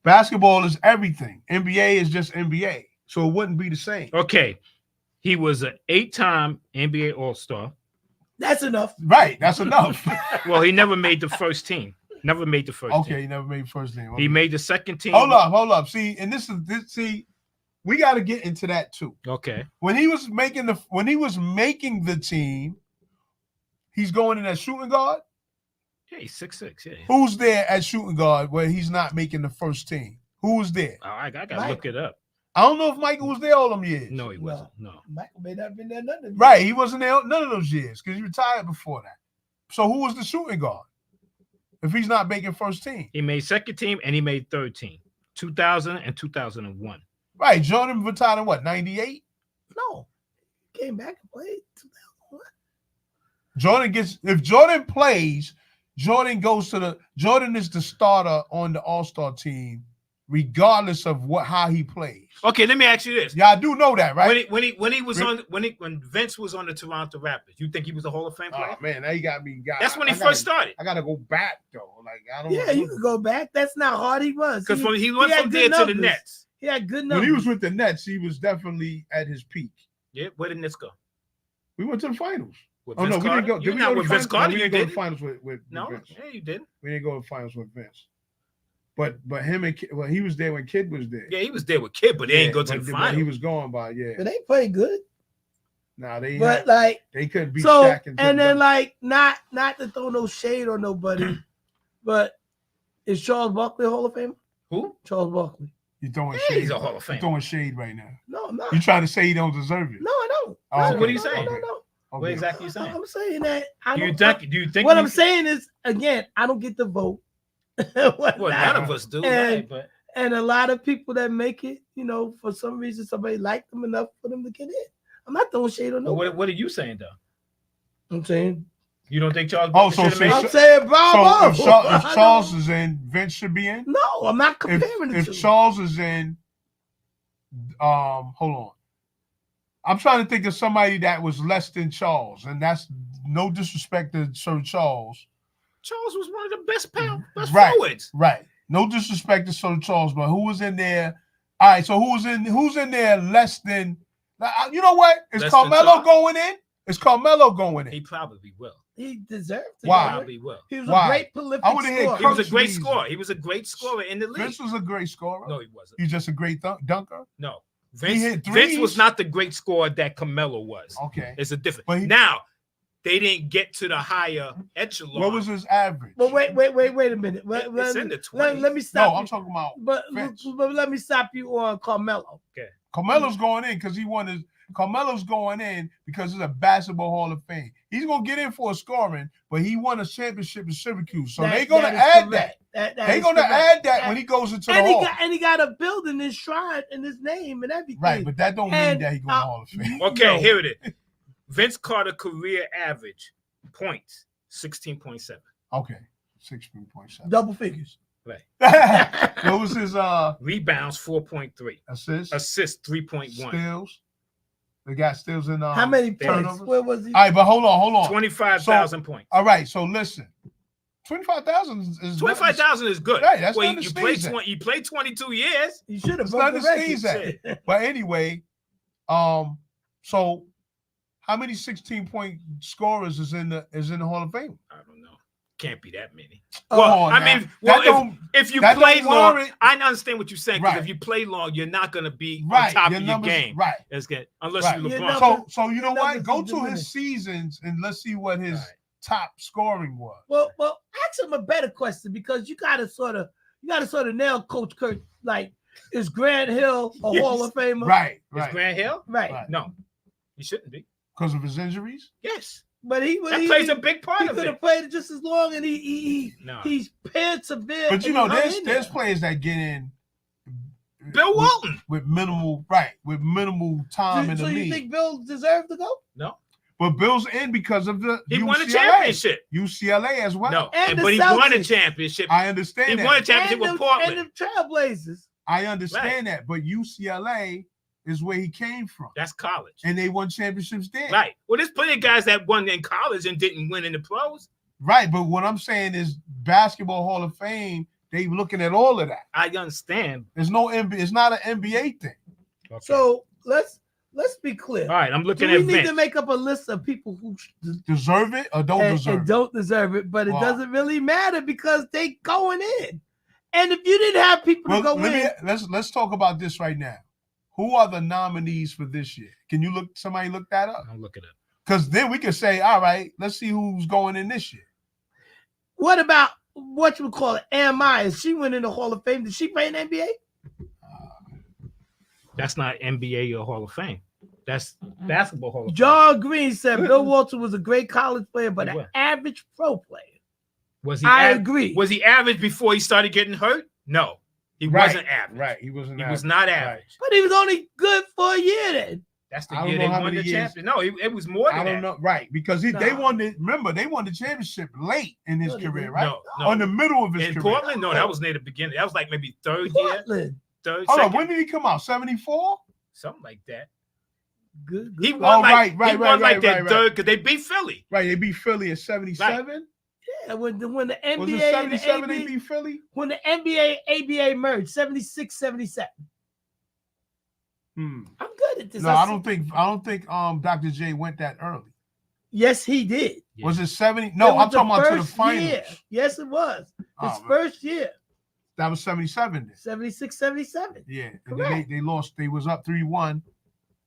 Basketball is everything. NBA is just NBA. So it wouldn't be the same.
Okay. He was an 8-time NBA All-Star.
That's enough.
Right. That's enough.
Well, he never made the first team. Never made the first
Okay,
team.
he never made first name.
He made the second team.
Hold up. See, and this, we got to get into that too.
Okay.
When he was making the team, he's going in at shooting guard.
Yeah, he's 6'6". Yeah.
Who's there at shooting guard where he's not making the first team? Who was there?
Oh, I gotta
Mike.
look it up.
I don't know if Michael was there all them years.
No, he wasn't. No.
Michael may not have been there none of them.
Right, he wasn't there none of those years because he retired before that. So who was the shooting guard if he's not making first team?
He made second team and he made third team. 2000 and 2001.
Right, Jordan retired in what, 98?
No. Came back and played 2001.
If Jordan plays, Jordan is the starter on the All-Star team, regardless of how he plays.
Okay, let me ask you this.
Yeah, I do know that, right?
When Vince was on the Toronto Raptors, you think he was a Hall of Fame player?
Oh man, now you got me.
That's when he first started.
I gotta go back though. Like I don't.
Yeah, you can go back. That's not hard. He was.
Because he went
had
from
good
there to the
numbers.
Nets.
He had good
When
numbers.
he was with the Nets, he was definitely at his peak.
Yeah, where did Nets go?
We went to the finals.
With
Oh no,
Vince
we didn't
Carter?
go.
You're
Did we
not
go to
with
the
Vince
finals?
Carter.
No, we
You
didn't go to
did.
the finals with
No,
Vince.
yeah, you did.
We didn't go to the finals with Vince. But him and Kid, he was there when Kid was there.
Yeah, he was there with Kid, but they ain't go to the
but
finals.
He was going by
But they played good.
Nah, they
But like,
couldn't beat
so
Shaq
and
Tim
then
Duncan.
like not to throw no shade on nobody, but is Charles Barkley a Hall of Famer?
Who?
Charles Barkley.
You're throwing
Yeah,
shade.
he's a Hall of
You're
Fame.
throwing shade right now.
No, I'm not.
You trying to say he don't deserve it?
No, I don't.
Oh,
No,
okay.
no,
What are you
no,
saying?
No, no,
Okay.
What exactly you saying?
I'm saying that. I
Do you
don't-
think? Do you think?
What
we-
I'm saying is, again, I don't get the vote.
Well, none of us do.
And-
Right, but
And a lot of people that make it, for some reason, somebody liked them enough for them to get in. I'm not throwing shade on nobody.
what are you saying though?
I'm saying,
You don't think Charles?
Oh,
Barkley
so
should have made
since-
it?
I'm saying,
So
bravo.
if Charles is in, Vince should be in.
No, I'm not comparing the
If
two.
Charles is in, hold on. I'm trying to think of somebody that was less than Charles, and that's no disrespect to Sir Charles.
Charles was one of the best
Right.
forwards.
Right. No disrespect to Sir Charles, but who was in there? All right, so who's in there less than? You know what? Is
Less than
Carmelo
Charles?
going in? Is Carmelo going
He
in?
probably will.
He deserved to.
Why?
go.
Probably will.
He was
Why?
a great prolific
I wanna hear
scorer.
He was a
Coach
great
reason.
scorer. He was a great scorer in the league.
Vince was a great scorer.
No, he wasn't.
He's just a great dunker.
No,
He hit
Vince was
threes.
not the great scorer that Carmelo was.
Okay.
It's a different.
But he-
Now, they didn't get to the higher echelon.
What was his average?
But wait a minute.
It's in the
let
20s.
me stop.
No, I'm
you.
talking about
But
Vince.
let me stop you on Carmelo.
Carmelo's going in because he won his. Carmelo's going in because it's a basketball Hall of Fame. He's gonna get in for scoring, but he won a championship in Syracuse, so they're gonna
That is
add
correct.
that.
That
They're
is
gonna
correct.
add that when he goes into the
And
Hall.
he got a building enshrined in his name and everything.
Right, but that don't mean
And,
that he going to Hall of Fame.
Okay,
No.
here it is. Vince Carter career average points 16.7.
Okay, 16.7.
Double figures.
What was his
Rebounds 4.3.
assists?
Assists 3.1.
Steals. They got steals in
How many points?
turnovers.
Where was he?
All right, but hold on.
25,000 points.
All right, so listen, 25,000 is
25,000 is good.
Right, that's
well,
nothing
you
to
played
sneeze at.
you played 22 years.
You should have
It's
broke
not
the
to
record.
sneeze at. But anyway, so how many 16-point scorers is in the Hall of Fame?
I don't know. Can't be that many.
Oh,
Well,
on
I
now.
mean, well,
That don't-
if you
that
play
don't
long,
warrant-
I understand what you're saying. Because
Right.
if you play long, you're not going to be on
Right,
top
your
of your
numbers,
game.
right.
It's good, unless
Right.
you're
Your
LeBron.
numbers-
So you know what?
numbers
Go
is
to his
diminished.
seasons and let's see what his
Right.
top scoring was.
Well, ask him a better question because you gotta sort of nail Coach Kurt. Like, is Grant Hill a
Yes.
Hall of Famer?
Right,
Is
right.
Grant Hill?
Right.
Right.
No, he shouldn't be.
Because of his injuries.
Yes,
But he
that plays a big part
he
of
could
it.
have played just as long, and
No,
he's persevered.
But you
and
know,
he hung
there's
in
there's
there.
players that get in
Bill Walton.
with minimal time in
So
the
you
league.
think Bill deserved to go?
No,
But Bill's in because of the
he won a
UCLA.
championship.
UCLA as well.
No,
And the
but he won a
Celtics.
championship.
I understand
He
that.
won a championship with
And
Portland.
the Trailblazers.
I understand that. But UCLA is where he came from.
That's college.
And they won championships there.
Right. Well, there's plenty of guys that won in college and didn't win in the pros.
Right, but what I'm saying is Basketball Hall of Fame, they looking at all of that.
I understand.
There's no NBA, it's not an NBA thing.
Okay.
So let's be clear.
all right, I'm
Do
looking
we
at
need
Vince.
to make up a list of people who
Deserve it or don't deserve
and
it?
don't deserve it, but it
Wow.
doesn't really matter because they going in. And if you didn't have people to go in,
Let's talk about this right now. Who are the nominees for this year? Can you look that up?
I'm looking at.
Because then we can say, all right, let's see who's going in this year.
what about what you would call it? AMI? Is she went in the Hall of Fame? Did she play in the NBA?
That's not NBA or Hall of Fame. That's Basketball Hall of Fame.
John Green said Bill Walton was a great college player, but
He
an
was.
average pro player.
Was he?
I
av-
agree.
Was he average before he started getting hurt? No, he wasn't average.
Right, he wasn't.
He was not average.
But he was only good for a year then.
That's the
I don't
year
know
they
how
won the
many years.
championship. No, it was more than
I don't
that.
know. Right, because they
Nah.
won the. Remember, they won the championship late in his
No, they
career,
didn't.
right?
No,
Or in
no.
the middle of his
In
career.
Portland, no, that was near the beginning. That was like maybe third year,
Portland.
third,
Hold on,
second,
when did he come out? 74?
something like that.
Good.
He
good.
won
Oh,
like
right,
he
right,
won
right,
like that
right.
third because they beat Philly.
Right, they beat Philly at 77.
Yeah, when the
Was it
NBA and the
77 they
ABA,
beat Philly?
when the NBA ABA merged, 76, 77.
Hmm.
I'm good at this.
No, I don't think Dr. J went that early.
Yes, he did.
Yeah.
Was it 70?
It
No,
was
I'm talking about to the
first
finals.
year. Yes, it was. His
Oh, man.
first year,
That was 77 then.
76, 77.
Yeah. And then
Correct.
they lost. They was up 3-1.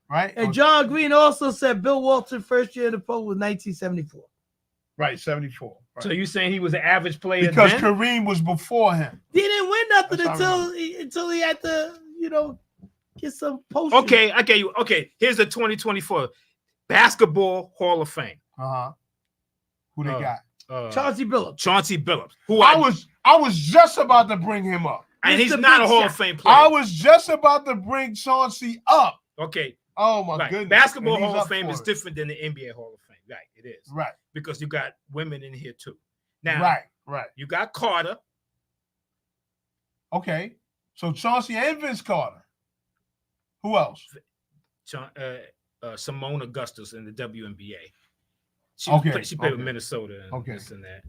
Right?
And John Green also said Bill Walton first year in the pro was 1974.
Right, 74. Right.
So you saying he was an average player
Because
then?
Kareem was before him.
He didn't win nothing
That's how I
until he had to, get some post.
Okay, I get you. Okay, here's the 2024 Basketball Hall of Fame.
Uh-huh. Who they got?
Chauncey Billups.
Chauncey Billups, who
I was just about to bring him up.
and he's
Mr.
not
Big
a Hall
Shot.
of Fame player.
I was just about to bring Chauncey up.
Okay,
Oh my
right.
goodness.
Basketball
And he's
Hall of
up
Fame
for
is
it.
different than the NBA Hall of Fame. Right, it is.
Right,
Because you got women in here too. Now,
right.
you got Carter.
Okay. So Chauncey and Vince Carter. Who else?
Simone Augustus in the WNBA. She
Okay,
played with
okay.
Minnesota and
Okay.
this and that.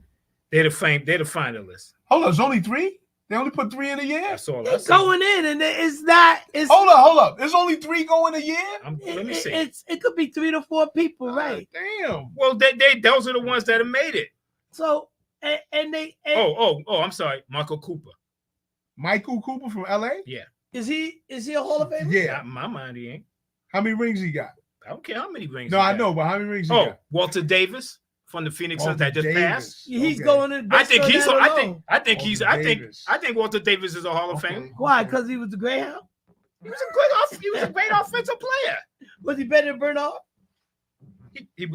They're the finalists.
Hold on, it's only 3? They only put 3 in a year?
That's all I
It's
see.
going in, and it's not. It's
Hold up. There's only 3 going a year?
Let me see.
It could be 3 to 4 people, right?
Damn.
Well, they those are the ones that have made it.
So and they
I'm sorry, Michael Cooper.
Michael Cooper from LA?
is he a Hall of Famer?
Yeah.
In my mind, he ain't.
How many rings he got?
I don't care how many rings.
No,
he
I
got.
know, but how many rings he
Oh,
got?
Walter Davis from the Phoenix Suns that just
Walter
passed.
Davis.
He's
Okay.
going in.
I
based
think
on
he's.
that
I
alone.
think Walter Davis is a Hall of
Okay.
Fame.
Why? Because he was the Greyhound.
He was a great offensive player.
Was he better than Bernard?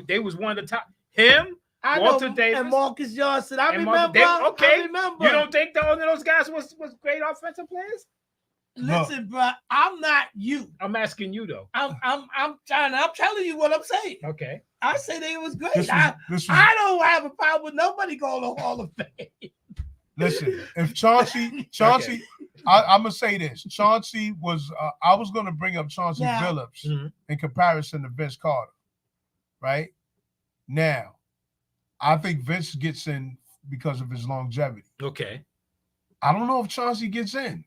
They was one of the top. Him.
I
Walter
know,
Davis.
and Marcus Johnson. I
And
remember.
Marcus Davis. Okay.
I remember.
You don't think none of those guys was great offensive players?
Listen, bro. I'm not you.
I'm asking you though.
I'm telling you what I'm saying.
Okay.
I say they was great.
This was,
I don't have a problem with nobody going to Hall of Fame.
listen, if Chauncey, I'm gonna say this. Chauncey was. I was gonna bring up Chauncey
Now-
Billups
Mhm.
in comparison to Vince Carter. Right now, I think Vince gets in because of his longevity.
Okay.
I don't know if Chauncey gets in.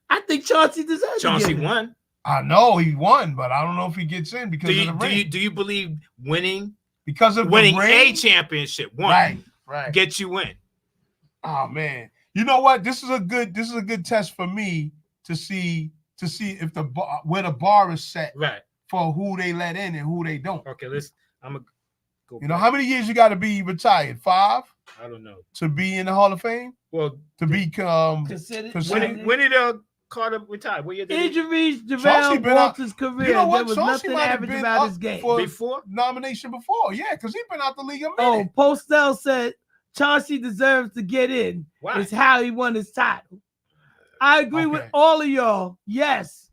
I think Chauncey deserves
Chauncey
to get it.
won.
I know he won, but I don't know if he gets in because of the ring.
Do you believe winning
Because of
winning
the
a
ring.
championship
Right.
gets you in?
Oh man, you know what? This is a good test for me to see if where the bar is set
Right.
for who they let in and who they don't.
Okay. I'm gonna go.
You know
back.
how many years you got to be retired? 5
I don't know.
to be in the Hall of Fame.
Well,
To be
Considered.
Considered-
when did Carter retire? What year did he?
Injuries
Chauncey
derailed
been out-
Walter's career.
You know what?
There was
Chauncey
nothing
might have
average
been
about
up
his game.
for
Before?
nomination before. Yeah, because he's been out the league a
Oh,
minute.
Postel said Chauncey deserves to get in.
Why?
It's how he won his title. I agree with
Okay.
all of y'all. Yes,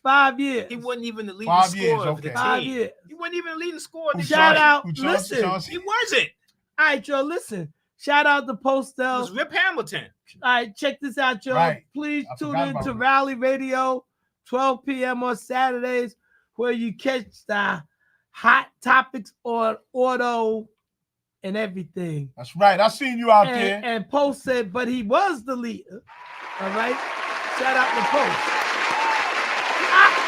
5 years.
He wasn't even the leading
5
scorer
years,
of the
okay.
team.
5 years.
He wasn't even the leading scorer. of the
Shout
team.
out.
Who,
Listen.
He wasn't.
All right, y'all. Listen. Shout out to
It
Postel.
was Rip Hamilton.
All right, check this out, y'all.
Right.
Please
I
tune
forgot
in
about
to
that.
Rally Radio, 12 p.m. on Saturdays, where you catch the hot topics on auto and everything.
That's right. I seen you out there.
And Post said, but he was the leader. All right. Shout out to Post.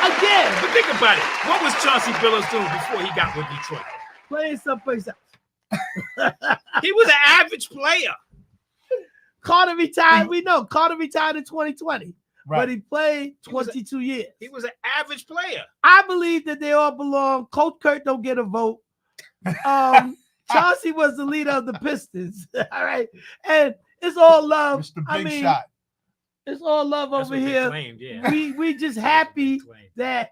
Again,
But think about it. What was Chauncey Billups doing before he got with Detroit?
playing someplace else.
He was an average player.
Carter retired. We know Carter retired in 2020,
Right.
but he played
He was
22 years.
He was an average player.
I believe that they all belong. Coach Kurt don't get a vote. Chauncey was the leader of the Pistons. All right, and it's all love.
Mr. Big
I mean,
Shot.
it's all love
That's
over
what they
here.
claimed, yeah.
We just happy
Claimed.
that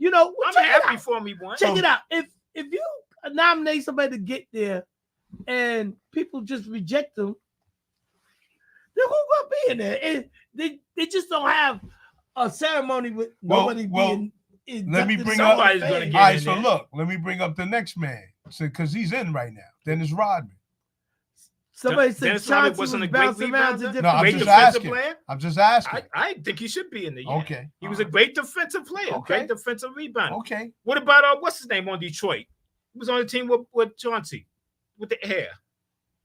I'm
check it
happy
out.
for him he won.
Check it out. If you nominate somebody to get there, and people just reject them, they're gonna be in there. And they just don't have a ceremony with nobody being.
let me
inducted
bring
in
up-
the Hall of
Somebody's gonna
Fame.
get
All right,
in
so
there.
look, let me bring up the next man. So, because he's in right now. Dennis Rodman.
Somebody said
Dennis Rodman
Chauncey was
wasn't a great
bouncing around to
rebounder?
different.
No, I'm
Great
just
defensive
asking.
player?
I'm just asking.
I think he should be in the year.
Okay.
He was a great defensive player,
Okay.
great defensive rebounder.
Okay.
What about what's his name on Detroit? He was on the team with Chauncey with the hair.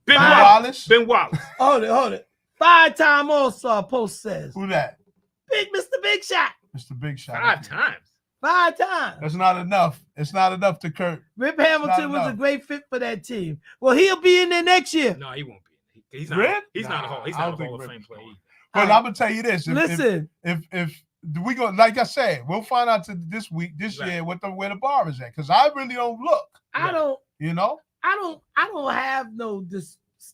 Ben
Bill
Wallace.
Wallace?
Ben Wallace.
Hold it. 5-time All-Star. Post says
Who that?
Mr. Big Shot.
Mr. Big Shot.
5 times.
5 times.
That's not enough. It's not enough to Kurt.
Rip Hamilton was a
enough.
great fit for that team. Well, he'll be in there next year.
No, he won't be. He's not.
Rip?
He's not a Hall. He's
Nah, I
not a
don't think
Hall of
Rip
Fame
is
player.
going.
either.
But
All right.
I'm gonna tell you this:
Listen,
if we go, like I said, we'll find out this
Right.
year, where the bar is at. Because I really don't look.
I don't have no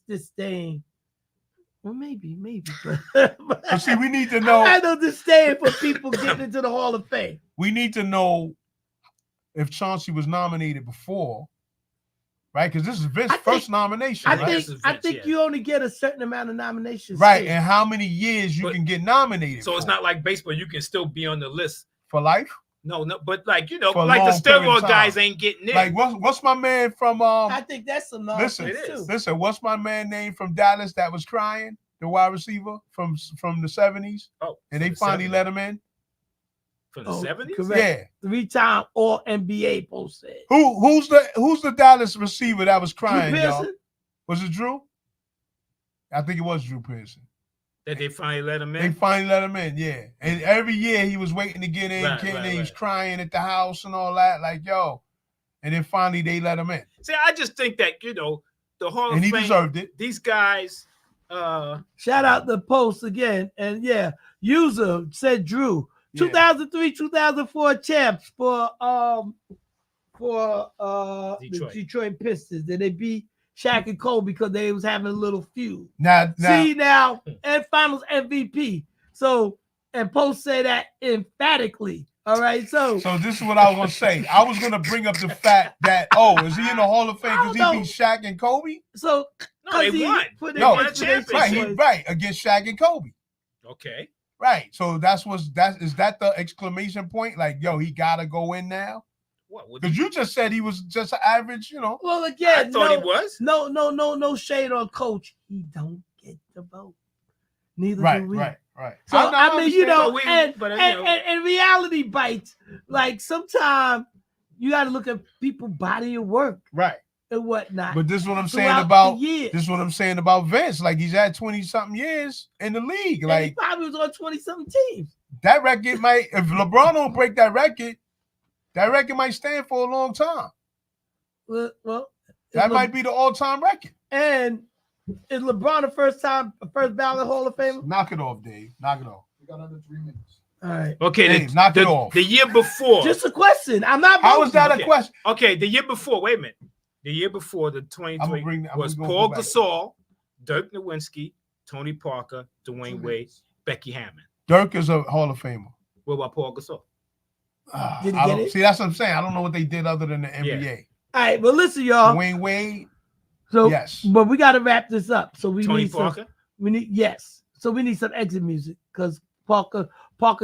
disdain. Well, maybe, but
But see, we need to
I
know.
have no disdain for people getting into the Hall of Fame.
We need to know if Chauncey was nominated before, right? Because this is Vince's
I think-
first nomination,
I
right?
think
This is
I
Vince,
think
yeah.
you only get a certain amount of nominations.
Right,
here.
and how many years you
But-
can get nominated?
So it's
for?
not like baseball. You can still be on the list.
For life.
No, but like
For a
like the
long period of
steroid
time.
guys ain't getting in.
Like what's my man from
I think that's enough.
Listen,
It is.
listen, what's my man name from Dallas that was crying? The wide receiver from the 70s,
oh,
and
from
they
the
finally
70s.
let him in.
from the
Oh,
70s.
correct.
Yeah.
3-time All NBA Post said.
Who's the Dallas receiver that was
Drew
crying, y'all?
Pearson?
Was it Drew? I think it was Drew Pearson.
That they finally let him
They
in.
finally let him in, yeah. And every year he was waiting to get in,
Right,
he was
right.
crying at the house and all that, like, yo. And then finally they let him in.
See, I just think that the Hall
And
of
he
Fame.
deserved it.
These guys.
Shout out the Post again. And yeah, user said Drew.
Yeah.
2003, 2004 champs for the
Detroit.
Detroit Pistons. And they beat Shaq and Kobe because they was having a little feud.
Now,
See now, and finals MVP. So, and Post say that emphatically. All right. So
this is what I was gonna say. I was gonna bring up the fact that is he in the Hall of Fame because he
I don't
beat Shaq and Kobe?
so
No, they
he
won.
put
They
in
won a
explanation
championship.
Right, against Shaq and Kobe.
Okay.
Right. So is that the exclamation point? Like, yo, he gotta go in now?
What?
Because you just said he was just an average,
Well,
I
again,
thought he was.
no shade on Coach. He don't get the vote. Neither
Right,
do we.
right.
So I mean, you know,
understand. But
and reality bites. Like sometimes you got to look at people body of work
right.
and whatnot.
But this is what I'm saying
throughout
about
the years.
this is what I'm saying about Vince. Like he's had 20-something years in the league.
And he
Like
probably was on 20-something teams.
that record might, if LeBron don't break that record might stand for a long time.
Well,
That might be the all-time record.
And is LeBron the first ballot Hall of Famer?
Knock it off, Dave. Knock it off.
We got under 3 minutes.
All right.
Okay.
Dave, knock it off.
The year before.
Just a question. I'm not.
How is that
Okay.
a question?
Okay, the year before, wait a minute. The year before, the 23
I'm
was
gonna
Paul
go back.
Gasol, Dirk Nowitzki, Tony Parker,
2
Dwayne Wade,
minutes.
Becky Hammond.
Dirk is a Hall of Famer.
What about Paul Gasol?
Did he
I
get
don't
it?
see. That's what I'm saying. I don't know what they did other than the NBA.
All right. Well, listen, y'all.
Dwayne Wade,
So,
yes.
but we got to wrap this up. So we
Tony
need
Parker?
So we need some exit music because Parker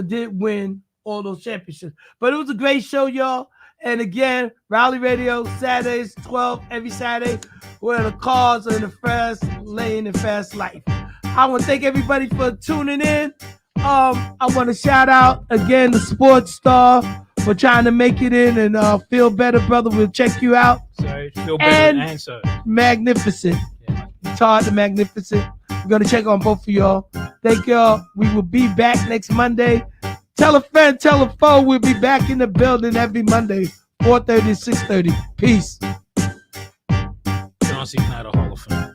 did win all those championships. But it was a great show, y'all. And again, Raleigh Radio, Saturdays, 12 every Saturday, where the cars are in the fast lane and fast life. I want to thank everybody for tuning in. I want to shout out again the Sports Star for trying to make it in and feel better, brother. We'll check you out.
Sorry, feel better
And-
and sorry.
Magnificent.
Yeah.
Todd the Magnificent. We're gonna check on both of y'all. Thank y'all. We will be back next Monday. Tell a friend, tell a foe. We'll be back in the building every Monday, 4:30 to 6:30. Peace.
John C. Snyder Hall of Fame.